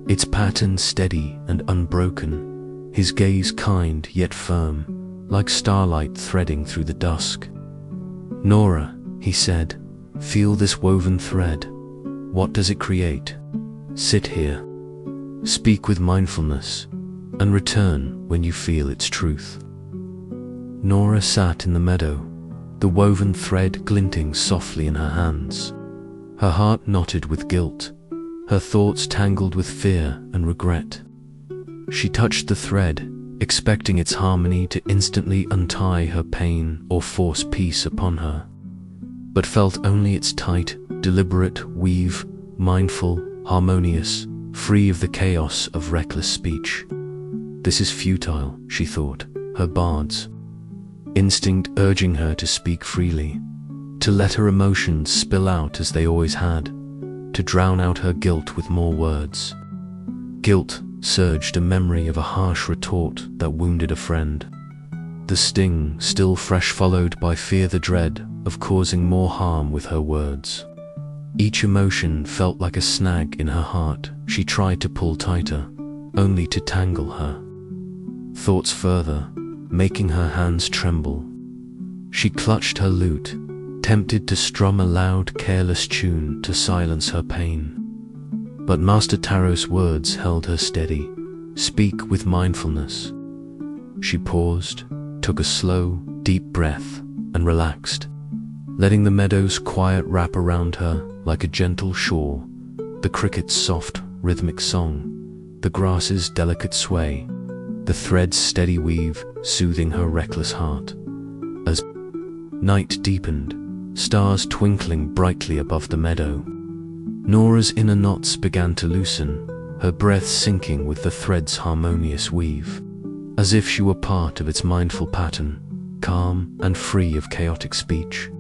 its pattern steady and unbroken, his gaze kind yet firm, like starlight threading through the dusk. "Nora," he said, "feel this woven thread. What does it create? Sit here. Speak with mindfulness, and return when you feel its truth." Nora sat in the meadow, the woven thread glinting softly in her hands, her heart knotted with guilt, her thoughts tangled with fear and regret. She touched the thread, expecting its harmony to instantly untie her pain or force peace upon her, but felt only its tight, deliberate weave, mindful, harmonious, free of the chaos of reckless speech. This is futile, she thought, her bard's instinct urging her to speak freely, to let her emotions spill out as they always had, to drown out her guilt with more words. Guilt surged, a memory of a harsh retort that wounded a friend. The sting still fresh, followed by fear, the dread of causing more harm with her words. Each emotion felt like a snag in her heart she tried to pull tighter, only to tangle her thoughts further, making her hands tremble. She clutched her lute, tempted to strum a loud, careless tune to silence her pain. But Master Taro's words held her steady. "Speak with mindfulness." She paused, took a slow, deep breath, and relaxed, letting the meadow's quiet wrap around her like a gentle shore, the cricket's soft, rhythmic song, the grass's delicate sway, the thread's steady weave soothing her reckless heart. As night deepened, stars twinkling brightly above the meadow, Nora's inner knots began to loosen, her breath syncing with the thread's harmonious weave, as if she were part of its mindful pattern, calm and free of chaotic speech.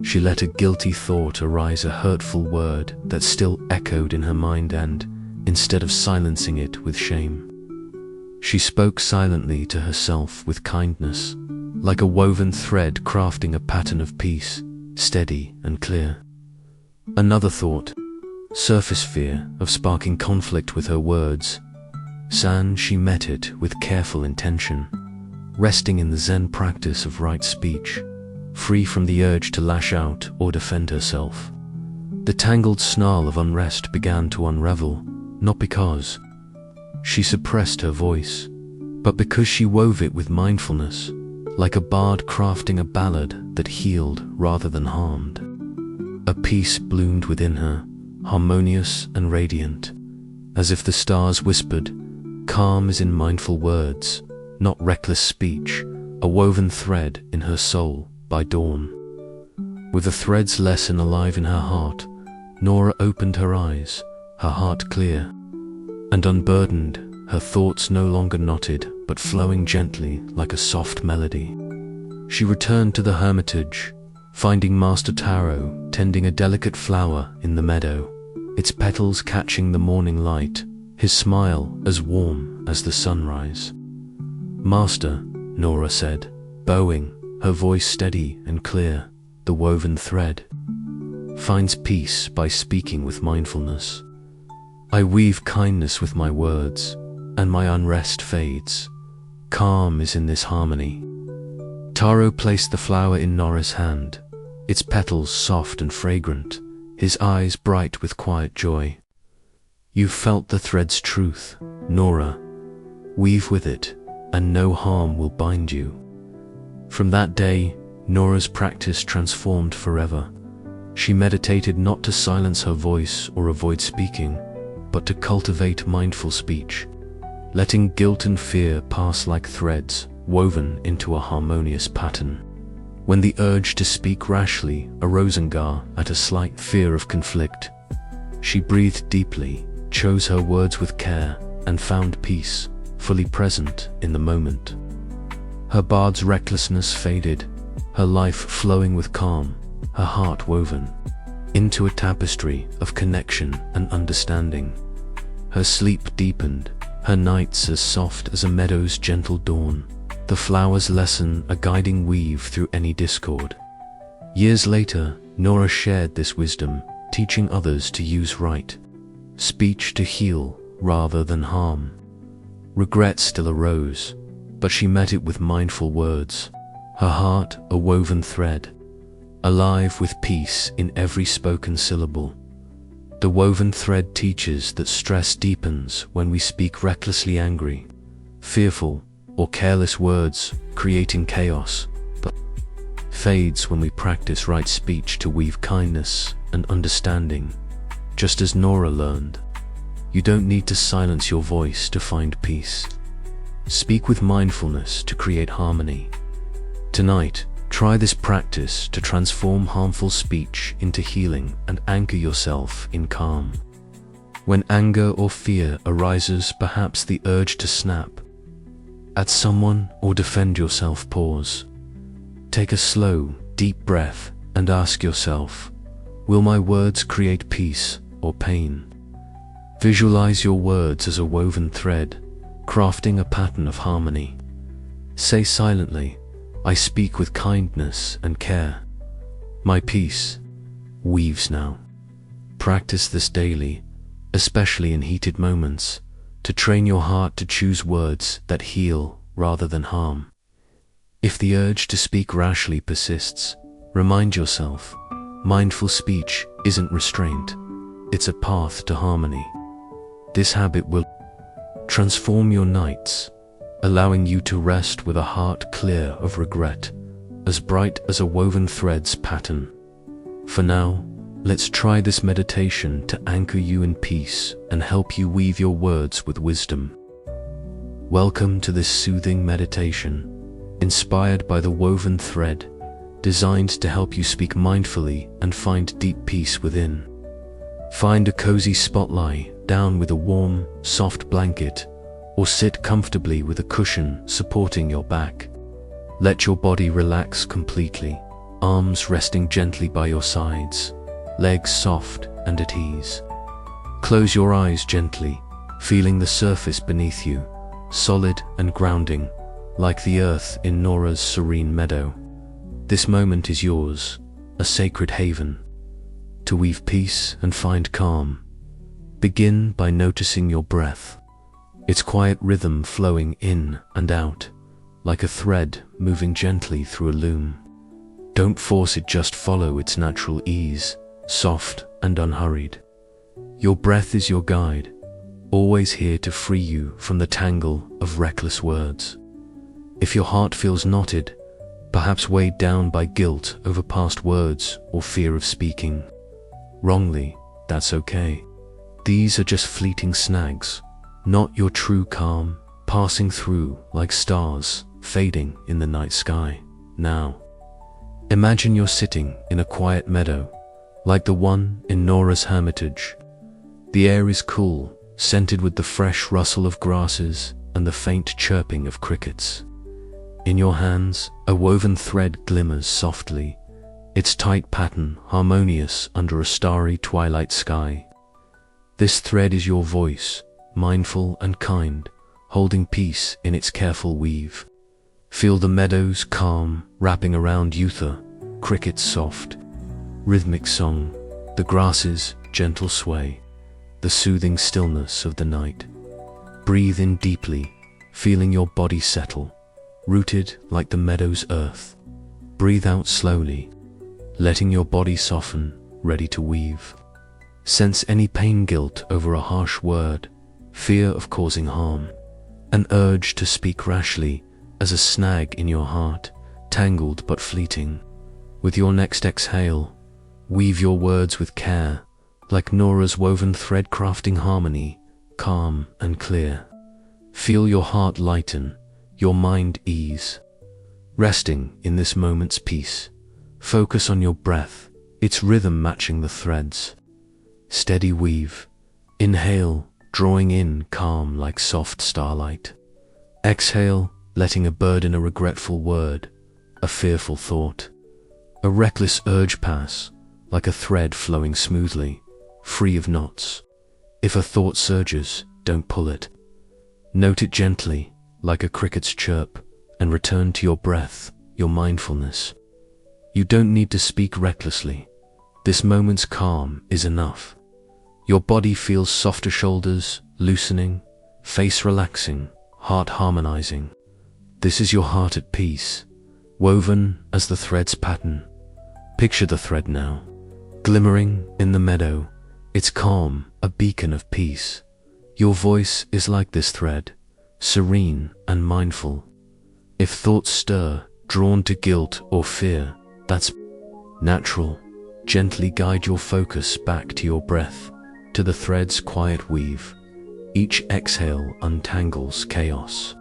She let a guilty thought arise, a hurtful word that still echoed in her mind, and, instead of silencing it with shame, she spoke silently to herself with kindness, like a woven thread crafting a pattern of peace, steady and clear. Another thought, surface fear of sparking conflict with her words. She met it with careful intention, resting in the Zen practice of right speech, free from the urge to lash out or defend herself. The tangled snarl of unrest began to unravel, not because she suppressed her voice, but because she wove it with mindfulness, like a bard crafting a ballad that healed rather than harmed. A peace bloomed within her, harmonious and radiant, as if the stars whispered, "Calm is in mindful words, not reckless speech," a woven thread in her soul by dawn. With the thread's lesson alive in her heart, Nora opened her eyes, her heart clear and unburdened, her thoughts no longer knotted but flowing gently like a soft melody. She returned to the hermitage, finding Master Taro tending a delicate flower in the meadow, its petals catching the morning light, his smile as warm as the sunrise. "Master," Nora said, bowing, her voice steady and clear, "the woven thread finds peace by speaking with mindfulness. I weave kindness with my words, and my unrest fades. Calm is in this harmony." Taro placed the flower in Nora's hand, its petals soft and fragrant, his eyes bright with quiet joy. "You felt the thread's truth, Nora. Weave with it, and no harm will bind you." From that day, Nora's practice transformed forever. She meditated not to silence her voice or avoid speaking, but to cultivate mindful speech, letting guilt and fear pass like threads woven into a harmonious pattern. When the urge to speak rashly arose at a slight fear of conflict, she breathed deeply, chose her words with care, and found peace, fully present in the moment. Her bard's recklessness faded, her life flowing with calm, her heart woven into a tapestry of connection and understanding. Her sleep deepened, her nights as soft as a meadow's gentle dawn, the flower's lesson a guiding weave through any discord. Years later, Nora shared this wisdom, teaching others to use right speech to heal rather than harm. Regret still arose, but she met it with mindful words, her heart a woven thread, alive with peace in every spoken syllable. The woven thread teaches that stress deepens when we speak recklessly, angry, fearful, or careless words, creating chaos, but fades when we practice right speech to weave kindness and understanding. Just as Nora learned, you don't need to silence your voice to find peace. Speak with mindfulness to create harmony. Tonight, try this practice to transform harmful speech into healing and anchor yourself in calm. When anger or fear arises, perhaps the urge to snap at someone or defend yourself, pause. Take a slow, deep breath and ask yourself, will my words create peace or pain? Visualize your words as a woven thread, crafting a pattern of harmony. Say silently, I speak with kindness and care. My peace weaves now. Practice this daily, especially in heated moments, to train your heart to choose words that heal rather than harm. If the urge to speak rashly persists, remind yourself, mindful speech isn't restraint, it's a path to harmony. This habit will transform your nights, allowing you to rest with a heart clear of regret, as bright as a woven thread's pattern. For now, let's try this meditation to anchor you in peace and help you weave your words with wisdom. Welcome to this soothing meditation, inspired by the woven thread, designed to help you speak mindfully and find deep peace within. Find a cozy spot, lie down with a warm, soft blanket, or sit comfortably with a cushion supporting your back. Let your body relax completely, arms resting gently by your sides, legs soft and at ease. Close your eyes gently, feeling the surface beneath you, solid and grounding, like the earth in Nora's serene meadow. This moment is yours, a sacred haven. To weave peace and find calm, begin by noticing your breath, its quiet rhythm flowing in and out, like a thread moving gently through a loom. Don't force it, just follow its natural ease, soft and unhurried. Your breath is your guide, always here to free you from the tangle of reckless words. If your heart feels knotted, perhaps weighed down by guilt over past words or fear of speaking wrongly, that's okay. These are just fleeting snags, not your true calm, passing through like stars fading in the night sky. Now, imagine you're sitting in a quiet meadow, like the one in Nora's hermitage. The air is cool, scented with the fresh rustle of grasses and the faint chirping of crickets. In your hands, a woven thread glimmers softly, its tight pattern harmonious under a starry twilight sky. This thread is your voice, mindful and kind, holding peace in its careful weave. Feel the meadows calm, wrapping around Uther, crickets soft, rhythmic song, the grasses gentle sway, the soothing stillness of the night. Breathe in deeply, feeling your body settle, rooted like the meadow's earth. Breathe out slowly, letting your body soften, ready to weave. Sense any pain, guilt over a harsh word, fear of causing harm, an urge to speak rashly as a snag in your heart, tangled but fleeting. With your next exhale, weave your words with care, like Nora's woven thread crafting harmony, calm and clear. Feel your heart lighten, your mind ease. Resting in this moment's peace, focus on your breath, its rhythm matching the threads. Steady weave. Inhale, drawing in calm like soft starlight. Exhale, letting a burden, a regretful word, a fearful thought, a reckless urge pass, like a thread flowing smoothly, free of knots. If a thought surges, don't pull it. Note it gently, like a cricket's chirp, and return to your breath, your mindfulness. You don't need to speak recklessly. This moment's calm is enough. Your body feels softer, shoulders loosening, face relaxing, heart harmonizing. This is your heart at peace, woven as the thread's pattern. Picture the thread now, glimmering in the meadow, its calm a beacon of peace. Your voice is like this thread, serene and mindful. If thoughts stir, drawn to guilt or fear, that's natural. Gently guide your focus back to your breath, to the thread's quiet weave. Each exhale untangles chaos.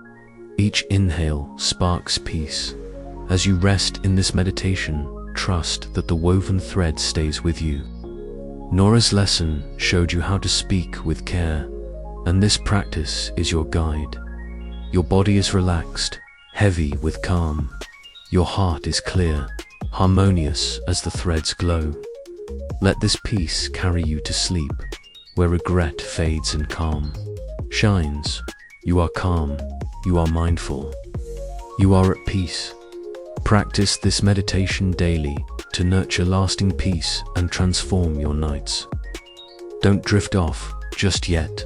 Each inhale sparks peace. As you rest in this meditation, trust that the woven thread stays with you. Nora's lesson showed you how to speak with care, and this practice is your guide. Your body is relaxed, heavy with calm. Your heart is clear, harmonious as the threads glow. Let this peace carry you to sleep, where regret fades and calm shines. You are calm, you are mindful, you are at peace. Practice this meditation daily to nurture lasting peace and transform your nights. Don't drift off just yet.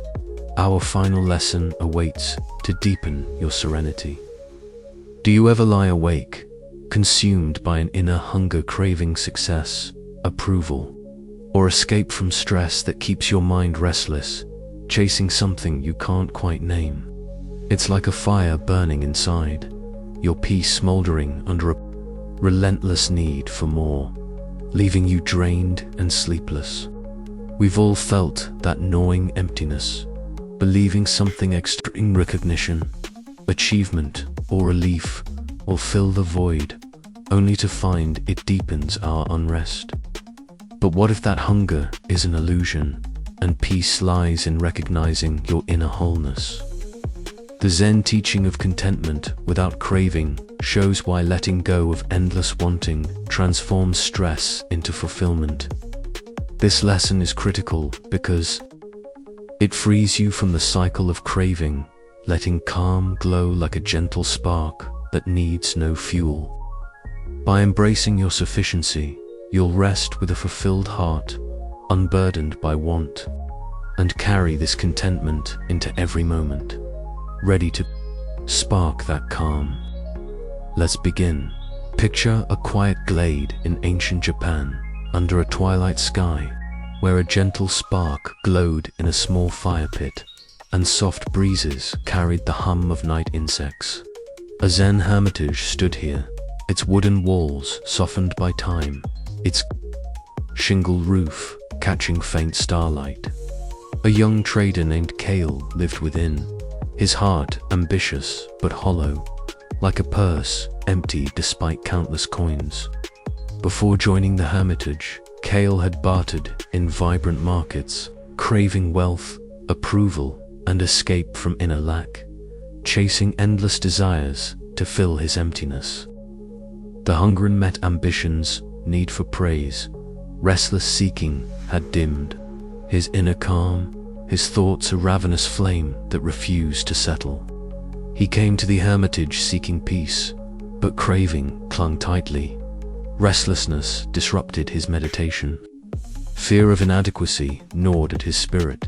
Our final lesson awaits to deepen your serenity. Do you ever lie awake, consumed by an inner hunger, craving success, approval, or escape from stress that keeps your mind restless, chasing something you can't quite name? It's like a fire burning inside, your peace smoldering under a relentless need for more, leaving you drained and sleepless. We've all felt that gnawing emptiness, believing something extreme recognition, achievement, or relief will fill the void, only to find it deepens our unrest. But what if that hunger is an illusion, and peace lies in recognizing your inner wholeness? The Zen teaching of contentment without craving shows why letting go of endless wanting transforms stress into fulfillment. This lesson is critical because it frees you from the cycle of craving, letting calm glow like a gentle spark that needs no fuel. By embracing your sufficiency, you'll rest with a fulfilled heart, unburdened by want, and carry this contentment into every moment, ready to spark that calm. Let's begin. Picture a quiet glade in ancient Japan, under a twilight sky, where a gentle spark glowed in a small fire pit, and soft breezes carried the hum of night insects. A Zen hermitage stood here, its wooden walls softened by time, its shingled roof catching faint starlight. A young trader named Kale lived within, his heart ambitious but hollow, like a purse empty despite countless coins. Before joining the hermitage, Kale had bartered in vibrant markets, craving wealth, approval, and escape from inner lack, chasing endless desires to fill his emptiness. The hunger met ambition's need for praise, restless seeking had dimmed his inner calm, his thoughts a ravenous flame that refused to settle. He came to the hermitage seeking peace, but craving clung tightly. Restlessness disrupted his meditation. Fear of inadequacy gnawed at his spirit,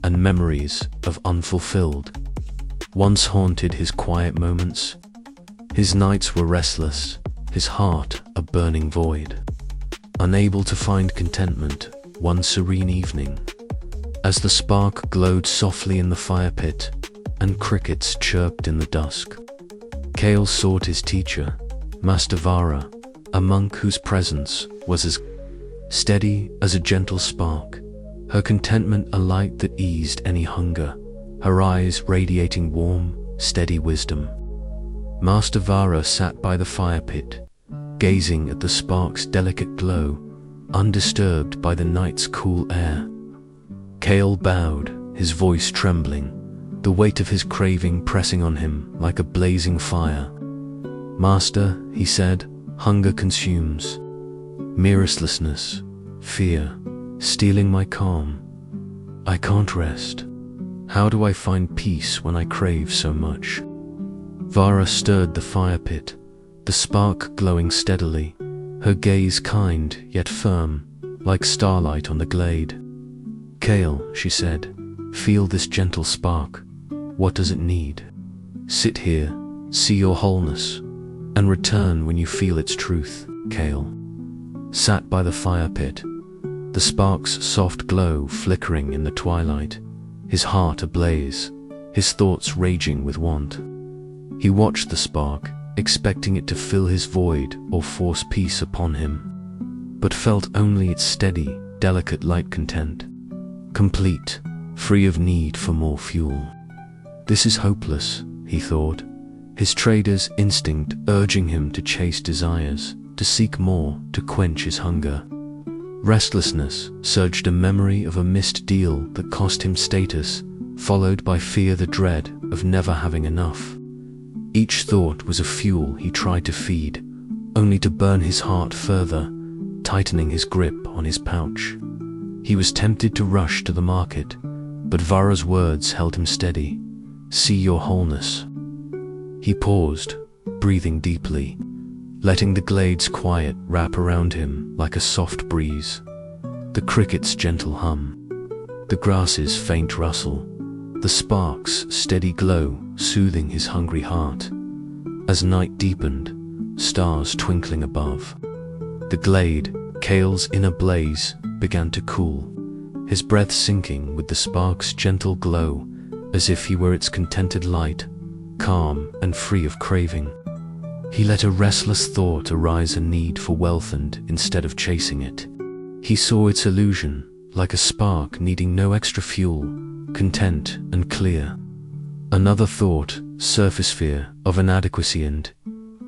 and memories of unfulfilled once haunted his quiet moments. His nights were restless, his heart a burning void. Unable to find contentment, one serene evening, as the spark glowed softly in the fire pit and crickets chirped in the dusk, Kale sought his teacher, Master Vara, a monk whose presence was as steady as a gentle spark, her contentment a light that eased any hunger, her eyes radiating warm, steady wisdom. Master Vara sat by the fire pit, gazing at the spark's delicate glow, undisturbed by the night's cool air. Kale bowed, his voice trembling, the weight of his craving pressing on him like a blazing fire. "Master," he said, "hunger consumes. Restlessness, fear, stealing my calm. I can't rest. How do I find peace when I crave so much?" Vara stirred the fire pit, the spark glowing steadily, her gaze kind yet firm, like starlight on the glade. "Kale," she said, "feel this gentle spark. What does it need? Sit here, see your wholeness, and return when you feel its truth." Kale sat by the fire pit, the spark's soft glow flickering in the twilight, his heart ablaze, his thoughts raging with want. He watched the spark, expecting it to fill his void or force peace upon him, but felt only its steady, delicate light content, complete, free of need for more fuel. This is hopeless, he thought, his trader's instinct urging him to chase desires, to seek more, to quench his hunger. Restlessness surged a memory of a missed deal that cost him status, followed by fear, the dread of never having enough. Each thought was a fuel he tried to feed, only to burn his heart further, tightening his grip on his pouch. He was tempted to rush to the market, but Vara's words held him steady. "See your wholeness." He paused, breathing deeply, letting the glade's quiet wrap around him like a soft breeze. The cricket's gentle hum, the grass's faint rustle, the spark's steady glow soothing his hungry heart. As night deepened, stars twinkling above, the glade, Kale's inner blaze, began to cool, his breath sinking with the spark's gentle glow, as if he were its contented light, calm and free of craving. He let a restless thought arise, a need for wealth, and instead of chasing it, he saw its illusion, like a spark needing no extra fuel, content and clear. Another thought, surface fear of inadequacy, and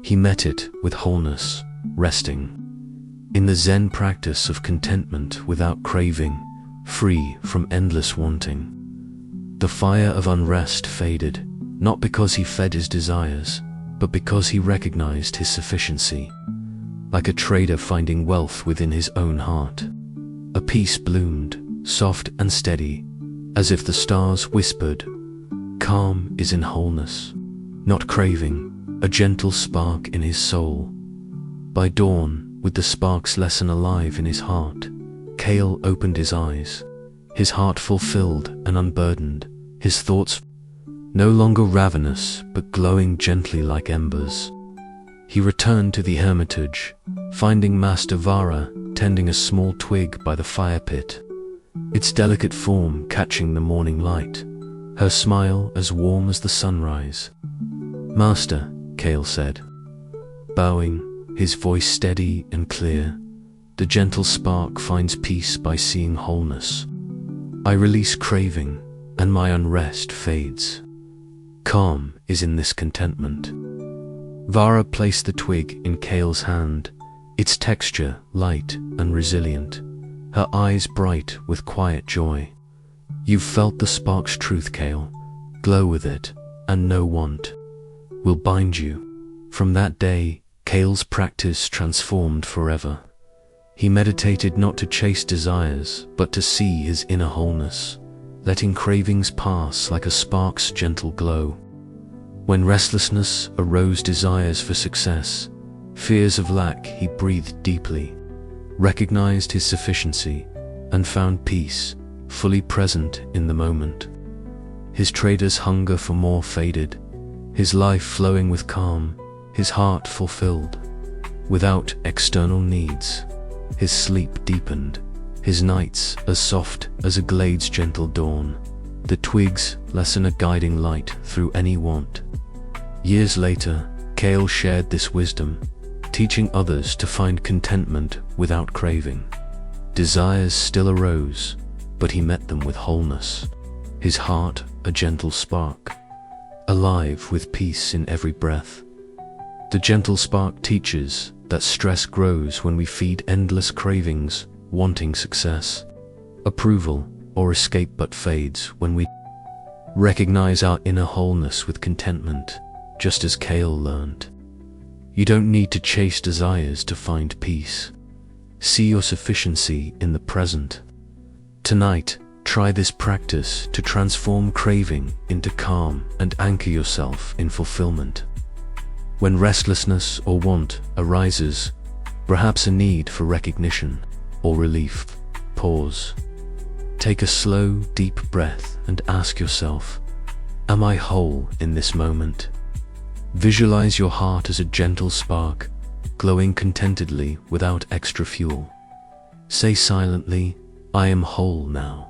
he met it with wholeness, resting in the Zen practice of contentment without craving, free from endless wanting. The fire of unrest faded, not because he fed his desires, but because he recognized his sufficiency. Like a trader finding wealth within his own heart, a peace bloomed, soft and steady, as if the stars whispered, "Calm is in wholeness," not craving, a gentle spark in his soul. By dawn, with the spark's lesson alive in his heart, Kale opened his eyes, his heart fulfilled and unburdened, his thoughts no longer ravenous, but glowing gently like embers. He returned to the hermitage, finding Master Vara tending a small twig by the fire pit, its delicate form catching the morning light, her smile as warm as the sunrise. "Master," Kale said, bowing, his voice steady and clear, "the gentle spark finds peace by seeing wholeness. I release craving, and my unrest fades. Calm is in this contentment." Vara placed the twig in Kale's hand, its texture light and resilient, her eyes bright with quiet joy. "You've felt the spark's truth, Kale. Glow with it, and no want will bind you." From that day, Kale's practice transformed forever. He meditated not to chase desires, but to see his inner wholeness, letting cravings pass like a spark's gentle glow. When restlessness arose, desires for success, fears of lack, he breathed deeply, recognized his sufficiency, and found peace, fully present in the moment. His trader's hunger for more faded, his life flowing with calm, his heart fulfilled. Without external needs, his sleep deepened, his nights as soft as a glade's gentle dawn, the twigs lessen a guiding light through any want. Years later, Kale shared this wisdom, teaching others to find contentment without craving. Desires still arose, but he met them with wholeness, his heart a gentle spark, alive with peace in every breath. The gentle spark teaches that stress grows when we feed endless cravings, wanting success, approval, or escape, but fades when we recognize our inner wholeness with contentment, just as Kale learned. You don't need to chase desires to find peace. See your sufficiency in the present. Tonight, try this practice to transform craving into calm and anchor yourself in fulfillment. When restlessness or want arises, perhaps a need for recognition or relief, pause. Take a slow, deep breath and ask yourself, am I whole in this moment? Visualize your heart as a gentle spark, glowing contentedly without extra fuel. Say silently, I am whole now.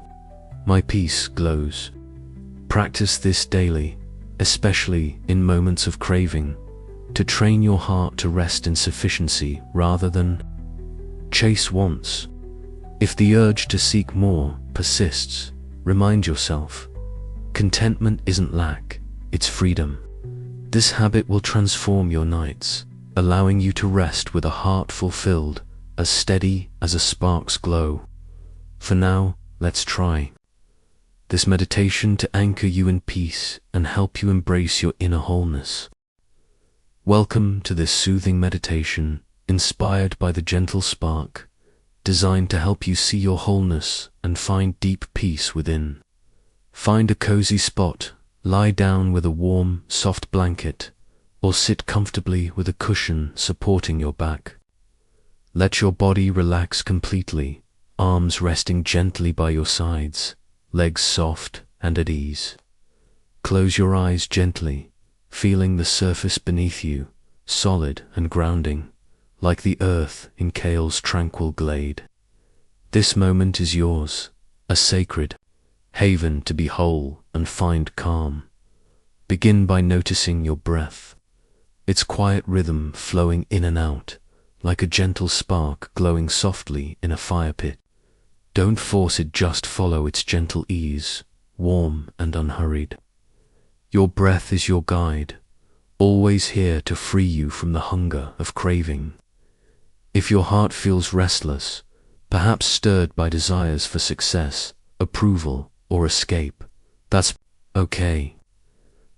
My peace glows. Practice this daily, especially in moments of craving, to train your heart to rest in sufficiency rather than chase wants. If the urge to seek more persists, remind yourself, contentment isn't lack, it's freedom. This habit will transform your nights, allowing you to rest with a heart fulfilled, as steady as a spark's glow. For now, let's try this meditation to anchor you in peace and help you embrace your inner wholeness. Welcome to this soothing meditation, inspired by the gentle spark, designed to help you see your wholeness and find deep peace within. Find a cozy spot, lie down with a warm, soft blanket, or sit comfortably with a cushion supporting your back. Let your body relax completely, arms resting gently by your sides, legs soft and at ease. Close your eyes gently, feeling the surface beneath you, solid and grounding, like the earth in Kale's tranquil glade. This moment is yours, a sacred haven to be whole and find calm. Begin by noticing your breath. its quiet rhythm flowing in and out, like a gentle spark glowing softly in a fire pit. Don't force it, just follow its gentle ease, warm and unhurried. Your breath is your guide, always here to free you from the hunger of craving. If your heart feels restless, perhaps stirred by desires for success, approval, or escape, that's okay.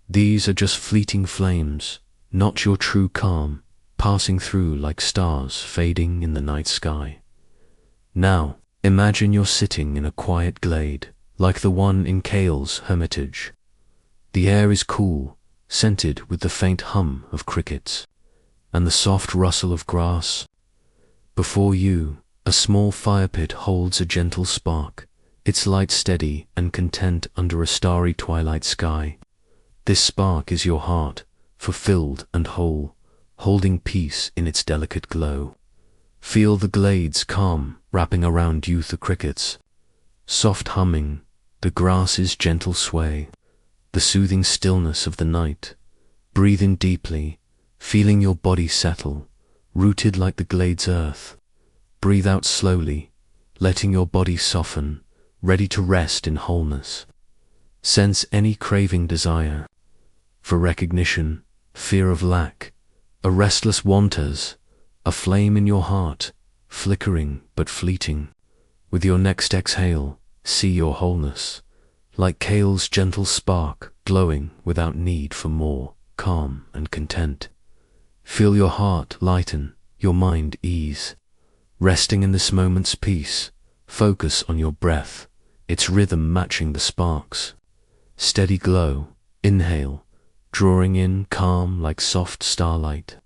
These are just fleeting flames, not your true calm, passing through like stars fading in the night sky. Now, imagine you're sitting in a quiet glade, like the one in Kale's hermitage. The air is cool, scented with the faint hum of crickets, and the soft rustle of grass. Before you, a small fire pit holds a gentle spark, its light steady and content under a starry twilight sky. This spark is your heart, fulfilled and whole, holding peace in its delicate glow. Feel the glade's calm wrapping around you, the crickets, soft humming, the grass's gentle sway, the soothing stillness of the night. Breathe in deeply, feeling your body settle, rooted like the glade's earth. Breathe out slowly, letting your body soften, ready to rest in wholeness. Sense any craving desire for recognition, fear of lack, a restless wanters, a flame in your heart, flickering but fleeting. With your next exhale, see your wholeness, like Kale's gentle spark, glowing without need for more, calm and content. Feel your heart lighten, your mind ease. Resting in this moment's peace, focus on your breath, its rhythm matching the sparks. Steady glow, inhale, drawing in calm like soft starlight.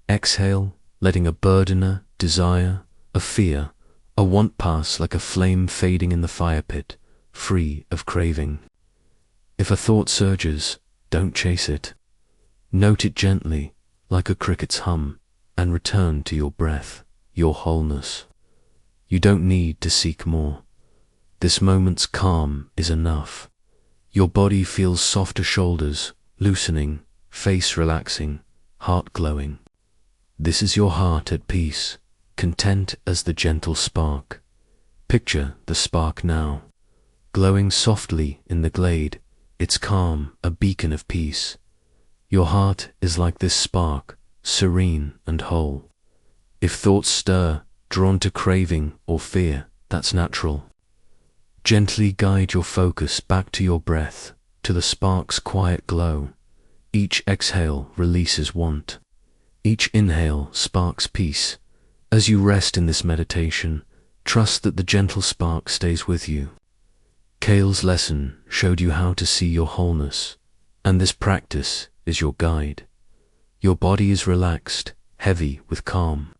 Exhale, letting a burden, a desire, a fear, a want pass like a flame fading in the fire pit, free of craving. If a thought surges, don't chase it. Note it gently, like a cricket's hum, and return to your breath, your wholeness. You don't need to seek more. This moment's calm is enough. Your body feels softer shoulders, loosening, face relaxing, heart glowing. This is your heart at peace, content as the gentle spark. Picture the spark now, glowing softly in the glade, its calm a beacon of peace. Your heart is like this spark, serene and whole. If thoughts stir, drawn to craving or fear, that's natural. Gently guide your focus back to your breath, to the spark's quiet glow. Each exhale releases want. Each inhale sparks peace. As you rest in this meditation, trust that the gentle spark stays with you. Kale's lesson showed you how to see your wholeness, and this practice is your guide. Your body is relaxed, heavy with calm.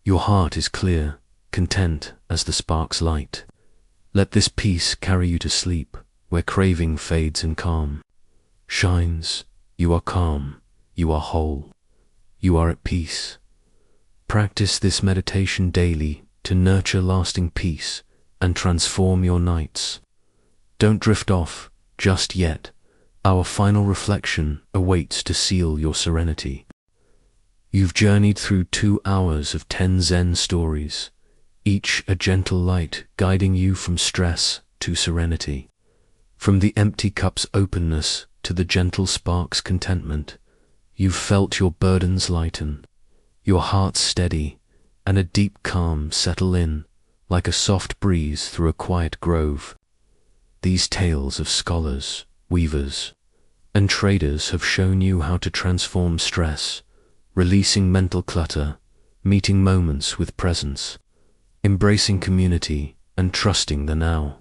Your heart is clear, content as the spark's light. Let this peace carry you to sleep, where craving fades and calm shines. You are calm, you are whole, you are at peace. Practice this meditation daily to nurture lasting peace and transform your nights. Don't drift off just yet. Our final reflection awaits to seal your serenity. You've journeyed through 2 hours of 10 Zen stories, each a gentle light guiding you from stress to serenity. From the empty cup's openness to the gentle spark's contentment, you've felt your burdens lighten, your heart steady, and a deep calm settle in, like a soft breeze through a quiet grove. These tales of scholars, weavers, and traders have shown you how to transform stress, releasing mental clutter, meeting moments with presence, embracing community, and trusting the now.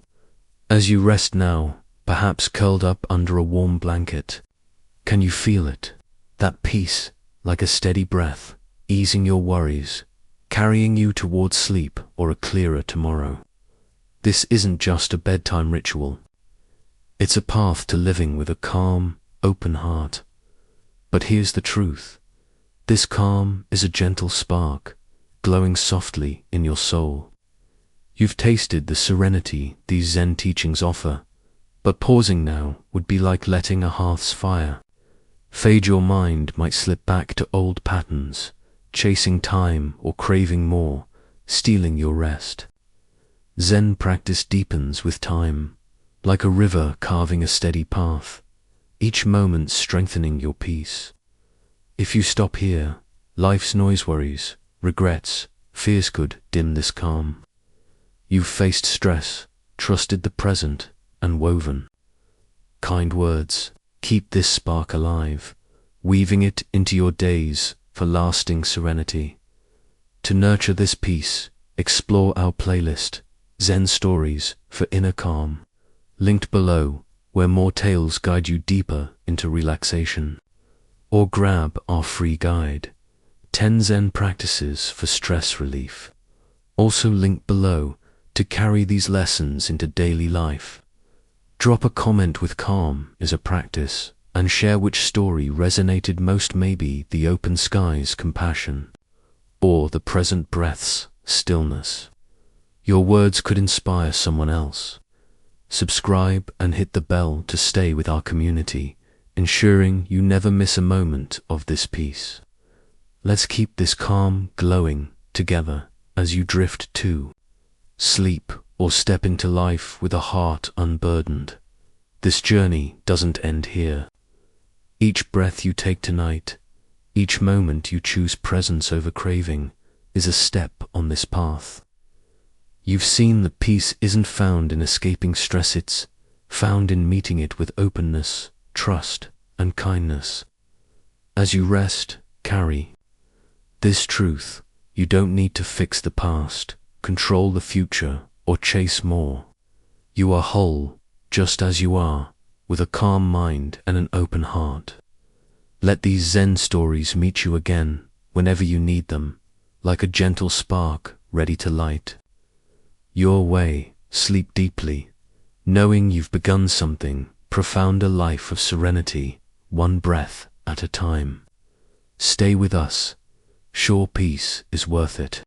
As you rest now, perhaps curled up under a warm blanket, can you feel it? That peace, like a steady breath, easing your worries, carrying you towards sleep or a clearer tomorrow. This isn't just a bedtime ritual. It's a path to living with a calm, open heart. But here's the truth. This calm is a gentle spark, glowing softly in your soul. You've tasted the serenity these Zen teachings offer, but pausing now would be like letting a hearth's fire Fade your mind might slip back to old patterns, chasing time or craving more, stealing your rest. Zen practice deepens with time, like a river carving a steady path, each moment strengthening your peace. If you stop here, life's noise worries, regrets, fears could dim this calm. You've faced stress, trusted the present, and woven kind words. Keep this spark alive, weaving it into your days for lasting serenity. To nurture this peace, explore our playlist, Zen Stories for Inner Calm, linked below, where more tales guide you deeper into relaxation. Or grab our free guide, 10 Zen Practices for Stress Relief, also linked below to carry these lessons into daily life. Drop a comment with calm is a practice, and share which story resonated most, maybe the open sky's compassion, or the present breath's stillness. Your words could inspire someone else. Subscribe and hit the bell to stay with our community, ensuring you never miss a moment of this peace. Let's keep this calm glowing together as you drift to sleep or step into life with a heart unburdened. This journey doesn't end here. Each breath you take tonight, each moment you choose presence over craving, is a step on this path. You've seen that peace isn't found in escaping stress, it's found in meeting it with openness, trust, and kindness. As you rest, carry this truth: you don't need to fix the past, control the future, or chase more. You are whole, just as you are, with a calm mind and an open heart. Let these Zen stories meet you again whenever you need them, like a gentle spark ready to light your way. Sleep deeply, knowing you've begun something profound, a life of serenity, one breath at a time. Stay with us. Sure, peace is worth it.